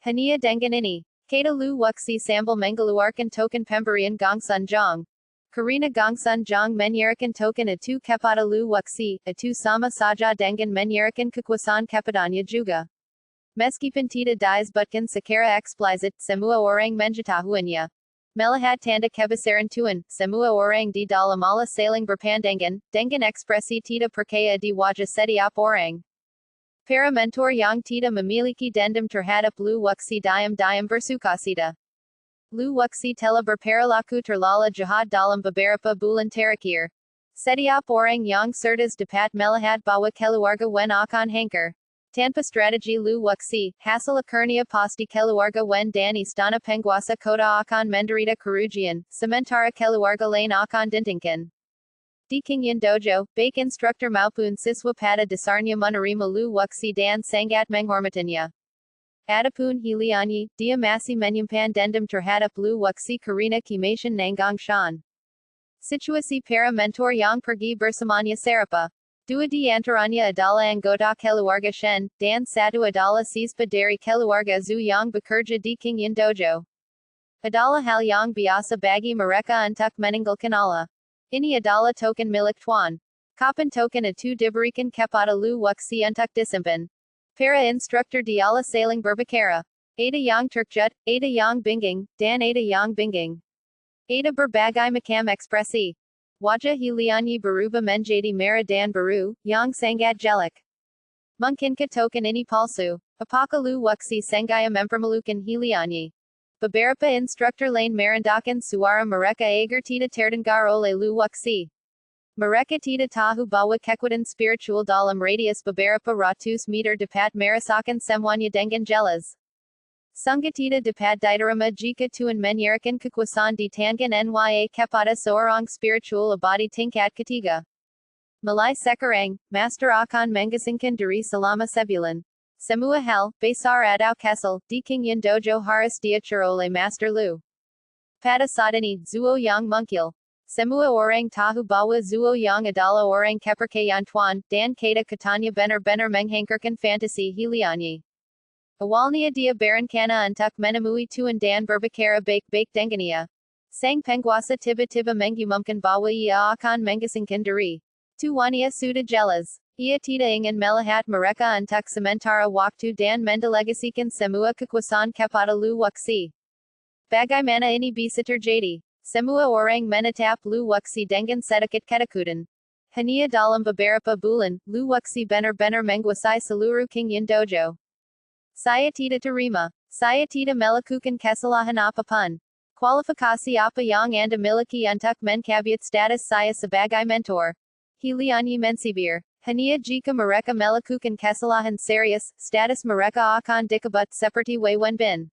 Hanya dengan ini, kata Lu Wuxi sambil mengeluarkan token pemberian Gong Sun Jong. Karena Gong Sun Jong menyerahkan token itu kepada Lu Wuxi, itu sama saja dengan menyerahkan kekuasaan kepadanya juga. Meskipun tidak disebutkan secara eksplisit, semua orang mengetahuinya. Melihat tanda kebesaran Tuan, semua orang di dalam aula saling berpandangan, dengan ekspresi tidak percaya di wajah setiap orang. Para mentor yang tidak memiliki dendam terhadap Lu Wuxi diam-diam bersukacita. Lu Wuxi telah berperilaku terlalu jahat dalam beberapa bulan terakhir. Setiap orang yang cerdas dapat melihat bahwa keluarga Wen akan hancur. Tanpa strategi Lu Wuxi, hasil akhirnya pasti keluarga Wen dan istana penguasa kota akan menderita kerugian, sementara keluarga lain akan diuntungkan. Di Kingyan Dojo, baik instruktur maupun siswa pada dasarnya menerima Lu Wuxi dan sangat menghormatinya. Adapun Hilianyi, dia masih menyimpan dendam terhadap Lu Wuxi karena kematian Nangang Shan. Situasi para mentor yang pergi bersamanya serapa. Dua di antaranya adalah anggota keluarga Shen, dan satu adalah siswa dari keluarga Zhu yang bekerja di Kingyan Dojo. Adalah hal yang biasa bagi mereka untuk meninggalkan Allah. Ini adalah token milik Tuan. Kapan token itu diberikan kepada Lu Wuxi untuk disimpan? Para instruktur dialah saling berbicara. Ada yang terkejut, ada yang bingung, dan ada yang bingung. Ada berbagai macam ekspresi. Wajah Hilianyi berubah menjadi merah dan biru, yang sangat jelek. Mungkinkah token ini palsu? Apakah Lu Wuxi sengaja mempermalukan Hilianyi? Beberapa instruktur lain merendahkan suara mereka agar tidak terdengar oleh Lu Wuxi. Mereka tidak tahu bahwa kekuatan spiritual dalam radius beberapa ratus meter dapat merasakan semuanya dengan jelas. Sungguh tidak dapat diterima jika Tuan menyerahkan kekuasaan di tangan nya kepada seorang spiritual abadi tingkat ketiga. Mulai sekarang, Master akan mengasingkan diri selama sebulan. Semua hal, besar atau kecil, di Kingyan Dojo harus diatur oleh Master Lu. Pada saat ini, Zuo yang muncul. Semua orang tahu bahwa Zuo yang adalah orang kepercayaan Tuan, dan kata katanya benar-benar menghancurkan fantasi Hilianyi. Awalnya dia berencana untuk menemui Tuan dan berbicara baik-baik dengannya. Sang penguasa tiba-tiba mengumumkan bahwa ia akan mengasingkan diri. Tuannya sudah jelas. Ia tidak ingin melihat mereka untuk sementara waktu dan mendelegasikan semua kekuasaan kepada Lu Wuxi. Bagaimana ini bisa terjadi? Semua orang menatap Lu Wuxi dengan sedikit ketakutan. Hanya dalam beberapa bulan, Lu Wuxi benar-benar menguasai seluruh Kingyan Dojo. Saya tidak terima. Saya tidak melakukan kesalahan apapun. Kualifikasi apa yang Anda miliki untuk mencabiat status saya sebagai mentor? Hilianyi mensibir. Hanya jika mereka melakukan kesalahan serius, status mereka akan dikebut seperti Wen Bin.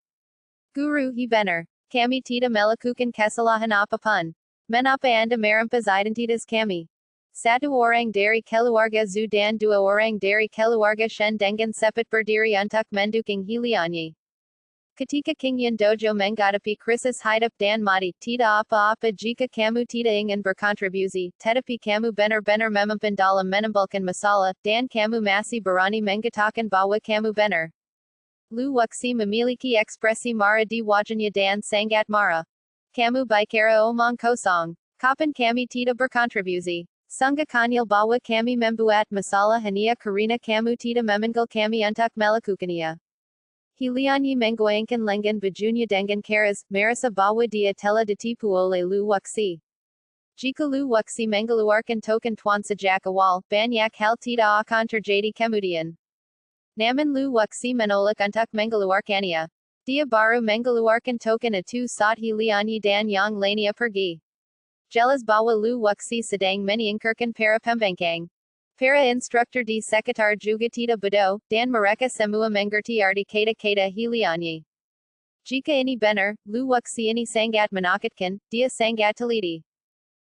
Guru He benar. Kami tidak melakukan kesalahan apapun. Mengapa Anda merampas identitas kami? Satu orang dari keluarga Zhu dan dua orang dari keluarga Shen dengan cepat berdiri untuk mendukung Hilianyi. Ketika Kingyan Dojo menghadapi krisis hidup dan mati, tidak apa-apa jika kamu tidak ingin berkontribusi, tetapi kamu benar-benar memimpin dalam menimbulkan masalah, dan kamu masih berani mengatakan bahwa kamu benar. Lu Wuxi memiliki ekspresi marah di wajahnya dan sangat marah. Kamu bicara omong kosong. Kapan kami tidak berkontribusi? Sungguh konyol bahwa kami membuat masalah hanya karena kamu tidak memanggil kami untuk melakukannya. Hilianyi menggoyangkan lengan bajunya dengan keras, merasa bahwa dia telah ditipu oleh Lu Wuxi. Jika Lu Wuxi mengeluarkan token Tuan sejak awal, banyak hal tidak akan terjadi kemudian. Namun Lu Wuxi menolak untuk mengeluarkannya. Dia baru mengeluarkan token itu saat Hilianyi dan yang lainnya pergi. Jelas bawa lu wuxi sedang meningkatkan para pembangkang. Para instructor di sekitar juga tidak bodoh, dan mereka semua mengerti arti kata-kata hiliannya. Jika ini benar, lu wuxi ini sangat menakutkan, dia sangat teliti.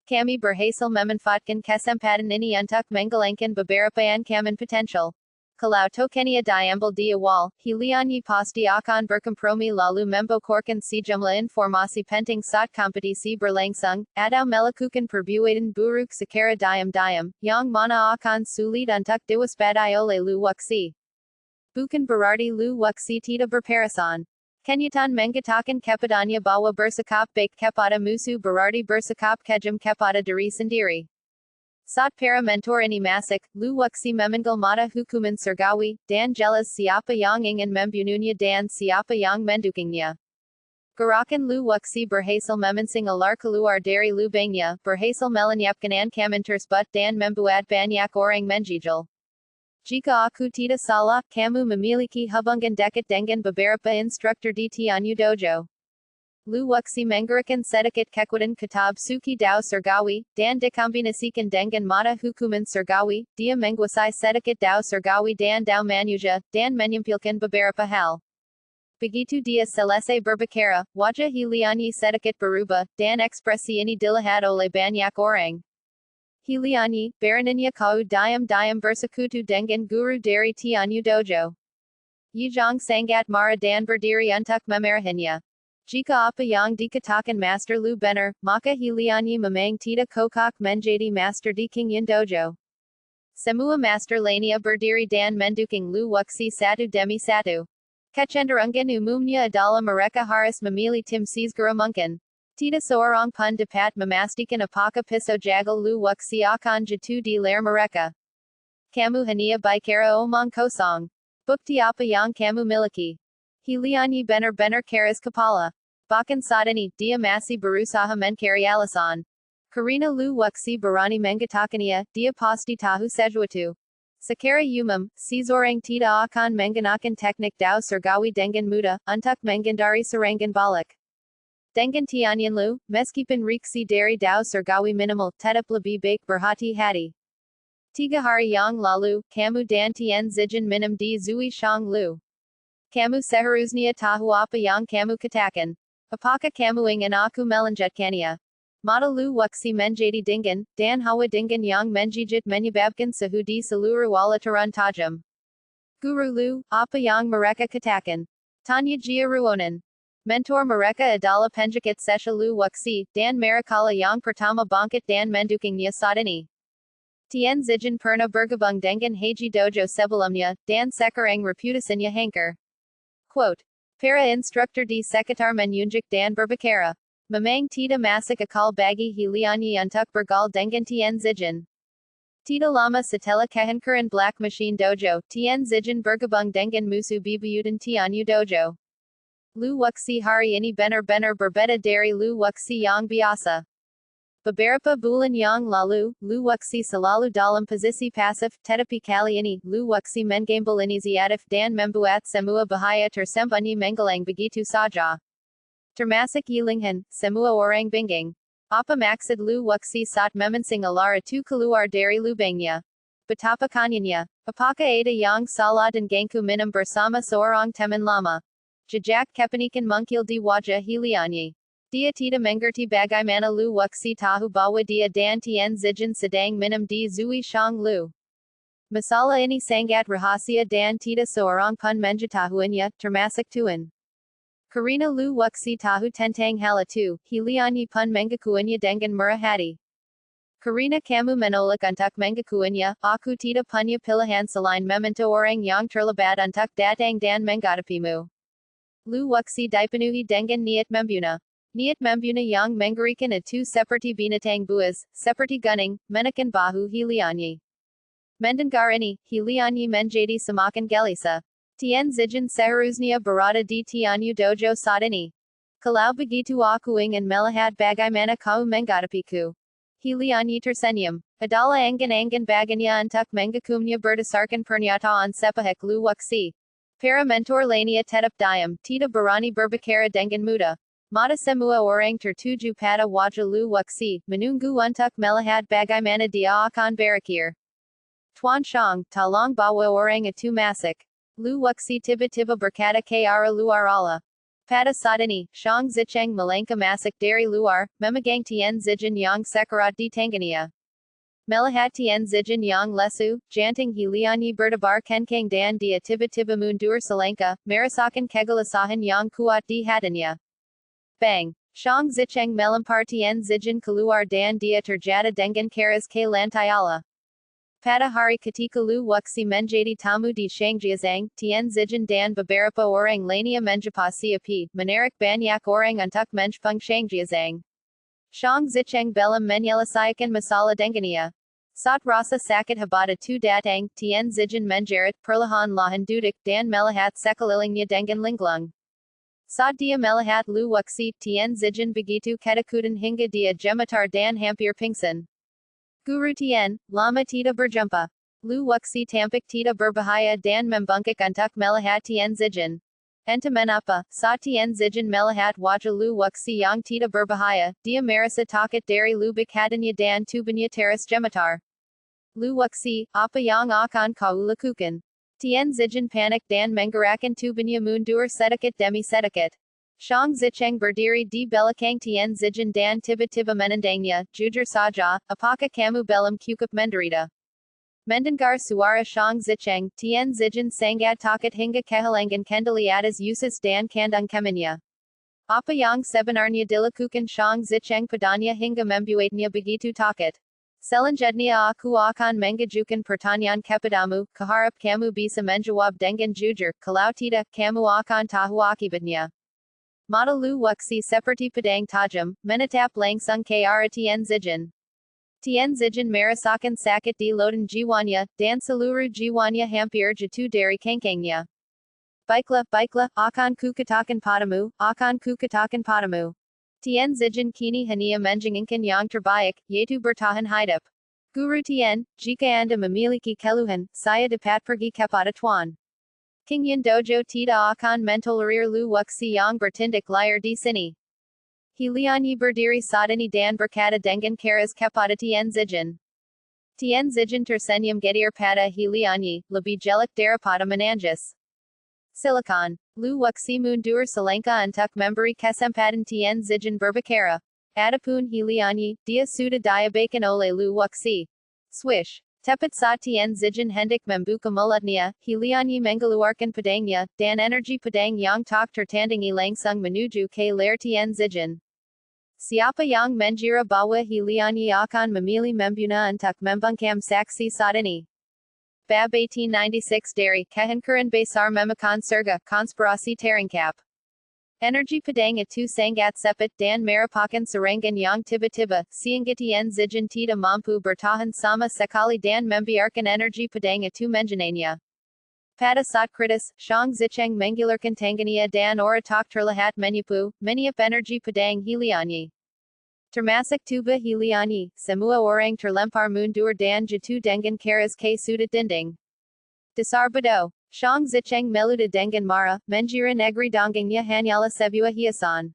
Kami berhasil memanfaatkan kesempatan ini untuk menghilangkan beberapa ancaman potensial. Kalau tokenya diambil di awal, hiliannya pasti akan berkompromi lalu membocorkan sejumlah informasi penting saat kompetisi berlangsung, atau melakukan perbuatan buruk secara diam-diam, yang mana akan sulit untuk diwaspadai oleh lu wuxi. Bukan berarti lu wuxi tidak berperasaan. Kenyataan mengatakan kepadanya bahwa bersikap baik kepada musuh berarti bersikap kejam kepada diri sendiri. Saat para mentor ini masuk, lu wuxi memanggil mata hukuman surgawi, dan jelas siapa yang ingin membunuhnya dan siapa yang mendukungnya. Gerakan lu wuxi berhasil memancing ular keluar dari lubangnya, berhasil melenyapkan ancaman tersebut dan membuat banyak orang menjijal. Jika aku tidak salah, kamu memiliki hubungan dekat dengan beberapa instruktur di tianshojue. Lu wuxi menggunakan sedikit kekuatan kitab suci dao surgawi, dan dikombinasikan dengan mata hukuman surgawi, dia menguasai sedikit dao surgawi dan dao manusia, dan menyampilkan beberapa hal. Begitu dia selesai berbicara, wajah hiliannya sedikit berubah, dan ekspresi ini dilihat oleh banyak orang. Hilianyi, barananya kau diam-diam bersekutu dengan guru dari tianshojue. Yijang sangat marah dan berdiri untuk memarahinya. Jika apa yang dikatakan Master Lu benar, maka hilianyi memang tidak kokok menjadi Master di tianshojue. Semua Master lainnya berdiri dan mendukung Lu wuxi satu demi satu. Kecenderungan umumnya adalah mereka harus memilih tim segera mungkin. Tidak seorang pun dapat memastikan apakah pisau jagal lu wuxi akan jatuh di layar mereka. Kamu hanya bicara omong kosong. Bukti apa yang kamu miliki? Hilianyi benar-benar keras kepala. Bahkan saat ini, dia masih berusaha mencari alasan. Karena lu wuxi berani mengatakannya, dia pasti tahu sesuatu. Secara umum, seseorang tidak akan menggunakan teknik dao surgawi dengan mudah, untuk menghindari serangan balik. Dengan tianyin meskipun reaksi dari dao surgawi minimal, tetap lebih baik berhati-hati. 3 hari yang lalu, kamu dan Tian Zijin minum di Zui Shang Lu. Kamu seharusnya tahu apa yang kamu katakan. Apakah kamu ingin aku melanjutkannya? Mata lu wuxi menjadi dingin, dan hawa dingin yang menjijit menyebabkan suhu di seluruh wala turun tajam. Guru Lu, apa yang mereka katakan? Tanya Jia Ruonan. Mentor mereka adalah penjakit setia lu wuxi, dan mereka yang pertama bangkit dan mendukungnya saat ini. Tian Zijin pernah bergabung dengan Heiji Dojo sebelumnya, dan sekarang reputasinya hancur. Quote. Para instruktur di sekitar menunjuk dan berbicara. Memang tidak masuk akal bagi hilianyi untuk bergaul dengan Tian Zijin. Tidak lama setelah kehancuran Black Machine Dojo, Tian Zijin bergabung dengan musuh bebuyutan tianshojue. Lu wuxi hari ini benar-benar berbeda dari lu wuxi yang biasa. Beberapa bulan yang lalu, lu wuxi selalu dalam posisi pasif, tetapi kali ini, lu wuxi mengambil inisiatif dan membuat semua bahaya tersembunyi menghilang begitu saja. Termasuk Yilinghan, semua orang bingung. Apa maksud lu wuxi saat memancing ular itu keluar dari lubangnya? Betapa konyolnya. Apakah ada yang salah dan gangku minum bersama seorang teman lama? Jejak kepanikan muncul di wajah hilianyi. Dia tidak mengerti bagaimana lu wuxi tahu bahwa dia dan Tian Zijin sedang minum di Zui Shang Lu. Masalah ini sangat rahasia dan tidak seorang pun mengetahuinya, termasuk Tuan. Karena lu wuxi tahu tentang hal itu, hilianyi pun mengakuinya dengan murah hati. Karena kamu menolak untuk mengakuinya, aku tidak punya pilihan selain meminta orang yang terlibat untuk datang dan menghadapimu. Lu wuxi dipenuhi dengan niat membunuh. Niat membunuh yang mengerikan itu seperti binatang buas, seperti gunung, menekan bahu hilianyi. Mendengar ini, hilianyi menjadi semakin gelisah. Tian Zijin seharusnya berada di tianshojue saat ini. Kalau begitu aku ingin melihat bagaimana kau menghadapiku. Hilianyi tersenyum. Adalah angan-angan baginya untuk menghukumnya berdasarkan pernyataan sepihak lu wuxi. Para mentor lainnya tetap diam, tidak berani berbicara dengan mudah. Mata semua orang tertuju pada wajah lu waksi, menunggu untuk melihat bagaimana dia akan berakhir. Tuan Chong, tolong bawa orang itu masuk. Lu waksi tiba-tiba berkata ke arah luar Allah. Pada saat ini, Chong Zicheng melangkah masuk dari luar, memegang Tian Zijin yang sekarat di tangannya. Melihat Tian Zijin yang lesu, jantung Hilianyi berdebar kencang dan dia tiba-tiba mundur selangkah, merasakan kegelisahan yang kuat di hatinya. Bang! Chong Zicheng melempar Tian Zijin keluar dan dia terjatuh dengan keras ke lantai Allah. Pada hari ketika Lu Wuxi menjadi tamu di Shangjiazang, Tian Zijin dan beberapa orang lainnya menjepasi api, menarik banyak orang untuk menjepang Shangjiazang. Chong Zicheng belum menyelesaikan masalah dengannya. Saat rasa sakit habata tu datang, Tian Zijin menjerit, perlahan-lahan duduk, dan melihat sekelilingnya dengan linglung. Saat dia melihat Lu Wuxi, Tian Zijin begitu ketakutan hingga dia gemetar dan hampir pingsan. Guru Tian, lama tidak berjumpa. Lu Wuxi tampak tidak berbahaya dan membungkuk untuk melihat Tian Zijin. Entah mengapa, saat Tian Zijin melihat wajah Lu Wuxi yang tidak berbahaya, dia merasa takut dari lubuk hatinya dan tubuhnya terus gemetar. Lu Wuxi, apa yang akan kau lakukan? Tian Zijin panik dan menggerakkan tubuhnya mundur sedikit demi sedikit. Chong Zicheng berdiri di belakang Tian Zijin dan tiba-tiba menendangnya, jujur saja, apakah kamu belum cukup menderita? Mendengar suara Chong Zicheng, Tian Zijin sangat takut hingga kehilangan kendali atas usus dan kandung keminya. Apa yang sebenarnya dilakukan Chong Zicheng padanya hingga membuatnya begitu takut? Selanjutnya aku akan mengajukan pertanyaan kepadamu, kuharap kamu bisa menjawab dengan jujur, kalau tidak, kamu akan tahu akibatnya. Mata Lu Wuxi seperti pedang tajam, menatap langsung ke arah Tian Zijin. Tian Zijin merasakan sakit di lodan jiwanya, dan seluruh jiwanya hampir jatuh dari kengkangnya. Baiklah, akan ku katakan padamu. Tian Zijin kini hanya menjangankan yang terbaik, yaitu bertahan hidup. Guru Tian, jika Anda memiliki keluhan, saya dapat pergi kepada Tuan Qingyan Dojo tidak akan mentolerir Lu Wuxi yang bertindak liar di sini. Hilianyi berdiri saat ini dan berkata dengan keras kepada Tian Zijin. Tian Zijin tersenyum getir pada Hilianyi, lebih jelek daripada menangis. Silakan. Lu Wuxi mundur selangkah untuk memberi kesempatan Tian Zijin berbicara. Adapun Hilianyi, dia sudah diabaikan oleh Lu Wuxi. Swish. Tepat saat Tian Zijin hendak membuka mulutnya, Hilianyi mengeluarkan pedangnya, dan energi pedang yang tak tertandingi langsung menuju ke leher Tian Zijin. Siapa yang mengira bahwa Hilianyi akan memilih membunuh untuk membungkam saksi saat ini? BAB 1896 dari Kehancuran Besar Memakan Surga, Konspirasi Terungkap. Energi pedang itu sangat cepat dan merupakan serangan yang tiba-tiba, sehingga Tian Zijin tidak mampu bertahan sama sekali dan membiarkan energi pedang itu mengenainya. Pada saat kritis, Chong Zicheng menggulirkan tangannya dan orang tak terlihat menipu, meniup energi pedang Hilianyi. Termasuk tubuh Hilianyi, semua orang terlempar mundur dan jatuh dengan keras ke sudut dinding. Dasar bodoh. Chong Zicheng meluda dengan marah, mengira negeri dongengnya hanyalah sebuah hiasan.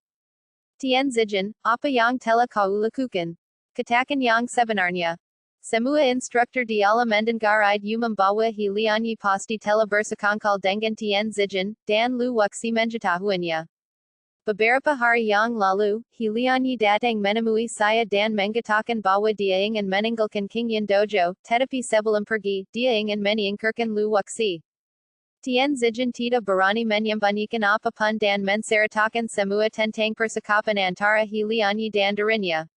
Tian Zijin, apa yang telah kau lakukan? Katakan yang sebenarnya. Semua instruktur di alam mendengar idumum bahwa Hilianyi pasti telah bersekongkol dengan Tian Zijin, dan Lu Wuxi mengetahuinya. Beberapa hari yang lalu, Hilianyi datang menemui saya dan mengatakan bahwa dia ingin meninggalkan Qingyan Dojo, tetapi sebelum pergi, dia ingin menyingkirkan Lu Wuxi. Tian Zijin tidak berani menyembunyikan apapun dan menceritakan semua tentang percakapan antara Hilianyi dan dirinya.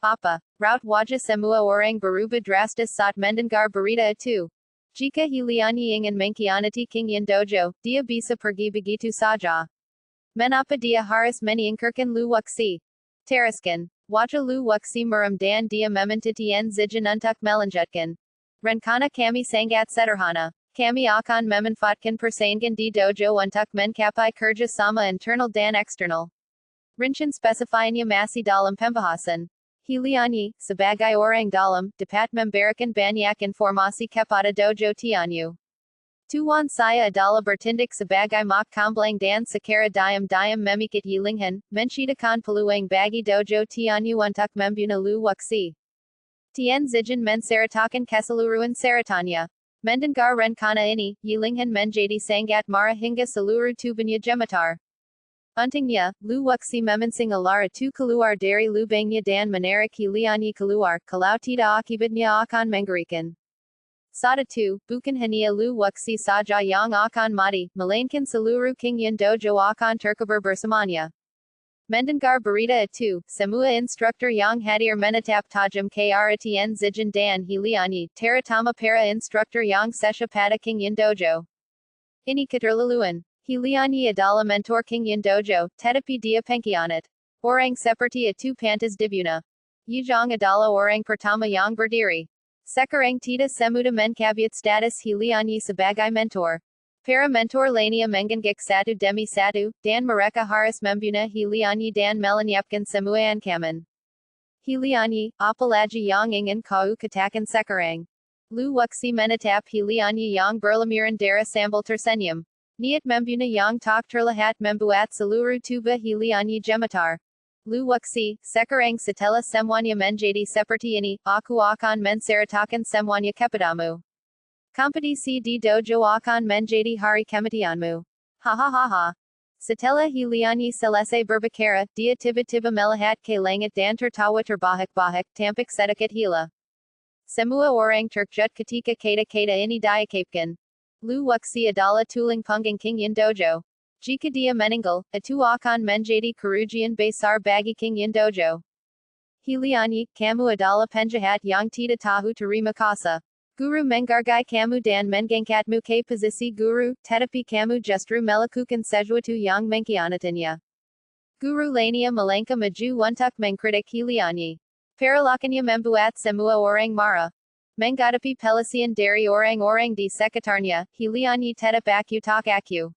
Apa? Raut wajah semua orang berubah drastis saat mendengar berita itu. Jika Hilianyi ingin mengkhianati Qingyan Dojo, dia bisa pergi begitu saja. Mengapa dia harus menyingkirkan Lu Wuxi? Teruskan. Wajah Lu Wuxi muram dan dia meminta Tian Zijin untuk melanjutkan. Rencana kami sangat sederhana. Kami akan memanfaatkan persaingan di dojo untuk mencapai kerja sama internal dan eksternal. Rincian spesifikasinya masih dalam pembahasan. Hilianyi, sebagai orang dalam, dapat memberikan banyak informasi kepada dojo Tianyu. Tuwan saya adala bertindik sebagai mak kamblang dan secara diam memikit yilinghan, menshitakan peluang bagi dojo tianyu untuk membuna lu wuxi. Tian zijan menceritakan keseluruhan ceritanya. Mendengar rencana ini, yilinghan menjadi sangat marah hingga seluruh tubuhnya gemetar. Untingnya, lu wuxi memancing alar itu keluar dari lubangnya dan menarik Hiliani keluar, kalau tidak akibatnya akan mengerikan. Saat itu, bukan hanya lu wuxi saja yang akan mati, melainkan seluruh Qingyan dojo akan terkubur bersamanya. Mendengar berita itu, semua instruktur yang hadir menatap tajam ke arah Tian Zijan dan Hiliani, terutama para instruktur yang setia pada Qingyan dojo. Ini keterlaluan. Hiliani adalah mentor Qingyan dojo, tetapi dia pengkhianat. Orang seperti itu pantas dibunuh. Yujong adalah orang pertama yang berdiri. Sekarang tidak semudah mencabut status Hiliani sebagai mentor. Para mentor lainnya menggengek satu demi satu, dan mereka harus membunuh Hiliani dan melenyapkan semua ancaman. Hiliani, apalagi yang ingin kau katakan sekarang. Lu wuxi menatap Hiliani yang berlumuran darah sambil tersenyum. Niat membunuh yang tak terlihat membuat seluruh tubuh Hiliani gemetar. Lu wuxi, sekarang setelah semuanya menjadi seperti ini, aku akan menceritakan semuanya kepadamu. Kompetisi di dojo akan menjadi hari kematianmu. Hahaha. Setelah Hiliani selesai berbicara, dia tiba-tiba melihat ke langit dan tertawa terbahak-bahak, tampak sedikit gila. Semua orang terkejut ketika kata-kata ini diucapkan. Lu wuxi adalah tulang punggung Qingyan dojo. Jika dia meninggal, itu akan menjadi kerugian besar bagi Qingyan dojo. Hiliani, kamu adalah penjahat yang tidak tahu terima kasih. Guru menghargai kamu dan mengangkatmu ke posisi guru, tetapi kamu justru melakukan sesuatu yang mengkhianatinya. Guru lainnya melangkah maju untuk mengkritik Hiliani. Perilakunya membuat semua orang marah. Menghadapi pelesian dari orang-orang di sekitarnya, Hiliani tetap aku.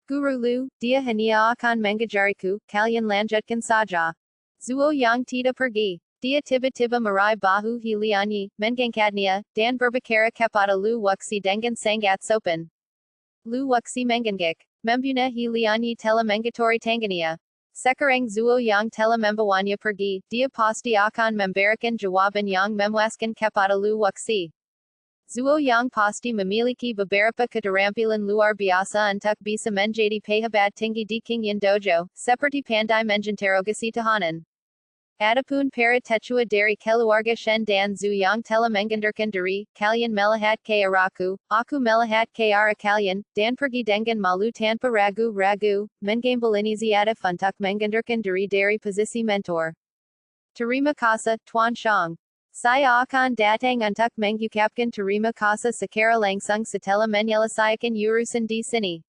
Guru Lu, dia hanya akan mengajariku, kalian lanjutkan saja. Zuo yang tidak pergi. Dia tiba-tiba meraih bahu Hiliani, mengangkatnya, dan berbicara kepada Lu wuxi dengan sangat sopan. Lu wuxi menggengek. Membunuh Hiliani telah mengatori tangannya. Sekarang Zuo yang telah membawanya pergi, dia pasti akan memberikan jawaban yang memuaskan kepada Lu wuxi. Zuo yang pasti memiliki beberapa keterampilan luar biasa untuk bisa menjadi pejabat tinggi di Qingyan dojo, seperti pandai menginterogasi tahanan. Adapun para tetua dari keluarga Shen dan Zhu yang telah mengundurkan diri, kalian melihat ke arahku, aku melihat ke arah kalian, dan pergi dengan malu tanpa ragu-ragu, mengambil inisiatif untuk mengundurkan diri dari posisi mentor. Terima kasih, Tuan Shang. Saya akan datang untuk mengucapkan terima kasih secara langsung setelah menyelesaikan urusan di sini.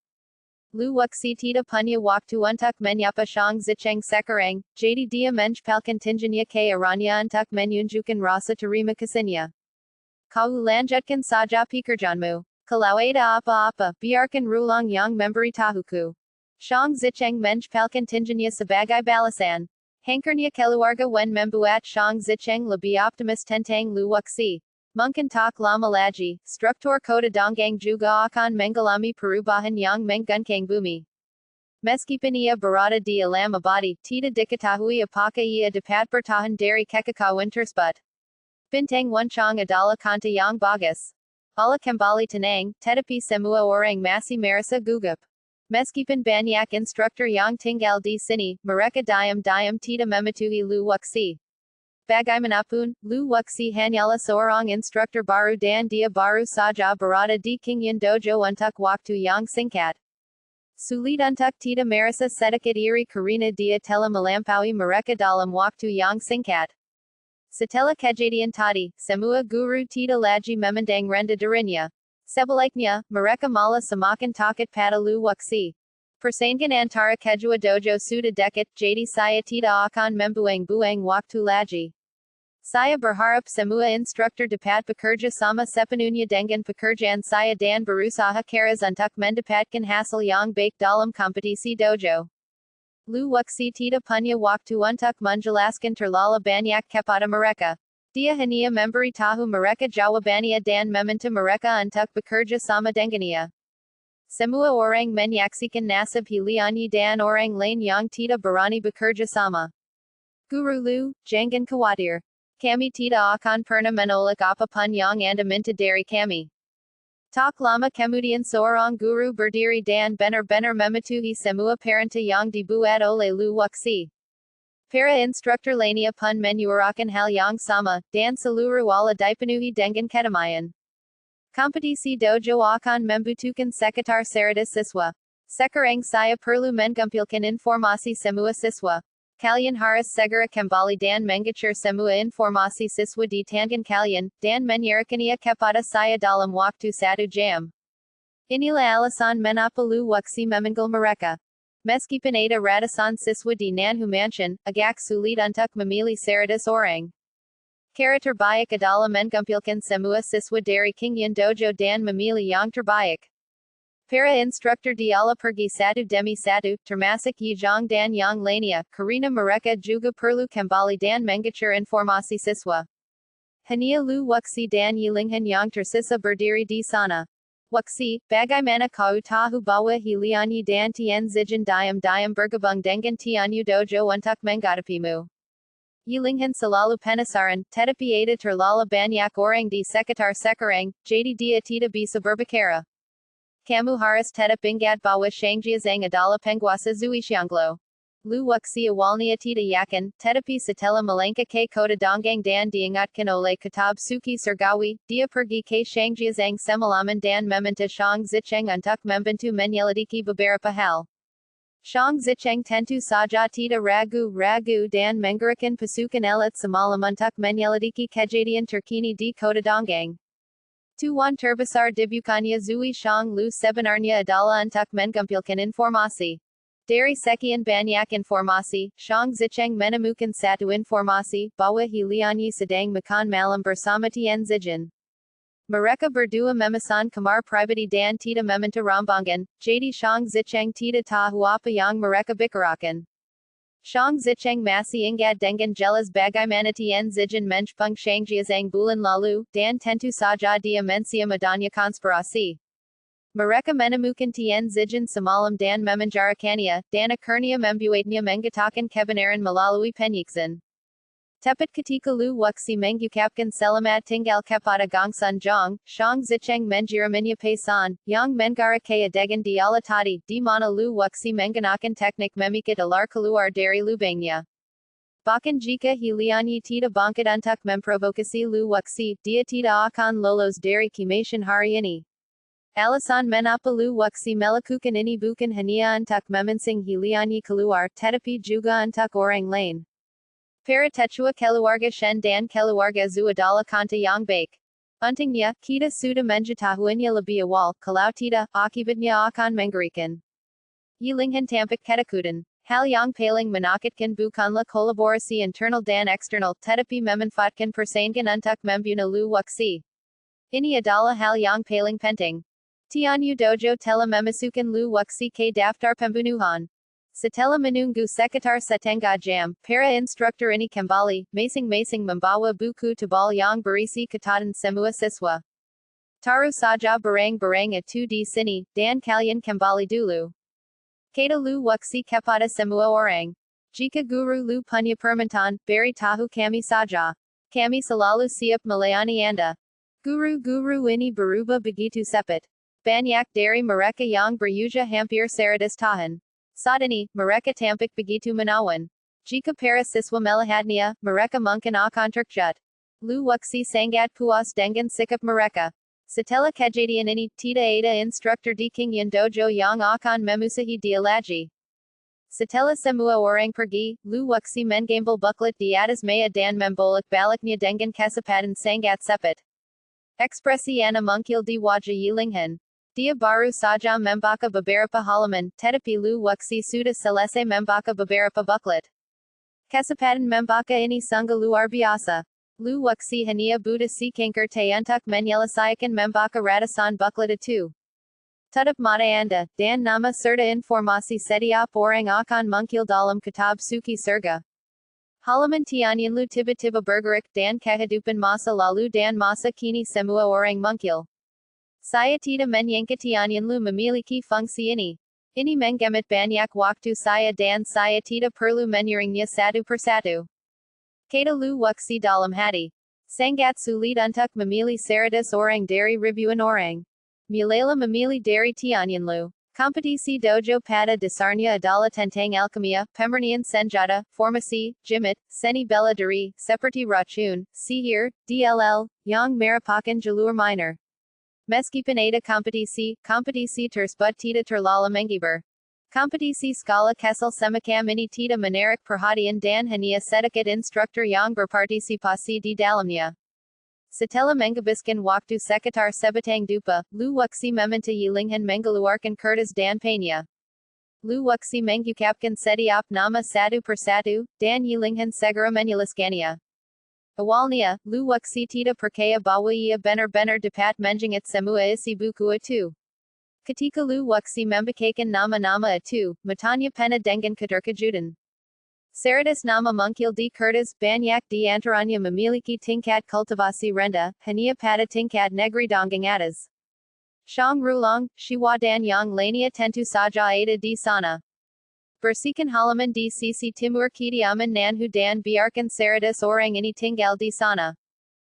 Lu wuxi tidak punya waktu untuk menyapa Shang Zicheng sekarang, jadi dia mencepalkan tinjanya ke arahnya untuk menunjukkan rasa terima kasihnya. Kau lanjutkan saja pekerjaanmu. Kalau ada apa-apa, biarkan Rulang yang memberitahuku. Shang Zicheng mencepalkan tinjanya sebagai balasan. Hankernya keluarga Wen membuat Shang Zicheng lebih optimis tentang Lu wuxi. Mungkin tak lama lagi, struktur kota Donggang juga akan mengalami perubahan yang mengguncang bumi. Meskipun ia berada di alam abadi, tidak diketahui apakah ia dapat bertahan dari kekacauan tersebut. Bintang Wenchang adalah kanta yang bagus. Allah kembali tenang, tetapi semua orang masih merasa gugup. Meskipun banyak instruktur yang tinggal di sini, mereka diam-diam tidak mematuhi Lu wuxi. Bagaimanapun, Lu wuxi hanyalah seorang instruktur baru dan dia baru saja berada di Qingyan dojo untuk waktu yang singkat. Sulit untuk tidak merasa sedikit iri karena dia telah melampaui mereka dalam waktu yang singkat. Setelah kejadian tadi, semua guru tidak lagi memandang rendah dirinya. Sebaliknya, mereka malah semakin takut pada Lu wuxi. Persaingan antara kedua dojo sudah dekat, jadi saya tidak akan membuang-buang waktu lagi. Saya berharap semua instruktur dapat bekerja sama sepenuhnya dengan pekerjaan saya dan berusaha keras untuk mendapatkan hasil yang baik dalam kompetisi dojo. Lu wuxi tidak punya waktu untuk menjelaskan terlalu banyak kepada mereka. Dia hania memberi tahu mereka jawabania dan meminta mereka untuk bekerja sama dengannya. Semua orang menyaksikan nasib hiliannya dan orang lain yang tidak berani bekerja sama. Guru Lu, jangan khawatir. Kami tidak akan pernah menolak apapun yang Anda minta dari kami. Tak lama kemudian seorang guru berdiri dan benar-benar mematuhi semua perintah yang dibuat oleh Lu Wuxi. Para instruktur lainnya pun menyuarakan hal yang sama, dan seluruh wala dipenuhi dengan kedamaian. Kompetisi dojo akan membutuhkan sekitar 100 siswa. Sekarang saya perlu mengumpulkan informasi semua siswa. Kalian harus segera kembali dan mengejar semua informasi siswa di tangan kalian, dan menyerahkannya kepada saya dalam waktu 1 jam. Inilah alasan mengapa Lu Wuxi memanggil mereka. Meskipun ada ratusan siswa di Nanhu Mansion, agak sulit untuk memilih 100 orang. Cara terbaik adalah mengumpulkan semua siswa dari Kingyan Dojo dan memilih yang terbaik. Para instruktur dialah pergi satu demi satu, termasuk Yijong dan yang lainnya, karena mereka juga perlu kembali dan mengejar informasi siswa. Hanya Lu Wuxi dan Yilinghan yang tersisa berdiri di sana. Wuxi, bagaimana kau tahu bahwa hiliannya dan tianshojue diam-diam bergabung dengan Tianyu Dojo untuk menghadapimu? Yilinghan selalu penasaran, tetapi ada terlalu banyak orang di sekitar sekarang, jadi dia tidak bisa berbicara. Kamu harus tetap ingat bahwa Shangji Zhang adalah penguasa Zhuxianglo. Lu Wuxi awalnya tidak yakin, tetapi setelah melangkah ke kota Donggang dan diingatkan oleh kitab suci surgawi, dia pergi ke Shangji Zhang semalaman dan meminta Shang Zicheng untuk membantu menyelidiki beberapa hal. Shang Zicheng tentu saja tidak ragu-ragu dan menggerakkan pasukan elit semalam untuk menyelidiki kejadian terkini di kota Donggang. Tujuan terbesar dibukannya Zui Shang Lu sebenarnya adalah untuk mengumpulkan informasi. Dari sekian banyak informasi, Shang Zicheng menemukan satu informasi, bahwa hiliannya sedang makan malam bersama tianshojue. Mereka berdua memesan kamar pribadi dan tidak meminta rombongan, jadi Shang Zicheng tidak tahu apa yang mereka bicarakan. Shang Zicheng masih ingat dengan jelas bagaimana tianshojue menjepang Shangji Zhang bulan lalu, dan tentu saja dia mensiam adanya konspirasi. Mereka menemukan tianshojue semalam dan memenjarakannya, dan akhirnya membuatnya mengatakan kebenaran melalui penyiksaan. Tepat ketika Lu Wuxi mengucapkan selamat tinggal kepada Gong Sun Jong, Shang Zicheng menjiraminya pesan, yang menggarakannya dengan dialog tadi, di mana Lu Wuxi menggunakan teknik memikat ular keluar dari lubangnya. Bahkan jika hiliannya tidak bangkit untuk memprovokasi Lu Wuxi, dia tidak akan lolos dari kematian hari ini. Alasan mengapa Lu Wuxi melakukan ini bukan hanya untuk memancing hiliannya keluar, tetapi juga untuk orang lain. Para tetua keluarga Shen dan keluarga Zhu adalah kanta yang baik. Untungnya, kita sudah mengetahuinya lebih awal, kalau tidak, akibatnya akan mengerikan. Yilinghan tampak ketakutan. Hal yang paling menakutkan bukanlah kolaborasi internal dan eksternal, tetapi memanfaatkan persaingan untuk membunuh Lu Wuxi. Ini adalah hal yang paling penting. Tianyu Dojo telah memasukkan Lu Wuxi ke daftar pembunuhan. Setelah menunggu sekitar setengah jam, para instruktur ini kembali, masing-masing membawa buku tebal yang berisi catatan semua siswa. Taruh saja barang-barang itu di sini, dan kalian kembali dulu. Kata Lu Wuxi kepada semua orang. Jika Guru Lu punya permintaan, beri tahu kami saja. Kami selalu siap melayani Anda. Guru-guru ini berubah begitu cepat. Banyak dari mereka yang berusia hampir 100 tahun. Saat ini, mereka tampak begitu menawan. Jika para siswa melihatnya, mereka mungkin akan terkejut. Lu Wuxi sangat puas dengan sikap mereka. Setelah kejadian ini, tidak ada instruktur di Kingyan Dojo yang akan memusuhi dia lagi. Setelah semua orang pergi, Lu Wuxi mengambil buklet di atas meja dan membolak-baliknya dengan kecepatan sangat cepat. Ekspresi Ana mungkil di wajah Yilinghan. Dia baru saja membaca beberapa halaman, tetapi Lu Wuxi sudah selesai membaca beberapa buklet. Kecepatan membaca ini sungguh luar biasa. Lu Wuxi hanya butuh sekengkar untuk menyelesaikan membaca ratusan buklet itu. Tutup mata Anda, dan nama serta informasi setiap orang akan muncul dalam kitab suci surga. Halaman tianyan lu tiba tiba bergerak dan kehidupan masa lalu dan masa kini semua orang mungkil. Saya tidak menyangka tianyan lu memiliki fungsi ini. Ini menghemat banyak waktu saya dan saya tidak perlu menyuringnya satu persatu. Kata lu wuxi dalam hati. Sangat sulit untuk memilih 100 orang dari ribuan orang. Mulailah memilih dari tianyan lu. Kompetisi dojo pada dasarnya adalah tentang alkimia, pemurnian senjata, formasi, jimat, seni bela diri, seperti racun, sihir, DLL, yang merupakan jalur minor. Meskipun ada kompetisi tersebut tidak terlalu menghibur. Kompetisi skala kecil semacam ini tidak menarik perhatian dan hanya sedikit instruktur yang berpartisipasi di dalamnya. Setelah menghabiskan waktu sekitar sebatang dupa, Lu Wuxi meminta Yilinghan mengeluarkan kertas dan pena. Lu Wuxi mengucapkan setiap nama satu persatu, dan Yilinghan segera menuliskannya. Awalnya, Lu Wuxi tidak percaya bahwa ia benar-benar dapat mengingat semua isi buku itu. Ketika Lu Wuxi membacakan nama-nama itu, matanya penuh dengan keterkejutan. 100 nama mungkil di kertas, banyak di antaranya memiliki tingkat kultivasi rendah, hanya pada tingkat negeri dongeng atas. Shang Rulong, Shiwa dan yang lainnya tentu saja ada di sana. Bersihkan halaman di sisi timur kediaman Nanhu dan biarkan 100 orang ini tinggal di sana.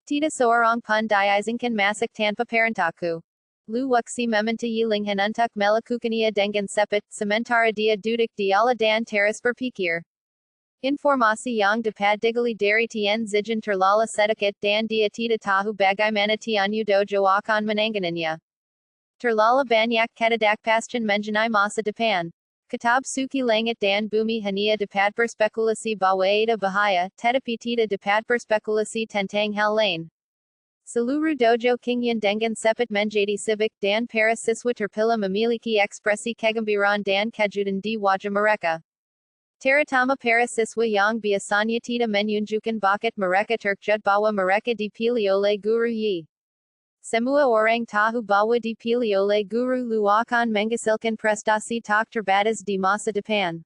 Tidak seorang pun diizinkan masuk tanpa perintahku. Lu Wuxi meminta Yilinghan untuk melakukannya dengan cepat, sementara dia duduk di ala dan teras berpikir. Informasi yang dapat digali dari Tian Zijin terlalu sedikit dan dia tidak tahu bagaimana Tianyu Dojo akan menanganinya. Terlalu banyak ketidakpastian mengenai masa depan. Kitab Suki Langit dan Bumi hanya dapat berspekulasi bahwa ada bahaya, tetapi tidak dapat berspekulasi tentang hal lain. Seluruh dojo Qingyan dengan cepat menjadi sibuk dan para siswa terpilih memiliki ekspresi kegembiraan dan kejutan di wajah mereka. Terutama para siswa yang biasanya tidak menunjukkan bakat mereka terkejut bahwa mereka dipilih oleh guru Yi. Semua orang tahu bahwa dipilih oleh guru Lu akan menghasilkan prestasi tak terbatas di masa depan.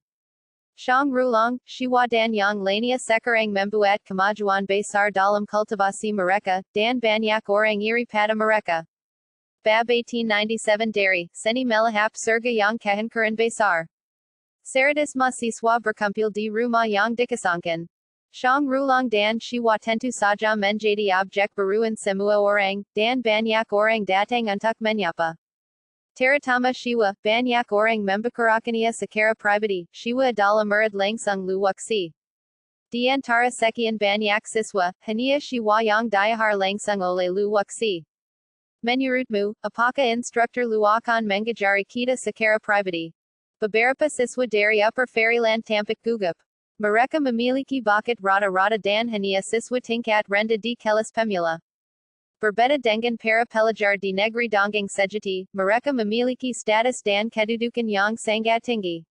Shang Rulong, Shiwa dan yang lainnya sekarang membuat kemajuan besar dalam kultivasi mereka, dan banyak orang iri pada mereka. BAB 1897 dari Seni Melahap Surga yang Kehancuran Besar. 100 mahasiswa berkumpul di rumah yang dikosongkan. Shang Rulong dan Shiwa tentu saja menjadi objek buruan semua orang, dan banyak orang datang untuk menyapa. Terutama Shiwa, banyak orang membicarakannya secara pribadi. Shiwa adalah murid langsung Lu Wuxi. Di antara sekian banyak siswa, hanya Shiwa yang diajar langsung oleh Lu Wuxi. Menurutmu, apakah instruktur Lu akan mengajari kita secara pribadi? Beberapa siswa dari Upper Fairyland tampak gugup. Mereka memiliki bakat rata-rata dan hanya siswa tingkat rendah di kelas pemula. Berbeda dengan para pelajar di negeri dongeng sejati, mereka memiliki status dan kedudukan yang sangat tinggi.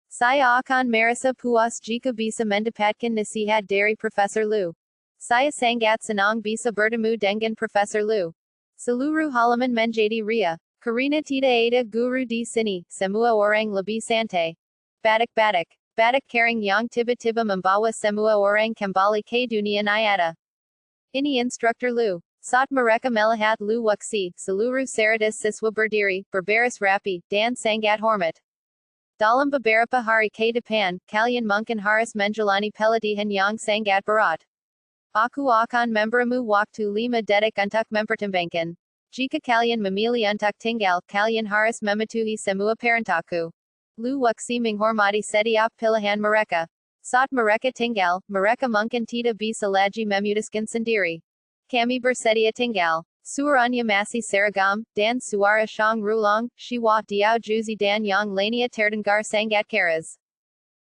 Saya akan merasa puas jika bisa mendapatkan nasihat dari Profesor Lu. Saya sangat senang bisa bertemu dengan Profesor Lu. Seluruh halaman menjadi ria. Karena tidak ada guru di sini, semua orang lebih santai. Badak-badak. Badak kering yang tiba-tiba membawa semua orang kembali ke dunia nyata. Ini instruktur Lu. Saat mereka melihat Lu Wuxi, seluruh 100 siswa berdiri, berbaris rapi, dan sangat hormat. Dalam beberapa hari ke depan, kalian mungkin harus menjalani pelatihan yang sangat berat. Aku akan memberimu waktu 5 detik untuk mempertimbangkan. Jika kalian memilih untuk tinggal, kalian harus mematuhi semua perintahku. Lu Wuxi menghormati setiap pilihan mereka. Saat mereka tinggal, mereka mungkin tidak bisa lagi memutuskan sendiri. Kami bersedia tinggal. Suaranya masih seragam, dan suara Shang Rulong, Shiwa Diao Juzi dan yang lainnya terdengar sangat keras.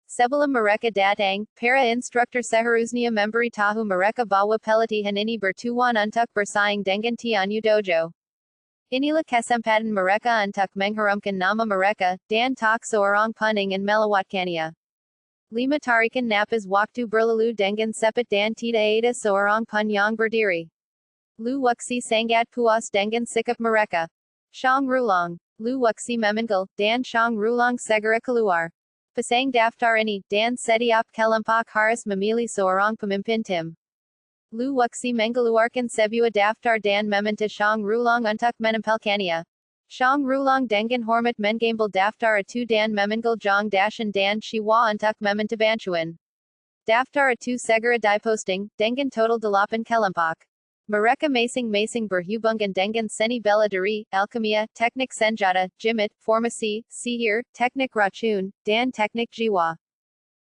Sebelum mereka datang, para instruktur seharusnya memberitahu mereka bahwa pelatihan ini bertujuan untuk bersaing dengan Tianyu Dojo. Inilah kesempatan mereka untuk mengharumkan nama mereka, dan tak seorang pun ingin melewatkannya. 5 tarikan napas waktu berlalu dengan cepat dan tidak ada seorang pun yang berdiri. Lu Wuxi sangat puas dengan sikap mereka. Shang Rulong. Lu Wuxi memanggil, dan Shang Rulong segera keluar. Pasang daftar ini, dan setiap kelompok harus memilih seorang pemimpin tim. Lu Wuxi mengeluarkan sebuah daftar dan meminta Shang Rulang untuk menempelkannya. Shang Rulang dengan hormat mengambil daftar itu dan memanggil Zhang Dashan dan Shiwa untuk meminta bantuan. Daftar itu segera diposting, dengan total 8 kelompok. Mereka masing-masing berhubungan dengan seni bela diri, alkimia, teknik senjata, jimat, formasi, sihir, teknik racun, dan teknik jiwa.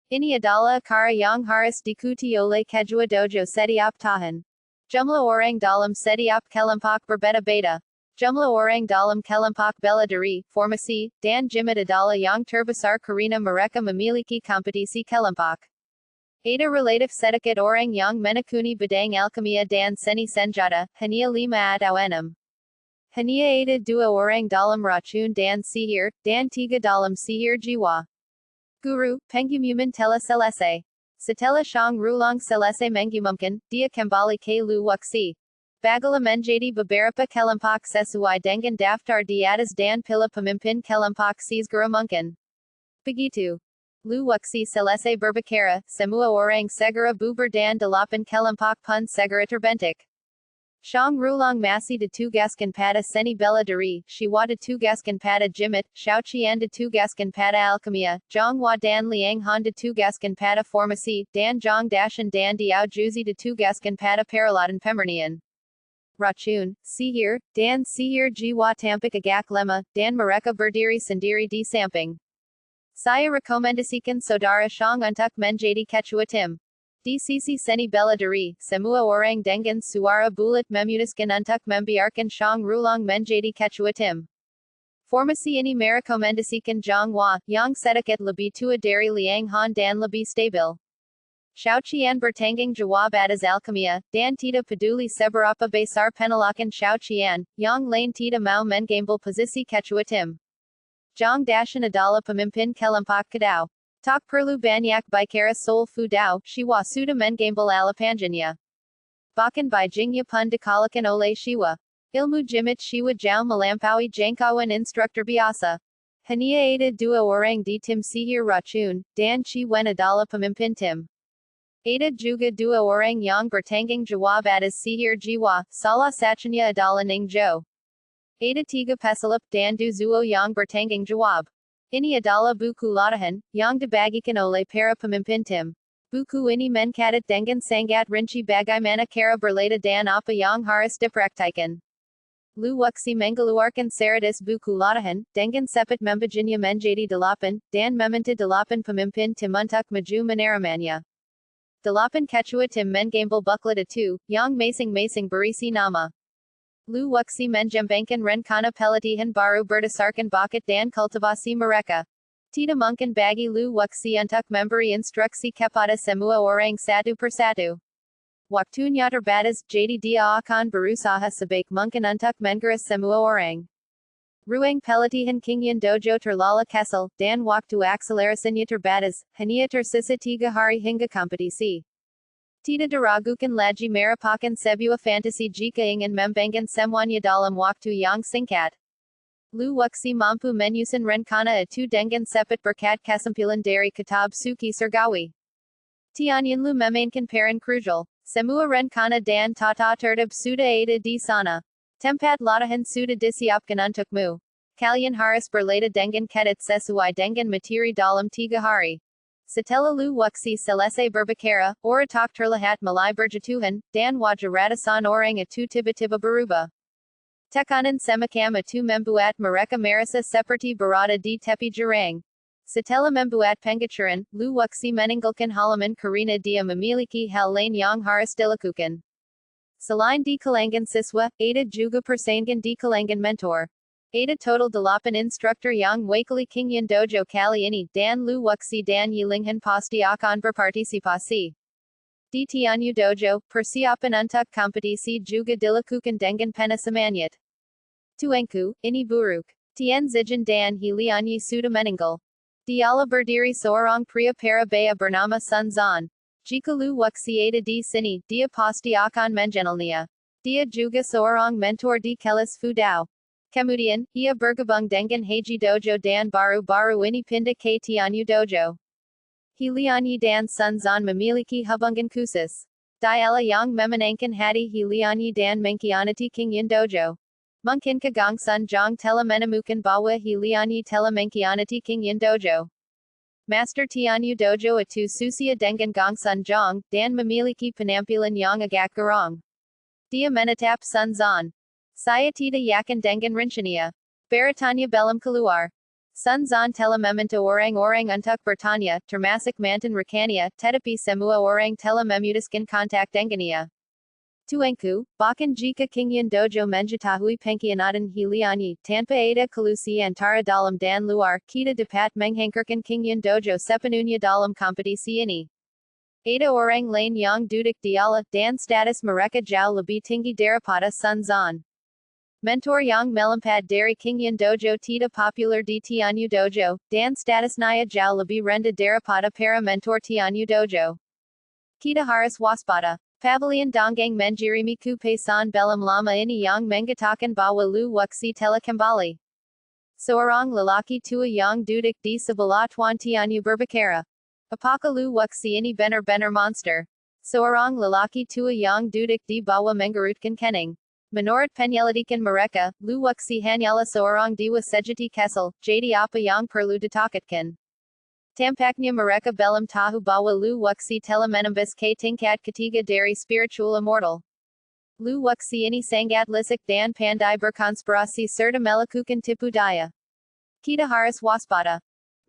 Ini adalah cara yang harus diikuti oleh kedua dojo setiap tahun. Jumlah orang dalam setiap kelompok berbeda-beda. Jumlah orang dalam kelompok bela diri, formasi, dan jimat adalah yang terbesar karena mereka memiliki kompetisi kelompok. Ada relatif sedikit orang yang menekuni bidang alkimia dan seni senjata, hanya 5 atau 6. Hanya ada 2 orang dalam racun dan sihir, dan 3 dalam sihir jiwa. Guru, pengumuman telah selesai. Setelah Shang Rulang selesai mengumumkan, dia kembali ke Lu Wuxi. Bagala menjadi beberapa kelompok sesuai dengan daftar di atas dan pilih pemimpin kelompok segera mungkin. Begitu. Lu Wuxi selesai berbicara, semua orang segera bubar dan 8 kelompok pun segera terbentuk. Shang Rulang masih ditugaskan pada seni bela diri, Shiwa ditugaskan pada jimat, Xiao Qian ditugaskan pada alkimia, Zhang Hua dan Liang Han ditugaskan pada formasi, dan Zhang Dashan dan Diao Juzi ditugaskan pada peralatan pemurnian. Racun, sihir, dan sihir jiwa tampak agak lemah, dan mereka berdiri sendiri di samping. Saya rekomendasikan saudara Shang untuk menjadi ketua tim. Di sisi seni bela diri, semua orang dengan suara bulat memutuskan untuk membiarkan Shang Rulang menjadi ketua tim. Formasi ini merekomendasikan Zhang Hua, yang sedikit lebih tua dari Liang Han dan lebih stabil. Xiao Qian bertanggung jawab atas alkimia, dan tidak peduli seberapa besar penolakan Xiao Qian, yang lain tidak mau mengambil posisi ketua tim. Zhang Dashan adalah pemimpin kelompok kedua. Tak perlu banyak bicara soal fudao, Shiwa sudah mengambil alapanjanya. Bahkan bijingnya pun dikalahkan oleh Shiwa. Ilmu jimat Shiwa jauh melampaui jangkauan instruktur biasa. Hanya ada 2 orang di tim sihir racun, dan Shiwa adalah pemimpin tim. Ada juga 2 orang yang bertanggung jawab atas sihir jiwa, salah satunya adalah Ning Zhou. Ada 3 pesulap dan 2 zuo yang bertanggung jawab. Ini adalah buku latihan, yang dibagikan oleh para pemimpin tim. Buku ini mencatat dengan sangat rinci bagaimana cara berlada dan apa yang harus dipraktikkan. Lu Wuxi mengeluarkan 100 buku latihan, dengan cepat membaginya menjadi 8, dan meminta 8 pemimpin tim untuk maju menerimanya. 8 ketua tim mengambil buklet itu, yang masing-masing berisi nama. Lu Wuxi menjembangkan rencana pelatihan baru berdasarkan bakat dan kultivasi mereka. Tidak mungkin bagi Lu Wuxi untuk memberi instruksi kepada semua orang satu persatu. Waktunya terbatas, jadi dia akan berusaha sebaik mungkin untuk mengeras semua orang. Ruang pelatihan Qingyan Dojo terlalu kecil, dan waktu akselerasinya terbatas, hanya tersisa 3 hari hingga kompetisi. Tidak diragukan lagi merupakan sebuah fantasi jika ingin membangun semuanya dalam waktu yang singkat. Lu Wuxi mampu menyusun rencana itu dengan cepat berkat kesimpulan dari kitab suci surgawi. Tianyin Lu memainkan peran krusial. Semua rencana dan tata tertib sudah ada di sana. Tempat latihan sudah disiapkan untukmu. Kalian harus berlada dengan ketat sesuai dengan materi dalam 3 hari. Setelah Lu Wuxi selesai berbicara, oratak terlihat mulai berjatuhan, dan wajah ratusan orang itu tiba-tiba berubah. Tekanan semacam itu membuat mereka merasa seperti berada di tepi jurang. Setelah membuat pengacuran, Lu Wuxi meninggalkan halaman karena dia memiliki hal lain yang harus dilakukan. Selain di kalangan siswa, ada juga persaingan di kalangan mentor. Ada total 8 instruktur yang mewakili Qingyan Dojo kali ini, dan Lu Wuxi dan Yilinghan pasti akan berpartisipasi. Di Tianyu Dojo, persiapan untuk kompetisi juga dilakukan dengan penuh semangat. Tuanku, ini buruk. Tian Zijan dan Hilianyi sudah meninggal. Dialah berdiri seorang pria Parabaya bernama Sun Zan. Jika Lu Wuxi ada di sini, dia pasti akan mengenalnya. Dia juga seorang mentor di kelas Fudao. Kemudian, ia bergabung dengan Haji Dojo dan baru-baru ini pindah ke Tianyu Dojo. Hilianyi dan Sun Zan memiliki hubungan khusus. Dialah yang memenangkan hati Hilianyi dan mengkhianati Kingyin Dojo. Mungkinkah Gong Sun Jong telah menemukan bahwa Hilianyi telah mengkhianati Kingyin Dojo? Master Tianyu Dojo itu susia dengan Gong Sun Jong, dan memiliki penampilan yang agak garang. Dia menatap Sun Zan. Saya tidak yakin dengan rencananya. Beritanya belum keluar. Sun Zan telah meminta orang-orang untuk bertanya, termasuk mantan rekannya, tetapi semua orang telah memutuskan kontak dengannya. Tuanku, bahkan jika Kingyin Dojo mengetahui pengkhianatan Hilianyi, tanpa ada kolusi antara dalam dan luar, kita dapat menghancurkan Kingyin Dojo sepenuhnya dalam kompetisi ini. Ada orang lain yang duduk dialah, dan status mereka jauh lebih tinggi daripada Sun Zan. Mentor yang melompat dari Kingyin Dojo tidak popular di Tianyu Dojo, dan statusnya jauh lebih rendah daripada para mentor Tianyu Dojo. Kita harus waspada. Pavilion Donggang menjirimi kupasan belum lama ini yang mengatakan bahwa Lu Wuxi telah kembali. Seorang lelaki tua yang duduk di sebelah Tuan Tianyu berbicara. Apakah Lu Wuxi ini benar-benar monster? Seorang lelaki tua yang duduk di bawah menggerutkan kening. Menurut penyelidikan mereka, Lu Wuxi hanyalah seorang dewa sejati kesal, jadi apa yang perlu ditakutkan? Tampaknya mereka belum tahu bahwa Lu Wuxi telah menembus ke tingkat ketiga dari spiritual immortal. Lu Wuxi ini sangat licik dan pandai berkonspirasi serta melakukan tipu daya. Kita harus waspada.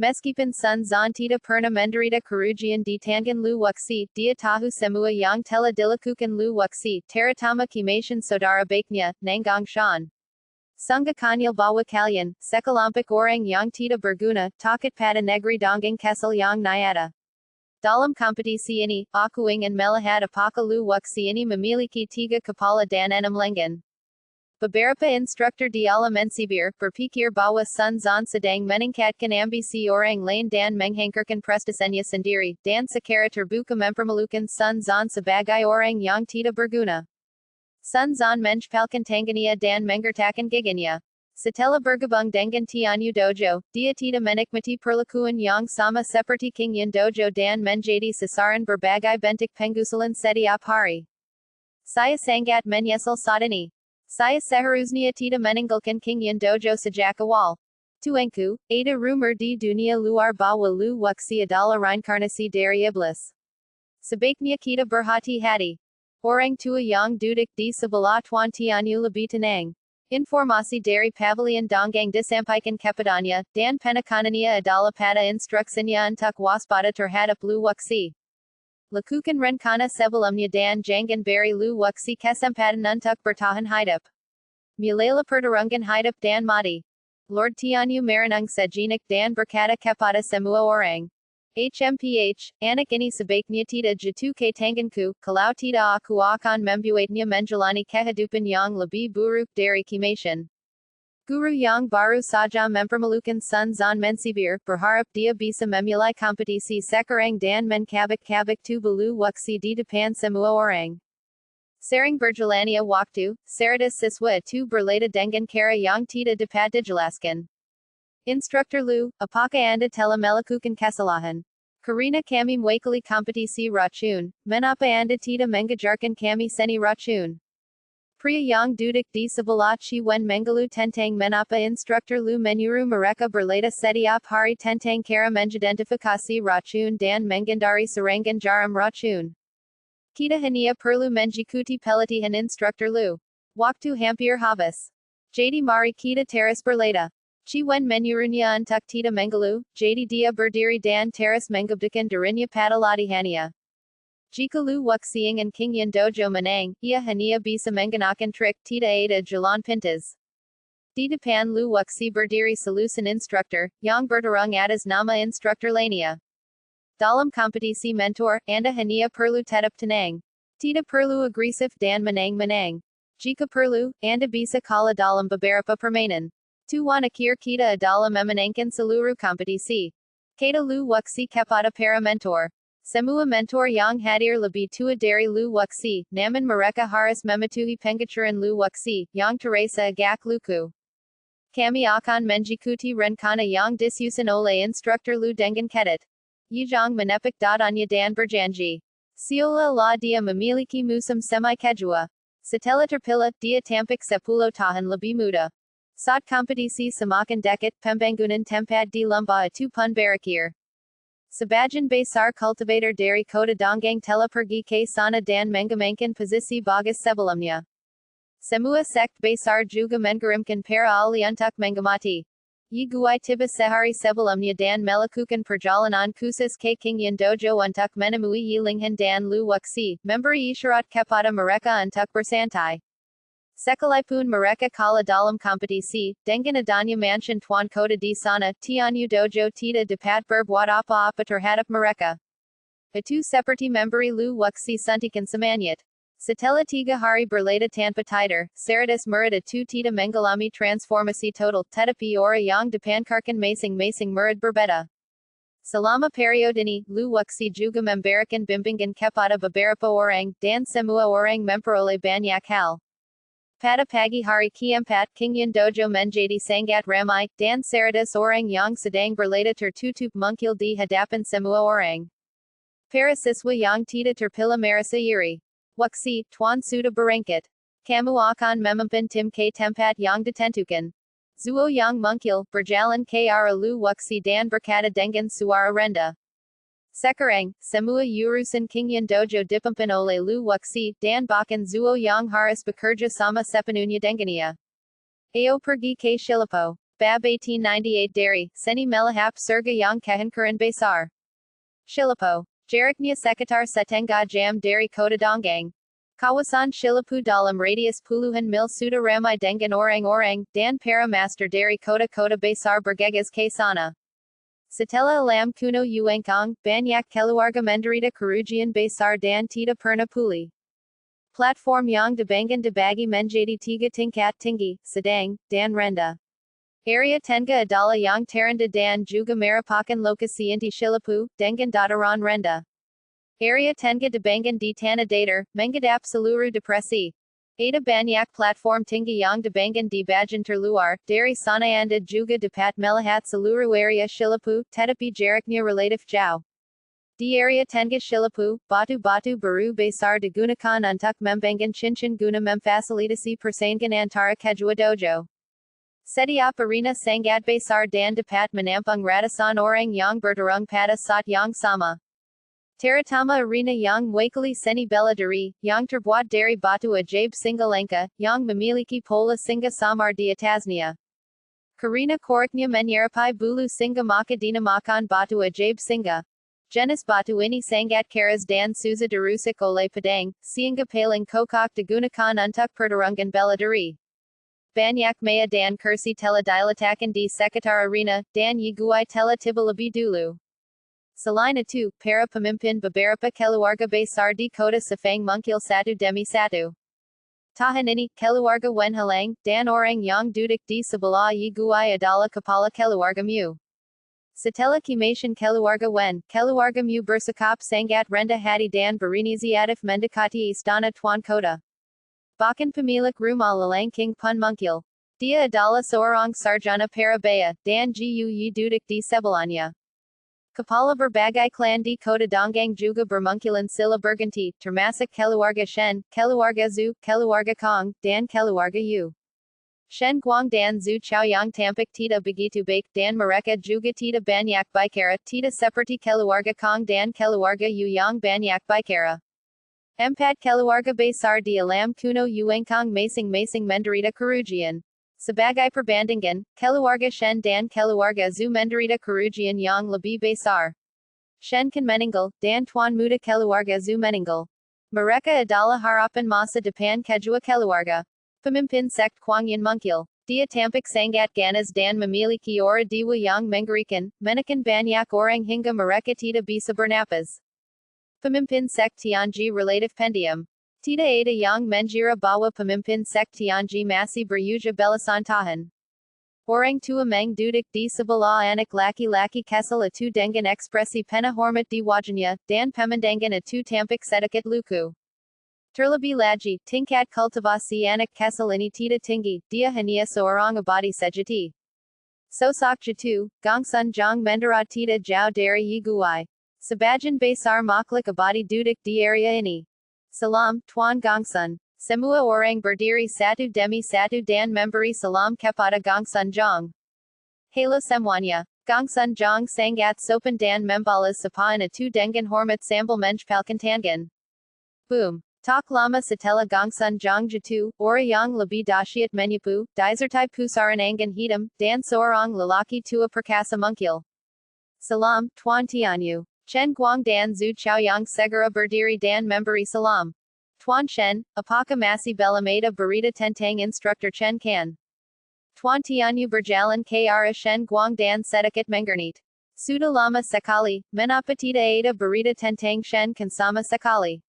Meskipun Sun Zan tidak pernah menderita kerugian di tangan Lu Wuxi, dia tahu semua yang telah dilakukan Lu Wuxi, terutama kematian saudara baiknya, Nanggong Shan. Sungguh konyol bahwa kalian, sekelompok orang yang tidak berguna, takut pada negeri dongeng kesal yang nyata. Dalam kompetisi ini, aku ingin melihat apakah Lu Wuxi ini memiliki 3 kepala dan 6 lengan. Beberapa instruktur di alam mensibir, berpikir bahwa Sun Zan sedang meningkatkan ambisi orang lain dan menghancurkan prestasinya sendiri, dan secara terbuka mempermalukan Sun Zan sebagai orang yang tidak berguna. Sun Zan menjepalkan tangannya dan menggertakkan giginya. Setelah bergabung dengan Tianyu Dojo, dia tidak menikmati perlakuan yang sama seperti Kingyin Dojo dan menjadi sasaran berbagai bentuk penggusulan setiap hari. Saya sangat menyesal saat ini. Saya seharusnya tidak meninggalkan Kingyin Dojo sejak awal. Tuanku, ada rumor di dunia luar bahwa Lu Wuxi adalah reinkarnasi dari iblis. Sebaiknya kita berhati-hati. Orang tua yang duduk di sebelah Tuan Tianyu lebih tenang. Informasi dari Pavilion Donggang disampaikan kepadanya, dan penekanannya adalah pada instruksinya untuk waspada terhadap Lu Wuxi. Lakukan rencana sebelumnya dan jangan beri Lu Wuxi kesempatan untuk bertahan hidup. Mulailah pertarungan hidup dan mati. Lord Tianyu merenung sejenak dan berkata kepada semua orang. HMPH, anak ini sebaiknya tidak jatuh ke tanganku, kalau tidak aku akan membuatnya menjalani kehidupan yang lebih buruk dari kematian. Guru yang baru saja mempermalukan Sun Zan mensibir, berharap dia bisa memulai kompetisi sekarang dan menkabak-kabak tubuh Lu Wuxi di depan semua orang. Sering berjalannya waktu, cerdas siswa itu berleda dengan cara yang tidak dapat dijelaskan. Instruktur Lu, apakah Anda telah melakukan kesalahan? Karena kami mewakili kompetisi racun, mengapa Anda tidak mengajarkan kami seni racun? Pria yang duduk di sebelah Ciwen Menggalu tentang menapa instruktur Lu menyuruh mereka berleda setiap hari tentang cara mengidentifikasi racun dan menghindari serangan jarum racun. Kita hanya perlu mengikuti pelatihan instruktur Lu. Waktu hampir habis. Jadi mari kita terus berleda. Ciwen menyuruhnya untuk tidak menggalu, jadi dia berdiri dan terus mengabdikan dirinya pada latihannya. Jika Lu Wuxi ingin Kingyin Dojo menang, ia hanya bisa menggunakan trik tidak ada jalan pintas. Di depan Lu Wuxi berdiri selusin instruktur, yang bertarung atas nama instruktur lainnya. Dalam kompetisi mentor, Anda hanya perlu tetap tenang. Tidak perlu agresif dan menang-menang. Jika perlu, Anda bisa kalah dalam beberapa permainan. Tujuan akhir kita adalah memenangkan seluruh kompetisi. Kata Lu Wuxi kepada para mentor. Semua mentor yang hadir lebih tua dari Lu Wuxi, namun mereka harus mematuhi pengajaran Lu Wuxi, yang terasa agak lucu. Kami akan menjikuti rencana yang disusun oleh instruktur lu dengan ketat. Yijang menepik dadanya dan berjanji. Seolah-olah dia memiliki musim semi kedua. Setelah terpilih, dia tampak 10 tahun lebih muda. Saat kompetisi semakin dekat, pembangunan tempat di lembah itu pun berakhir. Sebagian besar kultivator dari kota Donggang telah pergi ke sana dan mengembangkan posisi bagus sebelumnya. Semua sekt besar juga mengirimkan para ahli untuk mengamati. Yigui tiba sehari sebelumnya dan melakukan perjalanan khusus ke Kingyan Dojo untuk menemui Yilinghan dan Lu Wuxi, memberi isyarat kepada mereka untuk bersantai. Sekalipun mereka kalah dalam kompetisi, dengan adanya mansion tuan kota di sana, Tianyu Dojo tidak dapat berbuat apa-apa terhadap mereka. Itu seperti memberi Lu Wuxi suntikan semangat. Setelah 3 hari berlada tanpa tidur, Cerdas murid itu tidak mengalami transformasi total, tetapi orang yang dipancarkan masing-masing murid berbeda. Selama periode ini, Lu Wuxi juga memberikan bimbingan kepada beberapa orang, dan semua orang memperoleh banyak hal. Pada pagi hari keempat, Kingyan Dojo menjadi sangat ramai, dan Cerdas orang yang sedang berlada tertutup muncul di hadapan semua orang. Para siswa yang tidak terpilih merasa iri. Wuxi, tuan sudah berangkat. Kamu akan memimpin tim ke tempat yang ditentukan. Zuo yang muncul, berjalan ke arah Lu Wuxi dan berkata dengan suara rendah. Sekarang, semua urusan Kingyan Dojo dipimpin oleh Lu Wuxi, dan bahkan Zuo yang harus bekerja sama sepenuhnya dengannya. Ayo pergi ke Shilipo. BAB 1898 dari, seni melahap surga yang kehancuran besar. Shilipo. Jaraknya sekitar setengah jam dari kota Donggang. Kawasan Shilipo dalam radius puluhan mil sudah ramai dengan orang-orang, dan para master dari kota-kota besar bergegas ke sana. Setelah alam kuno Yuangkong, banyak keluarga menderita kerugian besar dan tidak pernah pulih. Platform yang dibangun dibagi menjadi 3 tingkat tinggi, sedang, dan rendah. Area tengah adalah yang terendah dan juga merupakan lokasi inti Shilipo, dengan dataran rendah. Area tengah dibangun di tanah datar, menghadap seluruh depresi. Ada banyak platform tinggi yang dibangun di bagian terluar, dari sana Anda juga dapat melihat seluruh area Shilipo, tetapi jaraknya relatif jauh. Di area tengah Shilipo, batu-batu baru besar digunakan untuk membangun cincin guna memfasilitasi persaingan antara kedua dojo. Setiap arena sangat besar dan dapat menampung ratusan orang yang bertarung pada saat yang sama. Terutama arena yang mewakili seni bela diri, yang terbuat dari batu ajaib singa langka, yang memiliki pola singa samar di atasnya. Karena koreknya menyerupai bulu singa maka dinamakan batu ajaib singa. Jenis batu ini sangat keras dan susah dirusak oleh pedang, sehingga paling kokok digunakan untuk pertarungan bela diri. Banyak maya dan kursi telah diletakkan di sekitar arena, dan yigui telah tiba lebih dulu. Selain itu, para pemimpin beberapa keluarga besar di kota Sefang muncul satu demi satu. Tahun ini, keluarga Wen Halang, dan orang yang duduk di sebelah yigui adalah kepala keluarga Mu. Setelah kematian keluarga Wen, keluarga Mu bersikap sangat rendah hati dan berinisiatif mendekati istana tuan kota. Bahkan pemilik rumah Lalangking pun muncul. Dia adalah seorang sarjana Parabaya, dan Gui duduk di sebelahnya. Kepala berbagai klan di kota Donggang juga bermunculan sila berganti, termasuk keluarga Shen, keluarga Zhu, keluarga Kong, dan keluarga Yu. Shen Guang dan Zhu Chao yang tampak tidak begitu baik, dan mereka juga tidak banyak bicara, tidak seperti keluarga Kong dan keluarga Yu yang banyak bicara. Empat keluarga besar di alam kuno Yuangkong masing-masing menderita kerugian. Sebagai perbandingan, keluarga Shen dan keluarga Zhu menderita kerugian yang lebih besar. Shen kan meninggal, dan tuan muda keluarga Zhu meninggal. Mereka adalah harapan masa depan kedua keluarga. Pemimpin sekt Kuangyan muncul. Dia tampak sangat ganas dan memiliki aura dewa yang mengerikan, menekan banyak orang hingga mereka tidak bisa bernapas. Pemimpin sekt Tianji relatif pendiam. Tidak ada yang mengira bahwa pemimpin sekt Tianji masih berusia belasan tahun. Orang tua Meng duduk di sebelah anak laki-laki kesal itu dengan ekspresi penuh hormat di wajahnya, dan pemandangan itu tampak sedikit lucu. Turlabi Laji, Tingkat Kultivasi Anak Kasalini Tita Tingi, Dia Hania Soarang Abadi Sejati. Sosak Jatu, Gongsun Jong Mendarat Tita Jiao Dari Yiguai. Sabajan Basar Maklik Abadi Dudik Di Area Ini. Salam, Tuan Gongsun. Semua Orang Berdiri Satu Demi Satu Dan Memberi Salam Kepada Gongsun Jong. Halo Semuanya. Gongsun Jong Sangat Sopan Dan Membalas Sapaan Atu Dengan Hormat Sambal Menjpalkan Tangan. Boom. Tak lama setelah Gongsun Jong Jatu, Ora yang lebih dahsyat menyapu, disertai pusaran angin hitam, dan seorang lelaki tua perkasa mungkil. Salam, Tuan Tianyu. Chen Guang dan Zhu Chao yang segera berdiri dan memberi salam. Tuan Chen, apakah masih belum ada berita tentang instruktur Chen Kan? Tuan Tianyu berjalan ke arah Shen Guang dan sedikit menggernit. Sudah lama sekali, mengapa tidak ada berita tentang Shen Kan sama sekali?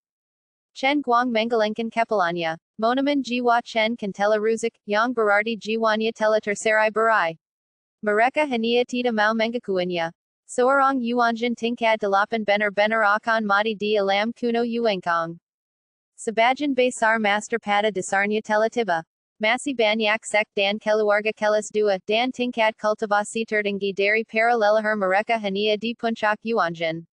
Chen Guang menggelengkan kepalanya. Monaman jiwa Chen Kan telah rusak, yang berarti jiwanya telah terserai berai. Mereka hanya tidak mau mengakuinya. Seorang Yuanjin tingkat 8 benar-benar akan mati di alam kuno Yuengkong. Sebagian besar master pada dasarnya telah tiba. Masih banyak sek dan keluarga kelas 2 dan tingkat kultivasi tertinggi dari para leluhur mereka hanya di puncak Yuanjin.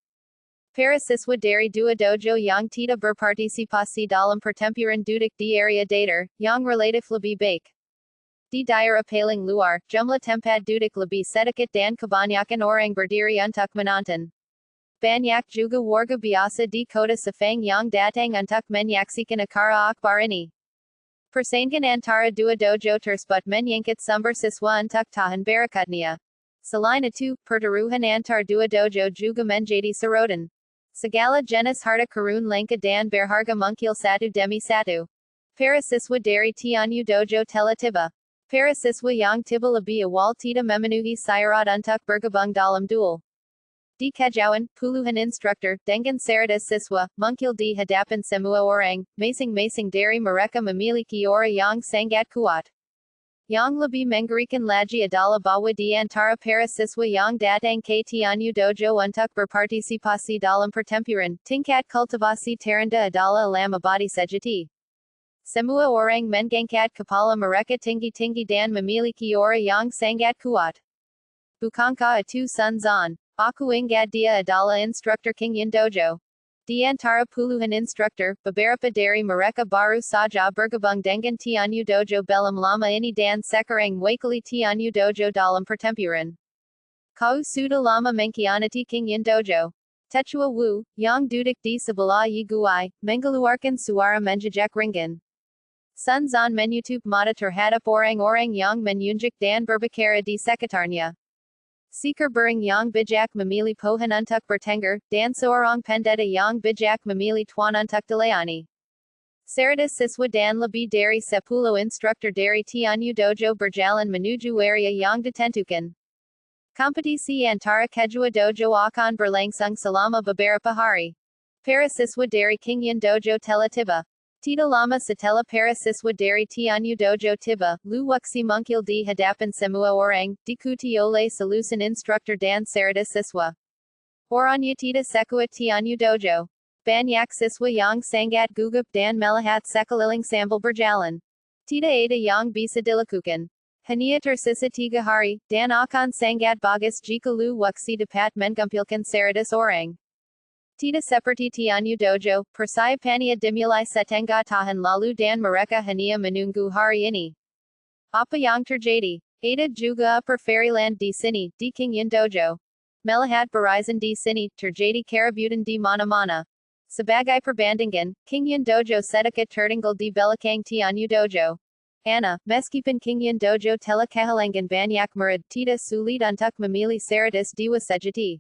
Para siswa dari dua dojo yang tidak berpartisipasi dalam pertempuran duduk di area datar, yang relatif lebih baik. Di daerah paling luar, jumlah tempat duduk lebih sedikit dan kebanyakan orang berdiri untuk menonton. Banyak juga warga biasa di kota Sefang yang datang untuk menyaksikan acara akbar ini. Persaingan antara dua dojo tersebut menyangkut sumber siswa untuk tahan barakatnya. Selain itu, pertaruhan antar dua dojo juga menjadi sorotan. Segala jenis harta karun langka dan berharga mungkil satu demi satu. Para siswa dari Tianyu Dojo telah tiba. Para siswa yang tiba lebih awal tidak memenuhi syarat untuk bergabung dalam duel. Di kejauhan, puluhan instruktur dengan 100 siswa mungkil di hadapan semua orang, masing-masing dari mereka memiliki aura yang sangat kuat. Yang lebih mengerikan lagi adalah bahwa di antara para siswa yang datang ke Tianyu Dojo untuk berpartisipasi dalam pertempuran, tingkat kultivasi terendah adalah alam abadi sejati. Semua orang mengangkat kepala mereka tinggi-tinggi dan memiliki aura yang sangat kuat. Bukankah itu Sun Zan? Aku ingat dia adalah instruktur Yin Dojo. Di antara puluhan instruktur, beberapa dari mereka baru saja bergabung dengan Tianyu Dojo belum lama ini dan sekarang mewakili Tianyu Dojo dalam pertempuran. Kau sudah lama mengkhianati Yin Dojo. Tetua Wu, yang duduk di sebelah Yi Guai, mengeluarkan suara menjejak ringan. Sun Zan menutup mata terhadap orang-orang yang menunjuk dan berbicara di sekitarnya. Seekar bering yang bijak memilih pohon untuk bertengger, dan seorang pendeta yang bijak memilih tuan untuk dilayani. 100 siswa dan lebih dari 10 instruktur dari Tianyu Dojo berjalan menuju area yang ditentukan. Kompetisi antara kedua dojo akan berlangsung selama beberapa hari. Para siswa dari Yin Dojo telah tiba. Tidak lama setelah para siswa dari Tianyu Dojo tiba, Lu Wuxi mungkil di hadapan semua orang, diikuti oleh selusin instruktur dan 100 siswa. Orangnya tidak sekuat Tianyu Dojo. Banyak siswa yang sangat gugup dan melihat sekeliling sambil berjalan. Tidak ada yang bisa dilakukan. Hanya tersisa 3 hari, dan akan sangat bagus jika Lu Wuxi dapat mengumpulkan 100 orang. Tidak seperti Tianyu Dojo, persiapannya dimulai setengah tahun lalu dan mereka hanya menunggu hari ini. Apa yang terjadi? Ada juga Fairyland di sini, di Yin Dojo. Melihat barisan di sini, terjadi keributan di mana-mana. Sebagai perbandingan, Yin Dojo sedikit tertinggal di belakang Tianyu Dojo. Meskipun Yin Dojo telah kehilangan banyak murid, tidak sulit untuk memilih 100 dewa sejati.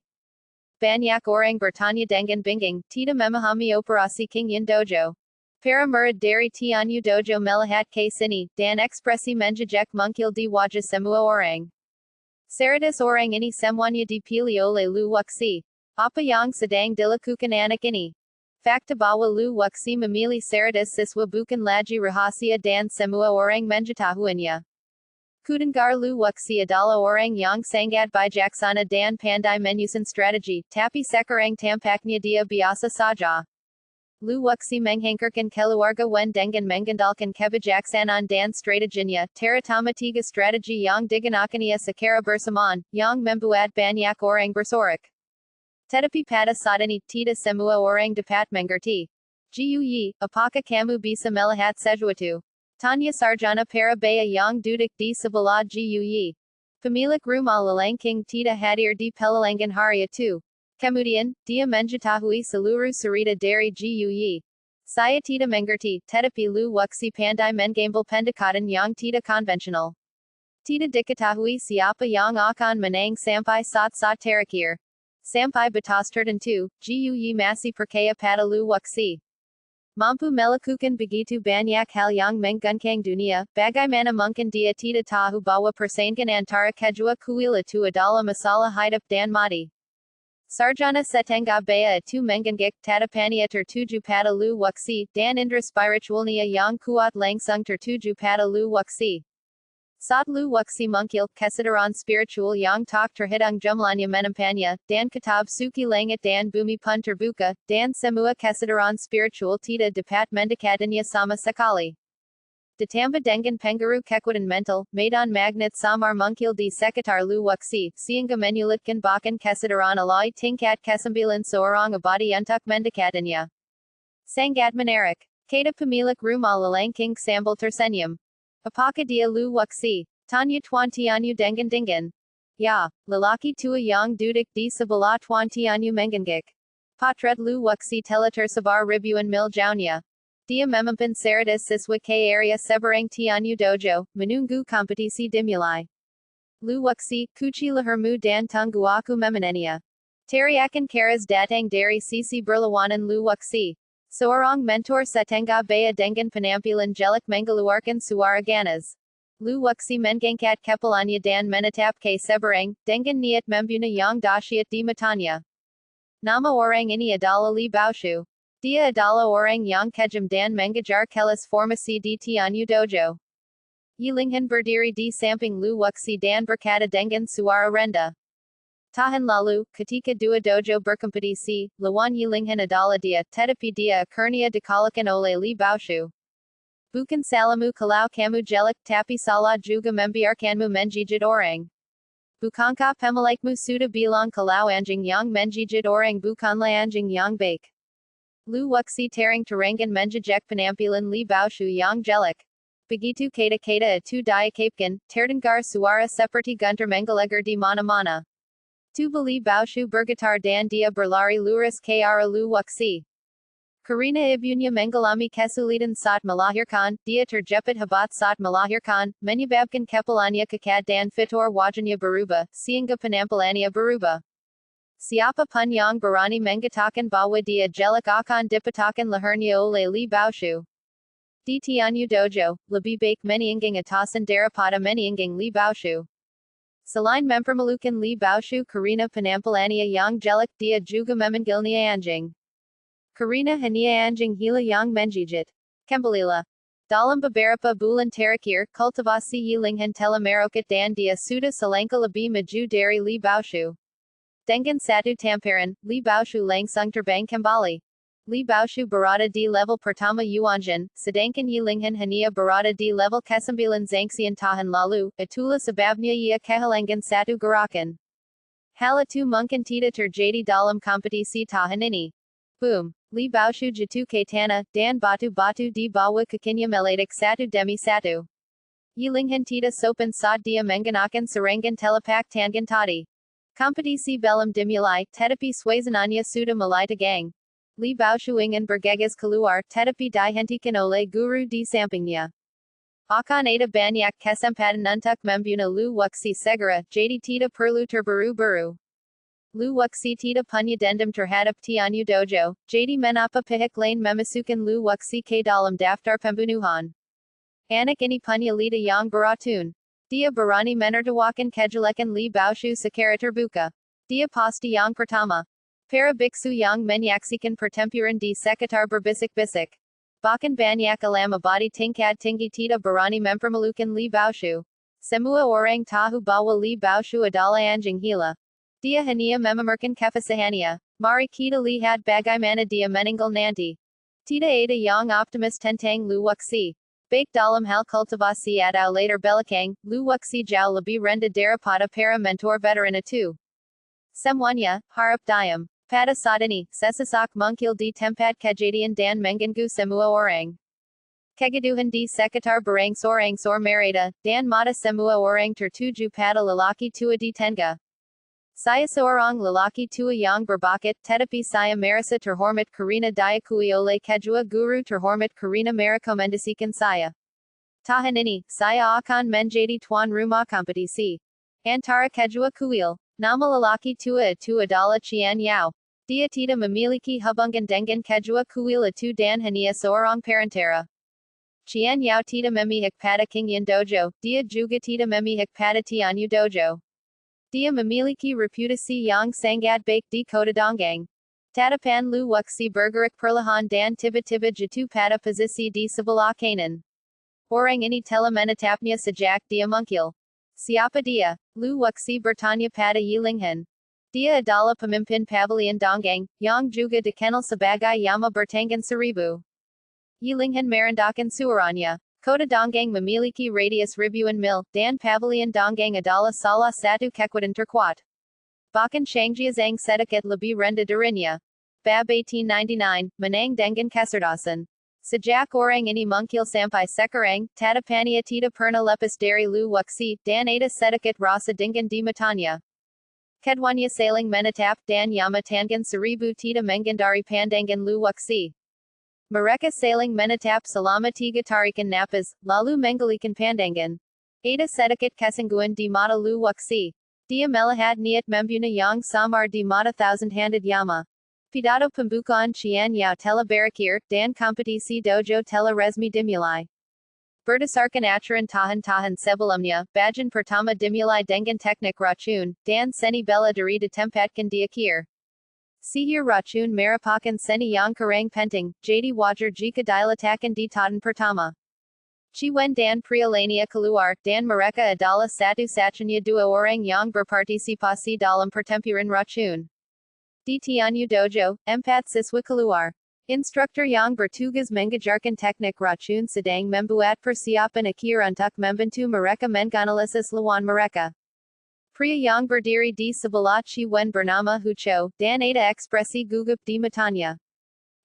Banyak orang bertanya dengan bingung, tidak memahami operasi Yin Dojo. Para murid dari Tianyu Dojo melihat ke sini, dan ekspresi menjejak mungkil di wajah semua orang. 100 orang ini semuanya dipilih oleh Lu Wuxi. Apa yang sedang dilakukan anak ini? Fakta bahwa Lu Wuxi memilih 100 siswa bukan lagi rahasia dan semua orang mengetahuinya. Kudengar Lu Wuxi adalah orang yang sangat bijaksana dan pandai menyusun strategi, tapi sekarang tampaknya dia biasa saja. Lu Wuxi Menghankerkan Keluarga Wen Dengan Mengandalkan Kebijaksanan Dan Strateginya, Teratama Tiga Strategy Yang Diganakania Sakara Bersaman, Yang Membuat Banyak Orang Bersorak. Tetapi pada sadani Tita Semua Orang Dapat Mengerti. Gui, Apaka Kamu Bisa Melihat Sesuatu. Tanya Sarjana Para Baya Yang Duduk di Sebelah Gui. Pemilik Rumah Lalangking Tita Hadir di Pelalangan Haria Tu. Kemudian, dia menjetahui seluruh cerita dari Gui. Saya tidak mengerti, tetapi Lu Wuxi pandai mengambil pendekatan yang tidak konvensional. Tidak diketahui siapa yang akan menang sampai saat terakhir. Sampai batas tertentu, Gui masih percaya pada Lu Wuxi. Mampu melakukan begitu banyak hal yang mengguncang dunia, bagaimana mungkin dia tidak tahu bahwa persaingan antara kedua kuil itu adalah masalah hidup dan mati. Sarjana Setengah Baya itu menggengek tatapannya tertuju pada Lu Wuxi, dan indera spiritualnya yang kuat langsung tertuju pada Lu Wuxi. Saat Lu Wuxi mungkil, kesadaran spiritual yang tak terhitung jumlahnya menempanya, dan kitab suci langit dan bumi pun terbuka, dan semua kesadaran spiritual tidak dapat mendekatinya sama sekali. Ditambah dengan pengaruh kekuatan mental, medan magnet samar mungkil di sekitar Lu Wuxi, sehingga menyulitkan bahkan kesadaran alai tingkat kesembilan seorang abadi untuk mendekatinya. Sangat menarik. Kata pemilik rumah lalangking sambil tersenyum. Apakah dia Lu Wuxi? Tanya Tuan Tianyu dengan. Ya, lelaki tua yang duduk di sebelah Tuan Tianyu menggengek. Potret Lu Wuxi telah tersebar ribuan mil jauhnya. Dia memimpin seratus siswa ke area seberang Tianyu Dojo, menunggu kompetisi dimulai. Lu Wuxi, kuci lehermu dan tunggu aku memanennya. Teriakan keras datang dari sisi berlawanan Lu Wuxi. Seorang mentor setengah baya dengan penampilan jelek mengeluarkan suara ganas. Lu Wuxi menggangkat kepalanya dan menatap ke seberang, dengan niat membunuh yang dahsyat di matanya. Nama orang ini adalah Li Baoshu. Dia adalah orang yang kejam dan mengajar kelas formasi di Tianyu Dojo. Yilinghan berdiri di samping Lu Wuxi dan berkata dengan suara rendah. Tahun lalu, ketika dua dojo berkompetisi, lawan Yilinghan adalah dia, tetapi dia akhirnya dikalahkan oleh Li Baoshu. Bukan salahmu kalau kamu jelek, tapi salah juga membiarkanmu menjijit orang. Bukankah pemilikmu sudah bilang kalau anjing yang menjijit orang bukanlah anjing yang baik? Lu Wuxi terang terangan menjejak penampilan Li Baoshu yang jelek. Begitu kata-kata itu diucapkan, terdengar suara seperti guntur menggelegar di mana-mana. Tubuh Li Baoshu bergetar dan dia berlari lurus ke arah Lu Wuxi. Karena ibunya mengalami kesulitan saat melahirkan, dia terjepit hebat saat melahirkan, menyebabkan kepalanya kekat dan fitur wajahnya berubah, sehingga penampilannya berubah. Siapa pun yang berani mengatakan bahwa dia jelek akan dipatahkan lehernya oleh Li Baoshu. Di Tianyu Dojo, lebih baik menyinggung atasan daripada menyinggung Li Baoshu. Selain mempermalukan Li Baoshu karena penampilannya yang jelek, dia juga memanggilnya anjing. Karena hanya anjing hila yang menjijit. Kembalilah. Dalam beberapa bulan terakhir, kultivasi Yilinghan telah meroket dan dia sudah selangkah lebih maju dari Li Baoshu. Dengan satu tamparan, Li Baoshu langsung terbang kembali. Li Baoshu berada di level pertama Yuanjin, sedangkan Yilinghan hanya berada di level ke-9 Zangxian tahun lalu, itulah sebabnya ia kehilangan satu gerakan. Hal itu mungkin tidak terjadi dalam kompetisi tahun ini. Boom! Li Baoshu jatuh ke tanah, dan batu-batu di bawah kakinya meledak satu demi satu. Yilinghan tidak sopan saat dia menggunakan serangan telepak tangan tadi. Kompetisi belum dimulai, tetapi suasananya sudah mulai tegang. Li Baoshu ingin bergegas keluar, tetapi dihentikan oleh guru di sampingnya. Akan ada banyak kesempatan untuk membunuh Lu Wuxi segera, jadi tidak perlu terburu-buru. Lu Wuxi tidak punya dendam terhadap Tianyu Dojo, jadi mengapa pihak lain memasukkan Lu Wuxi ke dalam daftar pembunuhan? Anak ini punya lidah yang beratun. Dia berani menertawakan kejelekan Li Baoshu secara terbuka. Dia pasti yang pertama. Para biksu yang menyaksikan pertempuran di sekitar berbisik-bisik. Bahkan banyak alam abadi tingkat tinggi tidak berani mempermalukan Li Baoshu. Semua orang tahu bahwa Li Baoshu adalah anjing gila. Dia hanya memamerkan kefasahannya. Mari kita lihat bagaimana dia meninggal nanti. Tita Ada Yang Optimus Tentang Lu Wuxi. Bake dalam hal kultivasi atau later belakang, Lu Wuxi jauh lebih rendah daripada para mentor veteran itu. Semuanya, harap diam. Pada saat ini, sesesak mungkil di tempat kejadian dan mengganggu semua orang. Kegaduhan di sekitar berangsur-angsur mereda, dan mata semua orang tertuju pada lelaki tua di tengah. Saya seorang lelaki tua yang berbakat, tetapi saya merasa terhormat karena diakui oleh kedua guru terhormat karena merekomendasikan saya. Tahun ini, saya akan menjadi tuan rumah kompetisi. Antara kedua kuil, nama lelaki tua itu adalah Qian Yao. Dia tidak memiliki hubungan dengan kedua kuil itu dan hanya seorang perantara. Qian Yao tidak memihak pada Qingyan Dojo, dia juga tidak memihak pada Tianyu Dojo. Dia memiliki reputasi yang sangat baik di kota Donggang. Tatapan Lu Wuxi bergerak perlahan dan tiba-tiba jatuh pada posisi di sebelah kanan. Orang ini telah menetapnya sejak dia mungkil. Siapa dia? Lu Wuxi bertanya pada Yilinghan. Dia adalah pemimpin pavilion Donggang, yang juga dikenal sebagai Yama Bertanggan Seribu. Yilinghan merendahkan suaranya. Kota Donggang memiliki radius ribuan mil, dan pavilion Donggang adalah salah satu kekuatan terkuat. Bahkan Shangji Zhang sedikit lebih rendah darinya. BAB 1899, menang dengan kecerdasan. Sejak orang ini mungkil sampai sekarang, tatapannya tidak pernah lepas dari Lu Wuxi, dan ada sedikit rasa dingin di matanya. Keduanya saling menatap dan Yama Tangan Seribu tidak menghindari pandangan Lu Wuxi. Mereka saling menatap selama 3 tarikan napas, lalu menggalikan pandangan. Ada sedikit kesangguan di mata Lu Wuxi. Dia melihat niat membunuh yang samar di mata thousand-handed Yama. Pidato pembukaan Qian Yao telah berakhir, dan kompetisi dojo telah resmi dimulai. Berdasarkan aturan tahun-tahun sebelumnya, bagian pertama dimulai dengan teknik racun, dan seni bela diri ditempatkan di akhir. Sihir racun merupakan seni yang kurang penting, jadi wajar jika diletakkan di tahun pertama. Ciwen dan pria lainnya keluar, dan mereka adalah satu-satunya 2 orang yang berpartisipasi dalam pertempuran racun. Di Tianyu Dojo, 4 siswa keluar. Instruktur yang bertugas mengajarkan teknik racun sedang membuat persiapan akhir untuk membantu mereka menganalisis lawan mereka. Pria yang berdiri di sebelah Ciwen bernama Hucho, dan ada ekspresi gugup di matanya.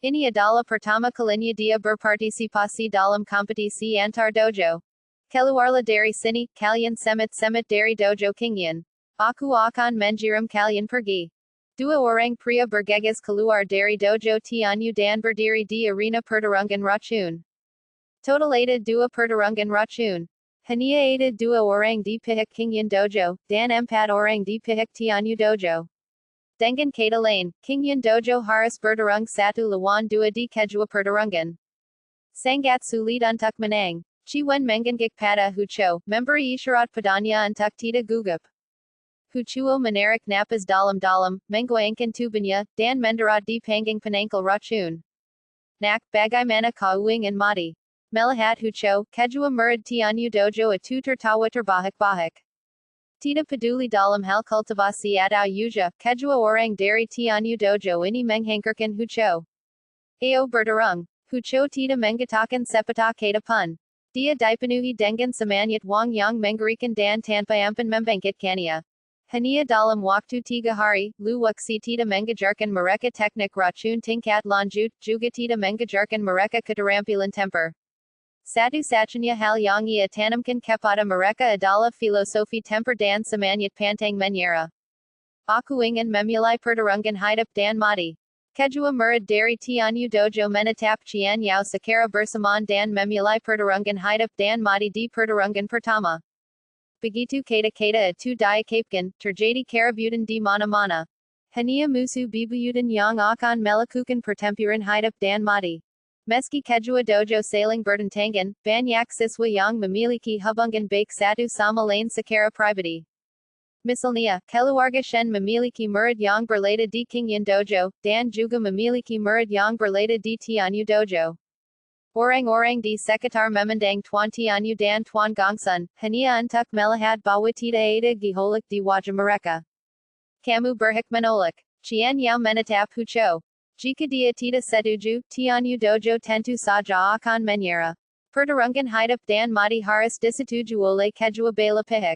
Ini adalah pertama kalinya dia berpartisipasi dalam kompetisi antar dojo. Keluarlah dari sini, kalian semit-semit dari dojo Qingyan. Aku akan mengirim kalian pergi. 2 orang pria bergegas keluar dari dojo Tianyu dan berdiri di arena pertarungan racun. Total ada 2 pertarungan racun. Hanya ada 2 orang di pihak Qingyan Dojo, dan 4 orang di pihak Tianyu Dojo. Dengan kata lain, Qingyan Dojo harus bertarung 1 lawan 2 di kedua pertarungan. Sangat sulit untuk menang. Ciwen menggigit pada Hucho, memberi isyarat padanya untuk tidak gugup. Hucho menarik napas dalam-dalam, menggoyangkan tubuhnya, dan mendarat di panggung penangkal racun. Nak, bagaimana kau ingin mati? Melihat Hucho, kedua murid Tianyu Dojo itu tertawa terbahak-bahak. Tidak peduli dalam hal kultivasi atau uja, kedua orang dari Tianyu Dojo ini menghankarkan Hucho. Ayo bertarung. Hucho tidak mengatakan sepatah kata pun. Dia dipenuhi dengan semangat Wang yang mengerikan dan tanpa ampun membangkitkannya. Hanya dalam waktu 3 hari, Lu Wuxi tidak mengajarkan mereka teknik racun tingkat lanjut, juga tidak mengajarkan mereka keterampilan tempur. Satu-satunya hal yang ia tanamkan kepada mereka adalah filosofi tempur dan semangat pantang menyerah. Aku ingin memulai pertarungan hidup dan mati. Kedua murid dari Tianyu Dojo menatap Qian Yao secara bersamaan dan memulai pertarungan hidup dan mati di pertarungan pertama. Begitu kata-kata itu diucapkan, terjadi keributan di mana-mana. Hanya musuh bebuyutan yang akan melakukan pertempuran hidup dan mati. Meski kedua dojo saling bertentangan, banyak siswa yang memiliki hubungan baik satu sama lain secara pribadi. Misalnya, keluarga Shen memiliki murid yang berlada di Qingyan Dojo, dan juga memiliki murid yang berlada di Tianyu Dojo. Orang-orang di sekitar memandang Tuan Tianyu dan Tuan Gongsun, hanya untuk melihat bahwa tidak ada gejolak di wajah mereka. Kamu berhak menolak. Qian Yao menatap Hucho. Jika dia tita setuju, tianyu dojo tentu saja akan menyerah. Pertarungan hidup dan mati harus disatuju oleh kedua belah pihak.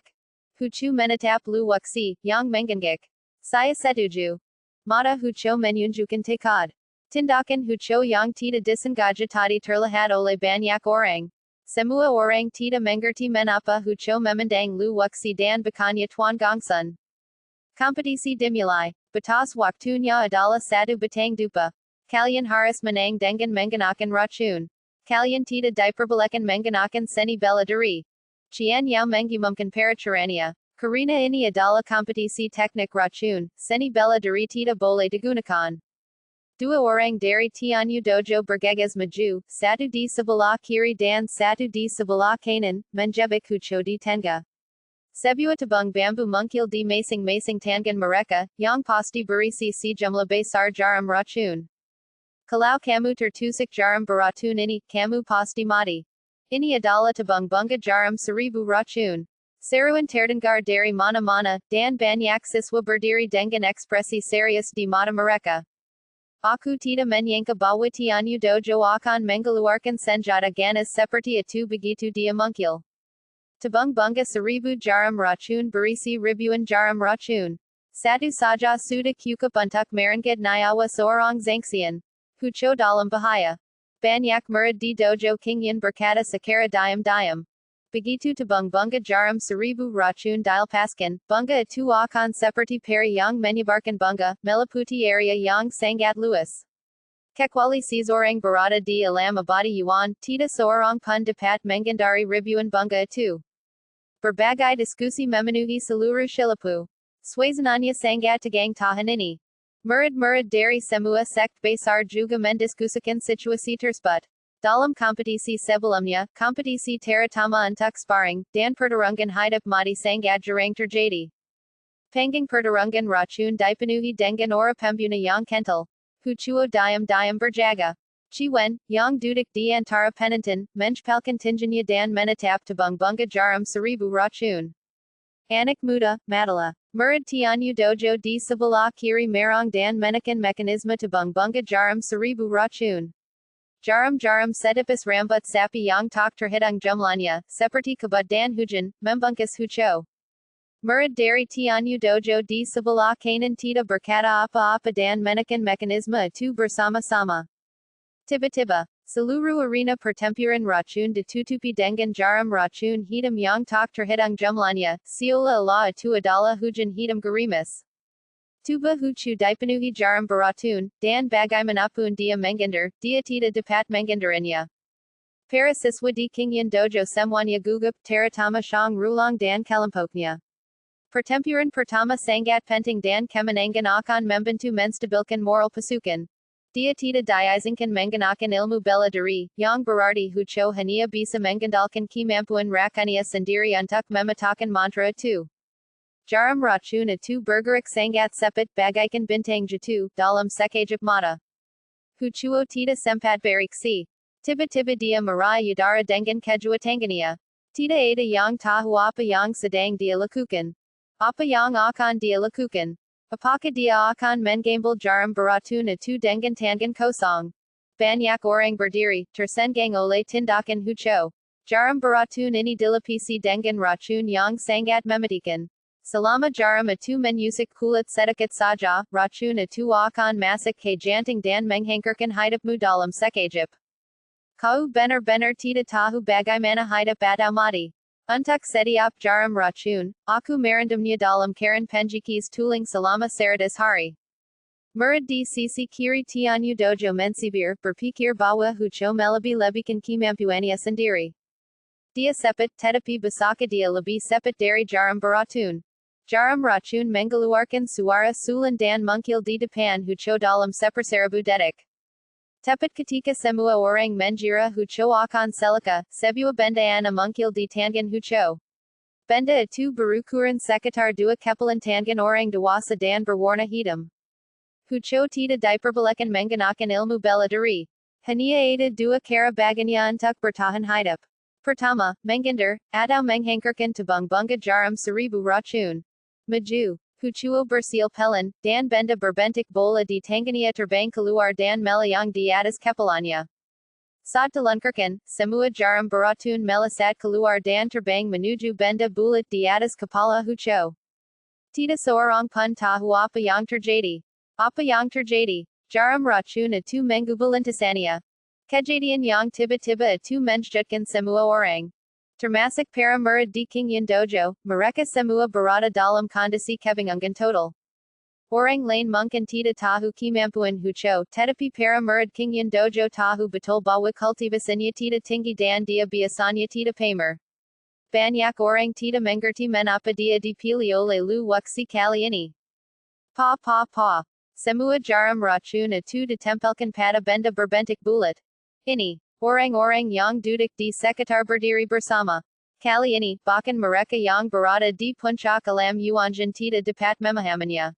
Hucu menetap lu waksi, yang mengganggu. Saya setuju. Mata huco menunjukkan tekad. Tindakan huco yang tidak disengaja tadi terlihat oleh banyak orang. Semua orang tidak mengerti menapa huco memandang lu waksi dan bukannya tuan gongsun. Kompetisi dimulai. Batas waktunya adalah satu batang dupa. Kalian harus menang dengan menggunakan racun. Kalian tidak diperbolehkan menggunakan seni bela diri. Cian yang mengumumkan peraturannya. Karena ini adalah kompetisi teknik racun, seni bela diri tidak boleh digunakan. Dua orang dari Tianyu Dojo bergegas maju, satu di sebelah kiri dan satu di sebelah kanan, menjebak huco di tengah. Sebuah tabung bambu mungkil di masing-masing tangan mereka, yang pasti berisi sejumlah besar jarum racun. Kalau kamu tertusuk jarum beracun ini, kamu pasti mati. Ini adalah tabung bunga jarum 1000 racun. Seruan terdengar dari mana-mana, dan banyak siswa berdiri dengan ekspresi serius di mata mereka. Aku tidak menyangka bahwa Tianyu Dojo akan mengeluarkan senjata ganas seperti itu begitu dia mungkil. Tabung bunga 1000 jarum racun berisi ribuan jarum racun. Satu saja sudah cukup untuk merenggut nyawa seorang zangsian. Huco dalam bahaya. Banyak murid di dojo ingin berkata secara diam-diam. Begitu tabung bunga jarum 1000 racun dilepaskan, bunga itu akan seperti peri yang menyebarkan bunga, meliputi area yang sangat luas. Kecuali seseorang berada di alam abadi yuan, tidak seorang pun dapat menghindari ribuan bunga itu. Berbagai diskusi memenuhi seluruh Shilipu. Suasananya sangat tegang tahun ini. Murid-murid dari semua sekt besar juga mendiskusikan situasi tersebut. Dalam kompetisi sebelumnya, kompetisi terutama untuk sparring, dan pertarungan hidup mati sangat jarang terjadi. Panggung pertarungan racun dipenuhi dengan aura pembunuh yang kental. Hucuo diam-diam berjaga. Ciwen, yang duduk di antara penonton, mencepalkan tinjunya dan menatap tabung bunga jarum 1000 racun. Anak muda, Madala. Murid Tianyu Dojo di sebelah kiri merong dan menekan mekanisme tabung bunga jarum 1000 racun. Jarum-jarum setipis rambut sapi yang tak terhitung jumlahnya, seperti kabut dan hujan, membungkus huco. Murid dari Tianyu Dojo di sebelah kanan tidak berkata apa-apa dan menekan mekanisme itu bersama-sama. Tiba-tiba, seluruh arena pertempuran racun ditutupi dengan jarum racun hitam yang tak terhitung jumlahnya, seolah-olah itu adalah hujan hitam gerimis. Tubuh hucu dipenuhi jarum beracun, dan bagaimanapun dia menghindar, dia tidak dapat menghindarinya. Para siswa di Qingyan Dojo semuanya gugup, terutama Shang Rulong dan kelompoknya. Pertempuran pertama sangat penting dan kemenangan akan membantu menstabilkan moral pasukan. Dia tidak diizinkan menggunakan ilmu bela diri, yang berarti huco hanya bisa mengandalkan kemampuan rakyatnya sendiri untuk memetakan mantra itu. Jarum racun itu bergerak sangat cepat bagaikan bintang jatuh dalam sekejap mata. Hucuo tidak sempat bereaksi. Tiba-tiba dia meraih udara dengan kedua tangannya. Tidak ada yang tahu apa yang sedang dia lakukan. Apa yang akan dia lakukan? Apakah dia akan mengambil jarum beracun itu dengan tangan kosong? Banyak orang berdiri, tersengang oleh tindakan huco. Jarum beracun ini dilapisi dengan racun yang sangat mematikan. Selama jarum itu menusuk kulit sedikit saja, racun itu akan masuk ke jantung dan menghancurkan hidupmu dalam sekejap. Kau benar-benar tidak tahu bagaimana hidup atau mati. Untuk setiap jarum racun, aku merendamnya dalam karen penjikis tulang selama 100 hari. Murid di sisi kiri Tianyu Dojo mensibir, berpikir bahwa huco melebih-lebihkan kemampuannya sendiri. Dia cepat, tetapi bisakah dia lebih cepat dari jarum beracun? Jarum racun mengeluarkan suara sulan dan mungkil di depan huco dalam seperseribu detik. Tepat ketika semua orang mengira huco akan celaka, sebuah benda yang mungkil di tangan huco. Benda itu berukuran sekitar 2 kepalan tangan orang dewasa dan berwarna hitam. Huco tidak diperbolehkan menggunakan ilmu bela diri. Hanya ada 2 cara baginya untuk bertahan hidup. Pertama, menghindar, atau menghancurkan tabung bunga jarum 1000 racun. Maju. Huchuo bersil pelin, dan benda berbentuk bola di Tanzania terbang keluar dan melayang di atas kepalanya. Saat diluncurkan, semua jarum beratun melesat keluar dan terbang menuju benda bulat di atas kepala Hucho. Tidak seorang pun tahu apa yang terjadi. Apa yang terjadi? Jarum racun itu mengubah lintasannya. Kejadian yang tiba-tiba itu menjutkan semua orang. Termasuk para murid di Kingyun Dojo, mereka semua berada dalam kondisi kebingungan total. Orang lain mungkin tidak tahu kemampuan Hucho, tetapi para murid Kingyun Dojo tahu betul bahwa kultivasinya tidak tinggi dan dia biasanya tidak pamer. Banyak orang tidak mengerti mengapa dia dipilih oleh Lu Wuxi kali ini. Pa. Semua jarum racun itu ditempelkan pada benda berbentuk bulat. Ini. Orang-orang yang duduk di sekitar berdiri bersama. Kali ini, bahkan mereka yang berada di puncak alam Yuanjin tidak dapat memahaminya.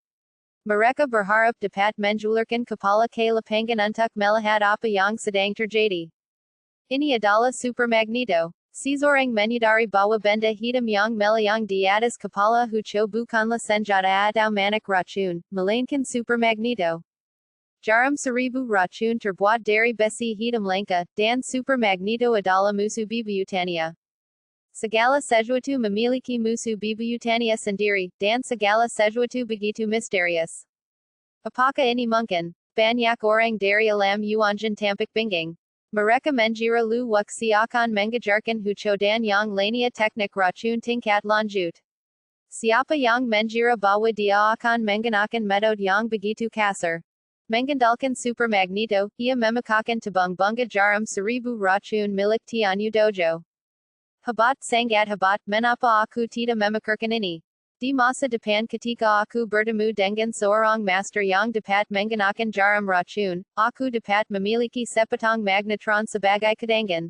Mereka berharap dapat menjulurkan kepala ke lapangan untuk melihat apa yang sedang terjadi. Ini adalah super magneto. Seseorang menyadari bahwa benda hitam yang melayang di atas kepala Hucho bukanlah senjata atau manik racun, melainkan super magneto. Jarum seribu racun terbuat dari besi hitam langka, dan super magneto adalah musuh bebuyutannya. Segala sesuatu memiliki musuh bebuyutannya sendiri, dan segala sesuatu begitu misterius. Apakah ini mungkin? Banyak orang dari alam Yuanjin tampak bingung. Mereka mengira Lu Wuxi akan mengajarkan Hucho dan yang lainnya teknik racun tingkat lanjut. Siapa yang mengira bahwa dia akan menggunakan metode yang begitu kasar? Mengandalkan super magneto, ia memekakan tabung bunga jarum seribu racun milik Tianyu Dojo. Sangat hebat, mengapa aku tidak memikirkan ini? Di masa depan ketika aku bertemu dengan seorang master yang dapat menggunakan jarum racun, aku dapat memiliki sepotong magnetron sebagai cadangan.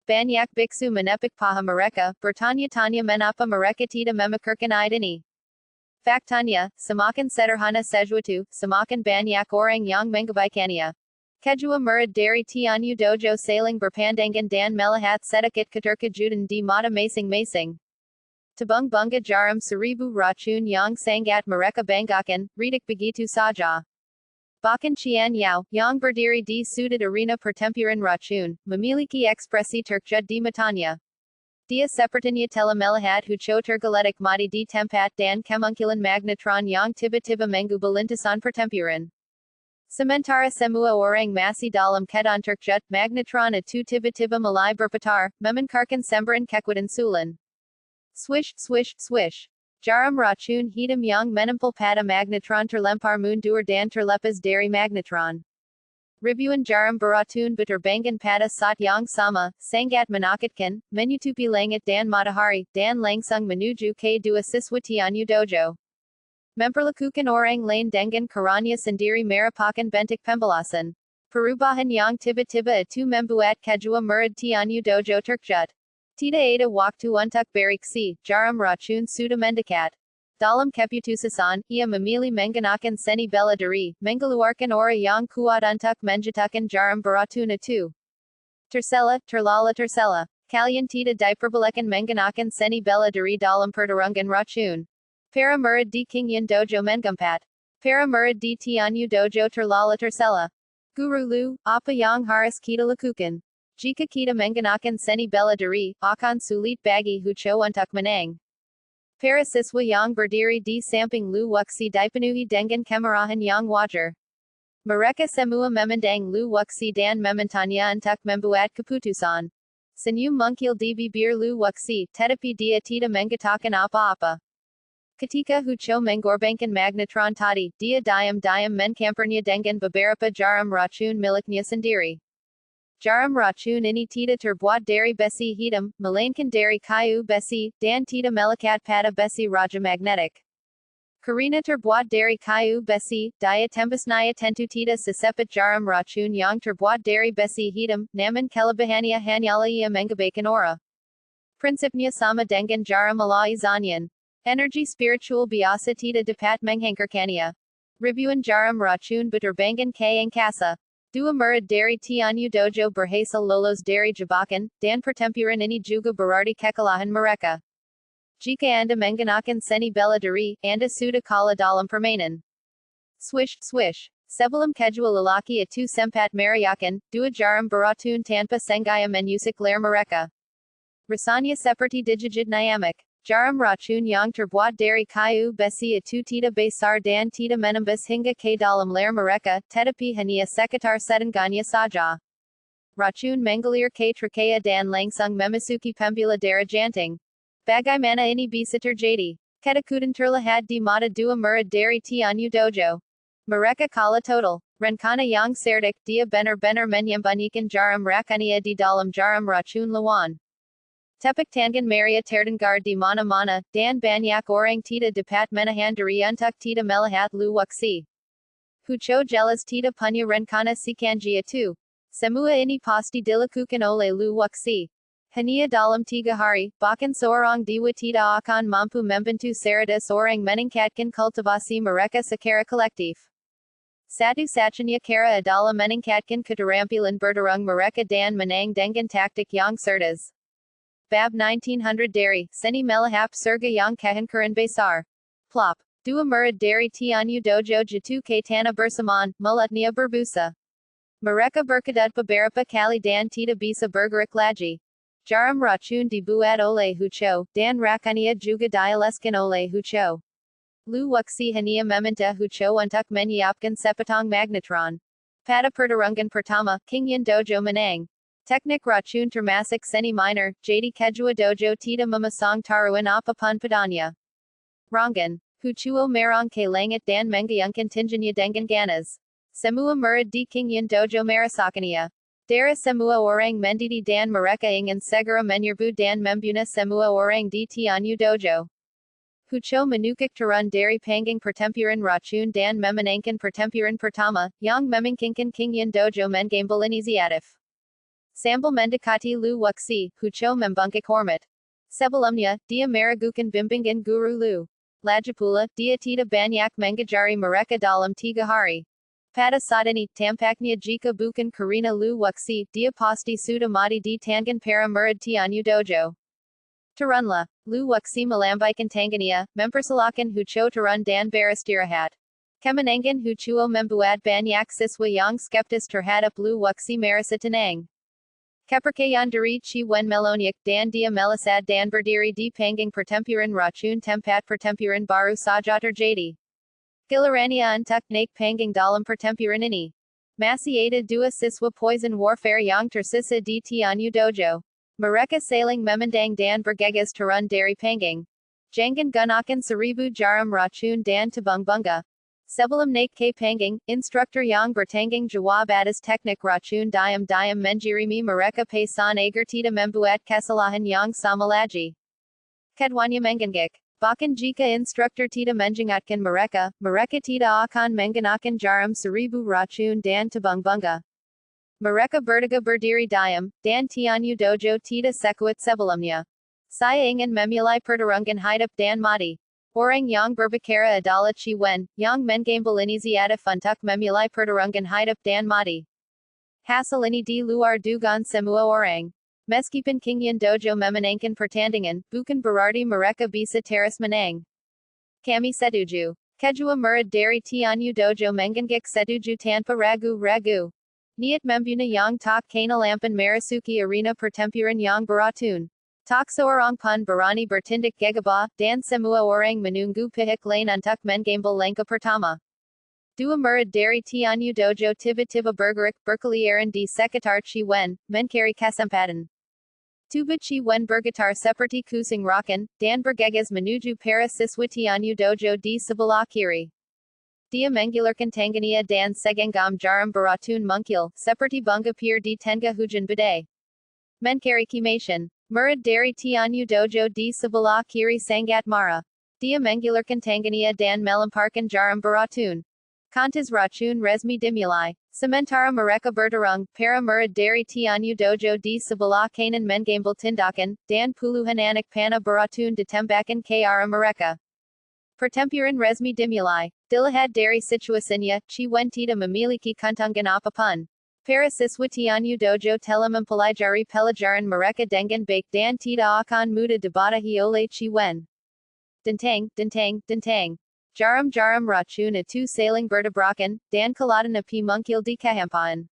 Banyak biksu menepuk paha mereka, bertanya-tanya mengapa mereka tidak memikirkan ini. Faktanya, semakin sederhana sesuatu, semakin banyak orang yang mengabaikannya. Kedua murid dari Tianyu Dojo saling berpandangan dan melihat sedikit keterkejutan di mata masing-masing. Tabung bunga jarum seribu racun yang sangat mereka banggakan, redak begitu saja. Bahkan Qian Yao, yang berdiri di sudut arena pertempuran racun, memiliki ekspresi terkejut di matanya. Dia sepertinya telah melihat Hucho tergeletak mati di tempat dan kemungkinan magnetron yang tiba-tiba mengubah lintasan pertempuran. Sementara semua orang masih dalam keadaan terkejut, magnetron itu tiba-tiba mulai berputar, memancarkan semburan kekuatan sulan. Swish, swish, swish. Jarum racun hitam yang menempel pada magnetron terlempar mundur dan terlepas dari magnetron. Ribuan jarum beratun berterbangan pada saat yang sama, sangat menakutkan, menutupi langit dan matahari, dan langsung menuju ke dua siswa Tianyu Dojo. Memperlakukan orang lain dengan caranya sendiri merupakan bentuk pembalasan. Perubahan yang tiba-tiba itu membuat kedua murid Tianyu Dojo terkejut. Tidak ada waktu untuk bereaksi, jarum racun sudah mendekat. Dalam keputusan, ia memilih menggunakan seni bela diri, mengeluarkan aura yang kuat untuk menjatuhkan jarum beratun itu. Tercela. Kalian tidak diperbolehkan menggunakan seni bela diri dalam pertarungan racun. Para murid di Kingyun Dojo mengumpat. Para murid di Tianyu Dojo tercela. Guru Lu, apa yang harus kita lakukan? Jika kita menggunakan seni bela diri, akan sulit bagi Hucho untuk menang. Para siswa yang berdiri di samping Lu Wuxi dipenuhi dengan kemarahan yang wajar. Mereka semua memandang Lu Wuxi dan memintanya untuk membuat keputusan. Senyum mungkil di bibir Lu Wuxi, tetapi dia tidak mengatakan apa-apa. Ketika Hucho mengorbankan magnetron tadi, dia diam-diam menkampernya dengan beberapa jarum racun miliknya sendiri. Jarum racun ini tidak terbuat dari besi hitam, melainkan dari kayu besi, dan tidak melekat pada besi raja magnetik. Karena terbuat dari kayu besi, daya tembusnya tentu tidak secepat jarum racun yang terbuat dari besi hitam, namun kelebihannya hanyalah ia mengabaikan aura. Prinsipnya sama dengan jarum alai zanyan. Energi spiritual biasa tidak dapat menghantarkannya. Ribuan jarum racun berterbangan ke angkasa. Dua murid dari Tianyu Dojo berhasil lolos dari jebakan, dan pertempuran ini juga berarti kekalahan mereka. Jika anda menggunakan seni bela diri, anda sudah kalah dalam permainan. Swish, swish. Sebelum kedua lelaki itu sempat merayakan, dua jarum beratun tanpa sengaja menusuk leher mereka. Rasanya seperti digigit nyamuk. Jarum racun yang terbuat dari kayu besi itu tidak besar dan tidak menembus hingga ke dalam leher mereka, tetapi hanya sekitar setengahnya saja. Racun mengalir ke trakea dan langsung memasuki pembuluh darah jantung. Bagaimana ini bisa terjadi? Ketakutan terlihat di mata dua murid dari tianshojue. Mereka kalah total. Rencana yang cerdik, dia benar-benar menyembunyikan jarum racunnya di dalam jarum racun lawan. Tepuk tangan Maria terdengar di mana-mana, dan banyak orang tidak dapat menahan diri untuk tidak melihat Lu Wuxi. Hucho jelas tidak punya rencana si kanji itu. Semua ini pasti dilakukan oleh Lu Wuxi. Hanya dalam 3 hari, bahkan seorang dewa tidak akan mampu membantu 100 orang meningkatkan kultivasi mereka secara kolektif. Satu-satunya cara adalah meningkatkan keterampilan bertarung mereka dan menang dengan taktik yang cerdas. BAB 1900 dari Seni Melahap Surga yang Kehangkaran Besar. Plop. Dua murid dari tianshojue jatuh ke tanah bersamaan, mulutnya berbusa. Mereka berkedut beberapa kali dan tidak bisa bergerak lagi. Jarum racun dibuat oleh Hucho, dan racunnya juga dioleskan oleh Hucho. Lu Wuxi hanya meminta Hucho untuk menyiapkan sepotong magnetron. Pada pertarungan pertama, Kingyan Dojo menang. Teknik racun termasuk seni minor, jadi kedua dojo tidak memasang taruhan apapun padanya. Rangan. Hucho merang ke langit dan menggayungkan tinjunya dengan ganas. Semua murid di Kingyan Dojo merasakannya. Darah semua orang mendidih dan mereka ingin segera menyerbu dan membunuh semua orang di tianshojue. Hucho menukik turun dari panggung pertempuran racun dan memenangkan pertempuran pertama, yang memungkinkan Kingyan Dojo mengambil inisiatif. Sambil mendekati Lu Wuxi, Hucho membungkuk hormat. Sebelumnya, dia meragukan bimbingan Guru Lu. Lagipula, dia tidak banyak mengajari mereka dalam 3 hari. Pada saat ini, tampaknya jika bukan karena Lu Wuxi, dia pasti sudah mati di tangan para murid tianshojue. Turunlah. Lu Wuxi melambaikan tangannya, mempersilahkan Hucho turun dan beristirahat. Kemenangan Hucho membuat banyak siswa yang skeptis terhadap Lu Wuxi merasa tenang. Kepercayaan diri Chi Wen melonyak dan dia melesat dan berdiri di panggung pertempuran racun tempat pertempuran baru saja terjadi. Gilirannya untuk naik panggung dalam pertempuran ini. Masih ada 2 siswa poison warfare yang tersisa di tianshojue. Mereka saling memandang dan bergegas turun dari panggung. Jangan gunakan 1000 jarum racun dan tabung bunga. Sebelum naik ke panggung, instruktur yang bertanggung jawab atas teknik racun diam-diam menjirimi mereka pesan agar tidak membuat kesalahan yang sama lagi. Keduanya menggigik. Bahkan jika instruktur tidak mengingatkan mereka, mereka tidak akan menggunakan jarum 1000 racun dan tabung bunga. Mereka bertiga berdiri diam, dan tianshojue tidak sekuat sebelumnya. Saya ingin memulai pertarungan hidup dan mati. Orang yang berbicara adalah Chi Wen, yang mengambil inisiatif untuk memulai pertarungan hidup dan mati. Hasil ini di luar dugaan semua orang. Meskipun Kingyan Dojo memenangkan pertandingan, bukan berarti mereka bisa terus menang. Kami setuju. Kedua murid dari tianshojue menggigik setuju tanpa ragu-ragu. Niat membunuh yang tak kailaman merasuki arena pertempuran yang beratun. Tak seorang pun berani bertindak gegabah, dan semua orang menunggu pihak lain untuk mengambil langkah pertama. Dua murid dari tianshojue tiba-tiba bergerak berkeliaran di sekitar Chi Wen, mencari kesempatan. Tubuh Chi Wen bergetar seperti kusing racun, dan bergegas menuju para siswa tianshojue di sebelah kiri. Dia menggilarkan tangannya dan segenggam jarum beratun mungkil, seperti bunga pir di tengah hujan badai. Mencari kematian. Murid dari tianshojue di sebelah kiri sangat marah. Dia menggilarkan tangannya dan melemparkan jarum beratun. Kantas racun resmi dimulai. Sementara mereka bertarung, para murid dari tianshojue di sebelah kanan mengambil tindakan, dan puluhan anak panah beratun ditembakkan ke arah mereka. Pertempuran resmi dimulai. Dilihat dari situasinya, Chi Wen tidak memiliki kantungan apapun. Para siswa tianshojue telah mempelajari pelajaran mereka dengan baik dan tidak akan mudah dibatahi oleh Chi Wen. dentang. Jarum rachun a tu sailing bertabrakan, dan kaladan a p munkil di kahampahan.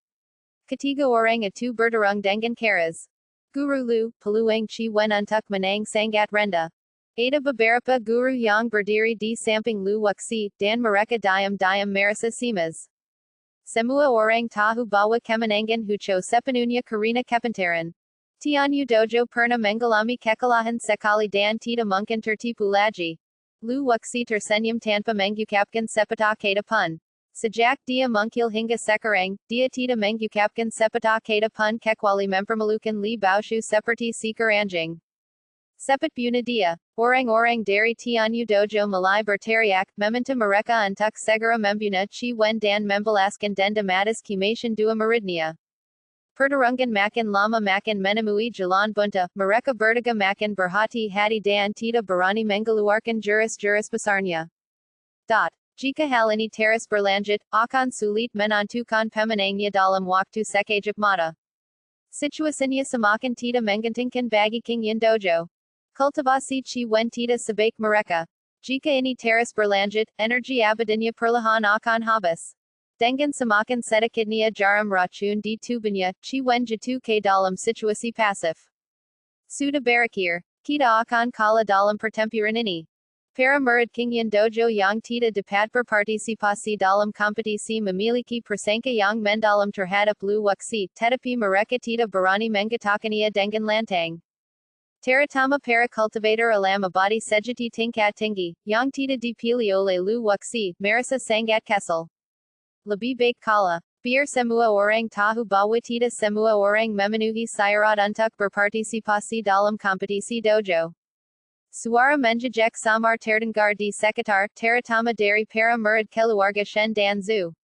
Katiga orang a tu berdarung dengan karas. Guru lu, peluang chi wen untuk manang sangat renda. Ada beberapa guru yang berdiri di samping lu waksi, dan mereka diam marasa simas. Semua orang tahu bawa kemenangan hucho sepenuhnya karena kepenteran. Tianyu dojo pernah mengalami kekalahan sekali dan tidak mungkin tertipu lagi. Lu waksi tersenyum tanpa mengucapkan sepatah kata pun. Sejak dia muncul hingga sekarang, dia tidak mengucapkan sepatah kata pun kecuali mempermalukan li baushu seperti seekor anjing. Sepat bunuh dia. Orang-orang dari Tianyu dojo mulai berteriak, meminta mereka untuk segera membunuh chi wen dan membalaskan dendam atas kematian dua muridnya. Pertarungan makin lama makin menemui jalan buntu, mereka bertiga makin berhati-hati dan tidak berani mengeluarkan jurus-jurus besarnya. Jika hal ini terus berlanjut, akan sulit menentukan pemenangnya dalam waktu sekejap mata. Situasinya semakin tidak menguntungkan bagi King Yin Dojo. Kultivasi chi wen tidak sebaik mereka. Jika ini terus berlanjut, energi abadinya perlahan akan habis. Dengan semakin sedikitnya jarum racun di tubuhnya, chi wen jatuh ke dalam situasi pasif. Sudah berakhir, kita akan kalah dalam pertempuran ini. Para murid King Yin Dojo yang tidak dapat berpartisipasi dalam kompetisi memiliki prasangka yang mendalam terhadap lu waksi, tetapi mereka tidak berani mengatakannya dengan lantang. Terutama para cultivator alam abadi sejati tingkat tinggi, yang tidak dipilih oleh lu waksi, merasa sangat kesal. Lebih baik kalah. Biar semua orang tahu bahwa tidak semua orang memenuhi syarat untuk berpartisipasi dalam kompetisi dojo. Suara menjejak samar terdengar di sekitar, terutama dari para murid keluarga Shen dan Zhu.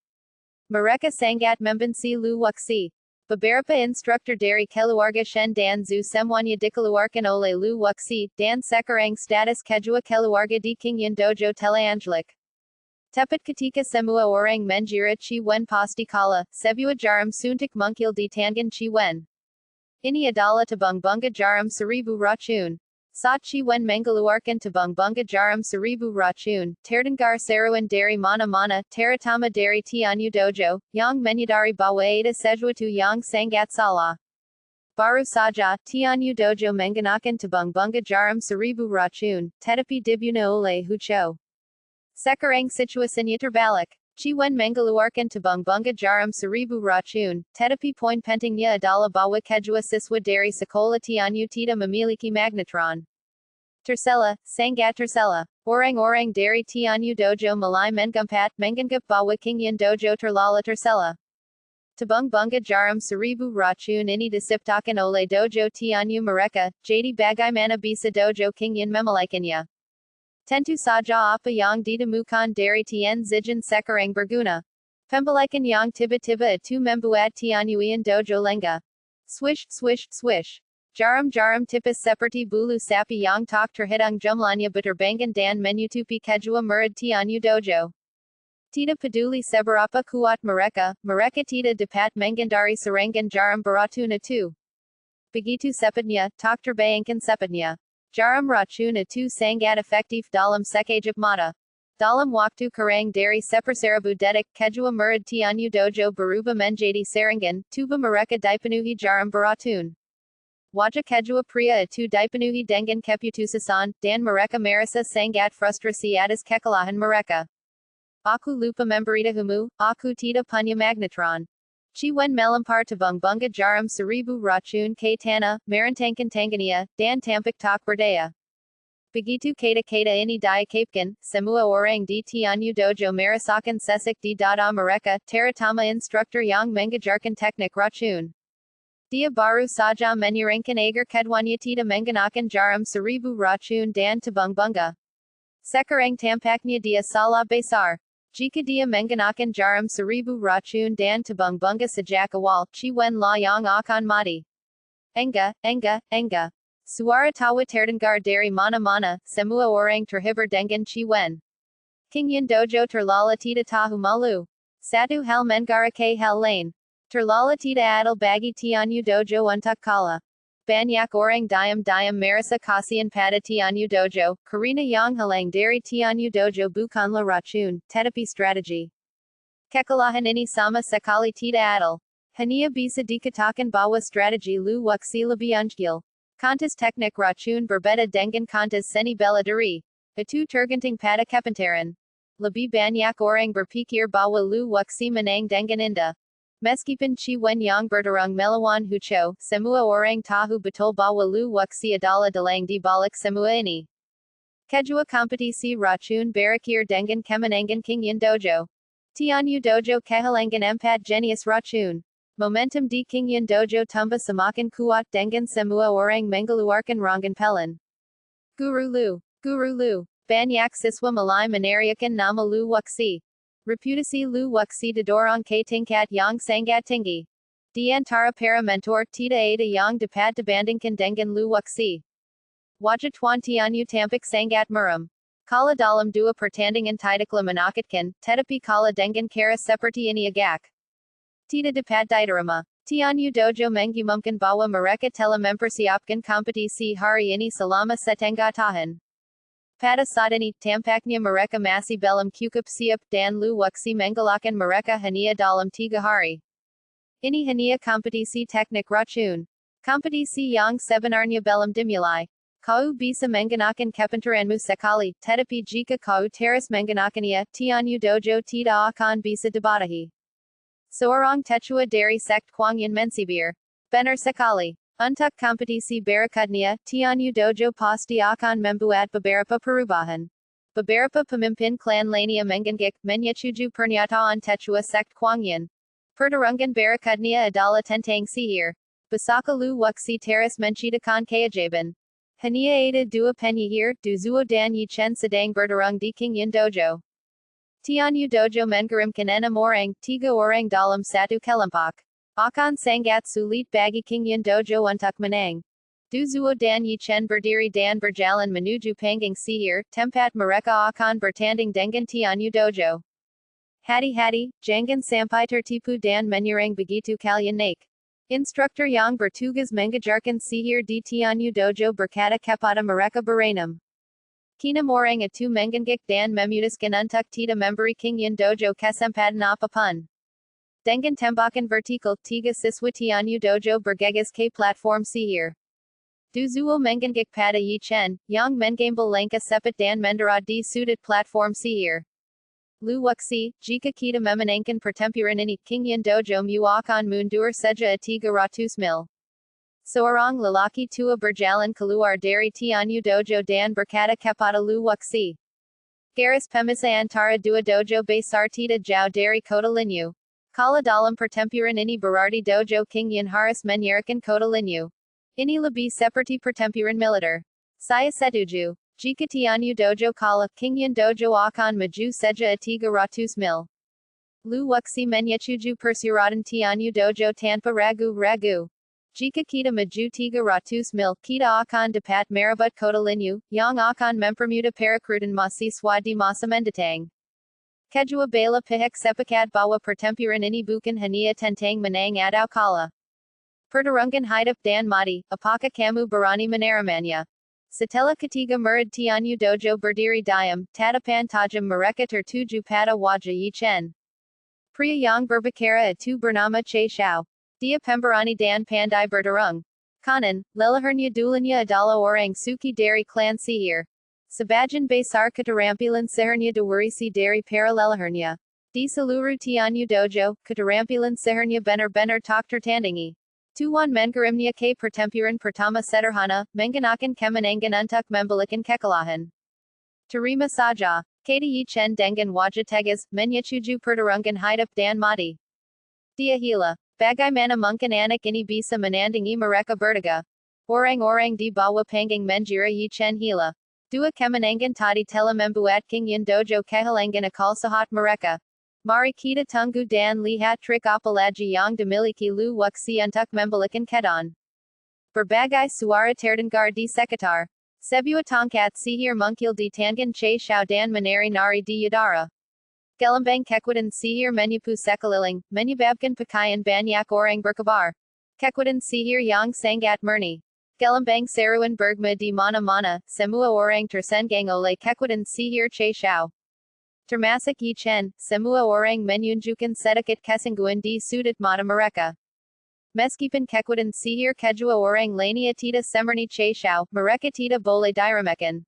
Mereka sangat membenci lu waksi. Beberapa instruktur dari keluarga Shen dan Zhu semuanya dikeluarkan oleh lu waksi, dan sekarang status kedua keluarga di King Yin Dojo telah anjlok. Tepat ketika semua orang mengira chi wen pasti kalah, sebuah jarum suntik muncul di tangan chi wen. Ini adalah tabung bunga jarum seribu racun. Saat chi wen mengeluarkan tabung bunga jarum seribu racun, terdengar seruan dari mana-mana, terutama dari Tianyu Dojo, yang menyadari bahwa ada sesuatu yang sangat salah. Baru saja, Tianyu Dojo menggunakan tabung bunga jarum seribu racun, tetapi dibunuh oleh hucho. Sekarang situasinya terbalik. Chi wen mengeluarkan tabung bunga jarum seribu racun, tetapi poin pentingnya adalah bahwa kedua siswa dari sekolah Tianyu tidak memiliki magnetron. Tercela, sangat tercela. Orang-orang dari Tianyu Dojo mulai menganggap bahwa King Yin Dojo terlalu tercela. Tabung bunga jarum seribu racun ini diciptakan oleh Dojo Tianyu mereka, jadi bagaimana bisa Dojo King Yin memilikinya? Tentu saja apa yang ditemukan dari Tian Zijin sekarang berguna. Pembalikan yang tiba-tiba itu membuat Tianyuan Dojo lengah. Swish, swish, swish. Jarum-jarum tipis seperti bulu sapi yang tak terhitung jumlahnya berterbangan dan menutupi kedua murid Tianyu Dojo. Tidak peduli seberapa kuat mereka tidak dapat menghindari serangan jarum beracun itu. Begitu cepatnya, tak terbayangkan cepatnya. Jarum racun itu sangat efektif dalam sekejap mata. Dalam waktu kurang dari seperseribu detik, kedua murid Tianyu Dojo berubah menjadi serangan, tubuh mereka dipenuhi jarum beracun. Wajah kedua pria itu dipenuhi dengan keputusasaan, dan mereka merasa sangat frustrasi atas kekalahan mereka. Aku lupa memberitahumu, aku tidak punya magnetron. Chi wen melempar tabung bunga jarum seribu racun ke tanah, merentangkan tangannya, dan tampak tak berdaya. Begitu kata-kata ini diucapkan, semua orang di Tianyu Dojo merasakan sesak di dada mereka, terutama instruktur yang mengajarkan teknik racun. Dia baru saja menyerangkan agar keduanya tidak menggunakan jarum seribu racun dan tabung bunga. Sekarang tampaknya dia salah besar. Jika dia menggunakan jarum seribu racun dan tabung bunga sejak awal, chi wen la yang akan mati. Enggak. Suara tawa terdengar dari mana-mana, semua orang terhibur dengan chi wen. King Yin Dojo terlala tidak tahu malu. Satu hal menggara ke hal lain. Terlala tidak adil bagi Tianyu Dojo untuk kalah. Banyak orang diam merasa kasihan pada tianshojue, karena yang halang dari tianshojue bukanlah racun, tetapi strategi. Kekalahan ini sama sekali tidak adil. Hanya bisa dikatakan bahwa strategi Lu Wuxi lebih unggul. Kontes teknik racun berbeda dengan kontes seni bela diri. Itu tergantung pada kepintaran. Lebih banyak orang berpikir bahwa Lu Wuxi menang dengan indah. Meskipun Wen yang berdarung melawan Hucho, semua orang tahu betul bahwa Lu Wuxi adalah dalang di balik semua ini. Kedua kompetisi racun berakhir dengan kemenangan tianshojue. Tianshojue kehilangan 4 jenis racun. Momentum di tianshojue tumbuh semakin kuat dengan semua orang mengeluarkan rangan pelan. Guru Lu. Banyak siswa mulai meneriakan nama Lu Wuxi. Reputasi Lu Wuxi didorong ke tingkat yang sangat tinggi. Di antara para mentor tidak ada yang dapat dibandingkan dengan Lu Wuxi. Wajah Tuan Tianyu tampak sangat muram. Kala dalam dua pertandingan tidaklah menakutkan, tetapi kala dengan cara seperti ini agak tidak dapat diterima. Tianshojue mengumumkan bahwa mereka telah mempersiapkan kompetisi hari ini selama setengah tahun. Pada saat ini, tampaknya mereka masih belum cukup siap dan Lu Wuxi menggalakkan mereka hanya dalam 3 hari. Ini hanya kompetisi teknik racun. Kompetisi yang sebenarnya belum dimulai. Kau bisa menggunakan kepintaranmu sekali, tetapi jika kau terus menggunakannya, tianshojue tidak akan bisa dibatahi. Seorang tetua dari sekt Kuangyan mensibir. Benar sekali. Untuk kompetisi berikutnya, tianshojue pasti akan membuat beberapa perubahan. Beberapa pemimpin klan lainnya menggigit, menyetujui pernyataan tetua sekt Kuangyan. Pertarungan berikutnya adalah tentang sihir. Bisakah Lu Wuxi terus menciptakan keajaiban? Hanya ada 2 penyihir, Duzuo dan Yichen sedang bertarung di tianshojue. Tianshojue mengirimkan 6 orang, 3 orang dalam 1 kelompok. Akan sangat sulit bagi tianshojue untuk menang. Duzuo dan Yichen berdiri dan berjalan menuju panggung sihir, tempat mereka akan bertanding dengan tianshojue. Hati-hati, jangan sampai tertipu dan menyerang begitu kalian naik. Instruktur yang bertugas mengajarkan sihir di tianshojue berkata kepada mereka berenam. Keenam orang itu menggigit dan memutuskan untuk tidak memberi tianshojue kesempatan apapun. Dengan tembakan vertikal, 3 siswa tianshojue bergegas ke platform sihir. Duzuo menggigit pada Yichen, yang mengambil langkah cepat dan mendarat di sudut platform sihir. Lu Wuxi, jika kita memenangkan pertempuran ini, tianshojue mu akan mundur saja 300 mil. Seorang lelaki tua berjalan keluar dari tianshojue dan berkata kepada Lu Wuxi. Garis pemisah antara dua dojo besar tidak jauh dari kota Linyu. Kala dalam pertempuran ini berarti dojo Qingyan harus menyerahkan kota Linyu. Ini lebih seperti pertempuran militer. Saya setuju. Jika tianshojue kalah, tianshojue akan maju saja 300 mil. Lu Wuxi menyetujui persyaratan tianshojue tanpa ragu-ragu. Jika kita maju 300 mil, kita akan dapat merebut kota Linyu, yang akan mempermudah perekrutan mahasiswa di masa mendatang. Kedua belah pihak sepakat bahwa pertempuran ini bukan hanya tentang menang atau kalah. Pertarungan hidup dan mati, apakah kamu berani menerimanya? Setelah ketiga murid tianshojue berdiri diam, tatapan tajam mereka tertuju pada wajah Yichen. Pria yang berbicara itu bernama Che Xiao. Dia pemberani dan pandai bertarung. Kanan, leluhurnya dulunya adalah orang suki dari klan sihir. Sebagian besar keterampilan sihirnya diwarisi dari para leluhurnya. Di seluruh tianshojue, keterampilan sihirnya benar-benar tak tertandingi. Tuan mengirimnya ke pertempuran pertama sederhana, menggunakan kemenangan untuk membalikan kekalahan. Terima saja. Kata Yichen dengan wajah tegas, menyetujui pertarungan hidup dan mati. Dia gila. Bagaimana mungkin anak ini bisa menandingi mereka bertiga? Orang-orang di bawah panggung mengira Yichen gila. Dua kemenangan tadi telah membuat tianshojue kehilangan akal sehat mereka. Mari kita tunggu dan lihat trik apalagi yang dimiliki Lu Wuxi untuk membalikan keadaan. Berbagai suara terdengar di sekitar. Sebuah tongkat sihir muncul di tangan Che Xiao dan menari-nari di udara. Gelembang kekuatan sihir menyapu sekeliling, menyebabkan pakaian banyak orang berkabar. Kekuatan sihir yang sangat murni. Gelambang Seruan Bergma di Mana Mana, Semua Orang Tersengang Ole Kekuatan Sihir Che Shao. Termasuk Yi Chen, Semua Orang Menunjukkan Sedikit Kesungguhan di Sudut Mata Mereka. Meskipun Kekuatan Sihir Kedua Orang Lainnya Tidak Semerni Che Shao, Mereka Tidak Boleh Diremehkan.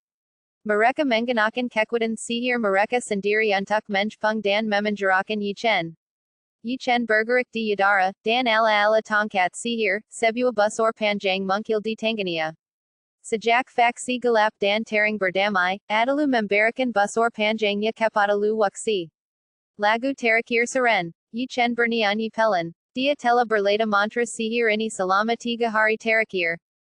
Mereka menggunakan kekuatan sihir mereka sendiri untuk menjepung dan memenjarakan Yi Chen. Yi Chen bergerak di udara, dan ala-ala tongkat sihir, sebuah busur panjang muncul di tangannya. Sejak faksi gelap dan terang berdamai, adalah memberikan busur panjangnya kepada Lu Wuxi. Lagu terakhir Seren. Yi Chen bernyanyi pelan. Dia telah berleda mantra sihir ini selama 3 hari terakhir.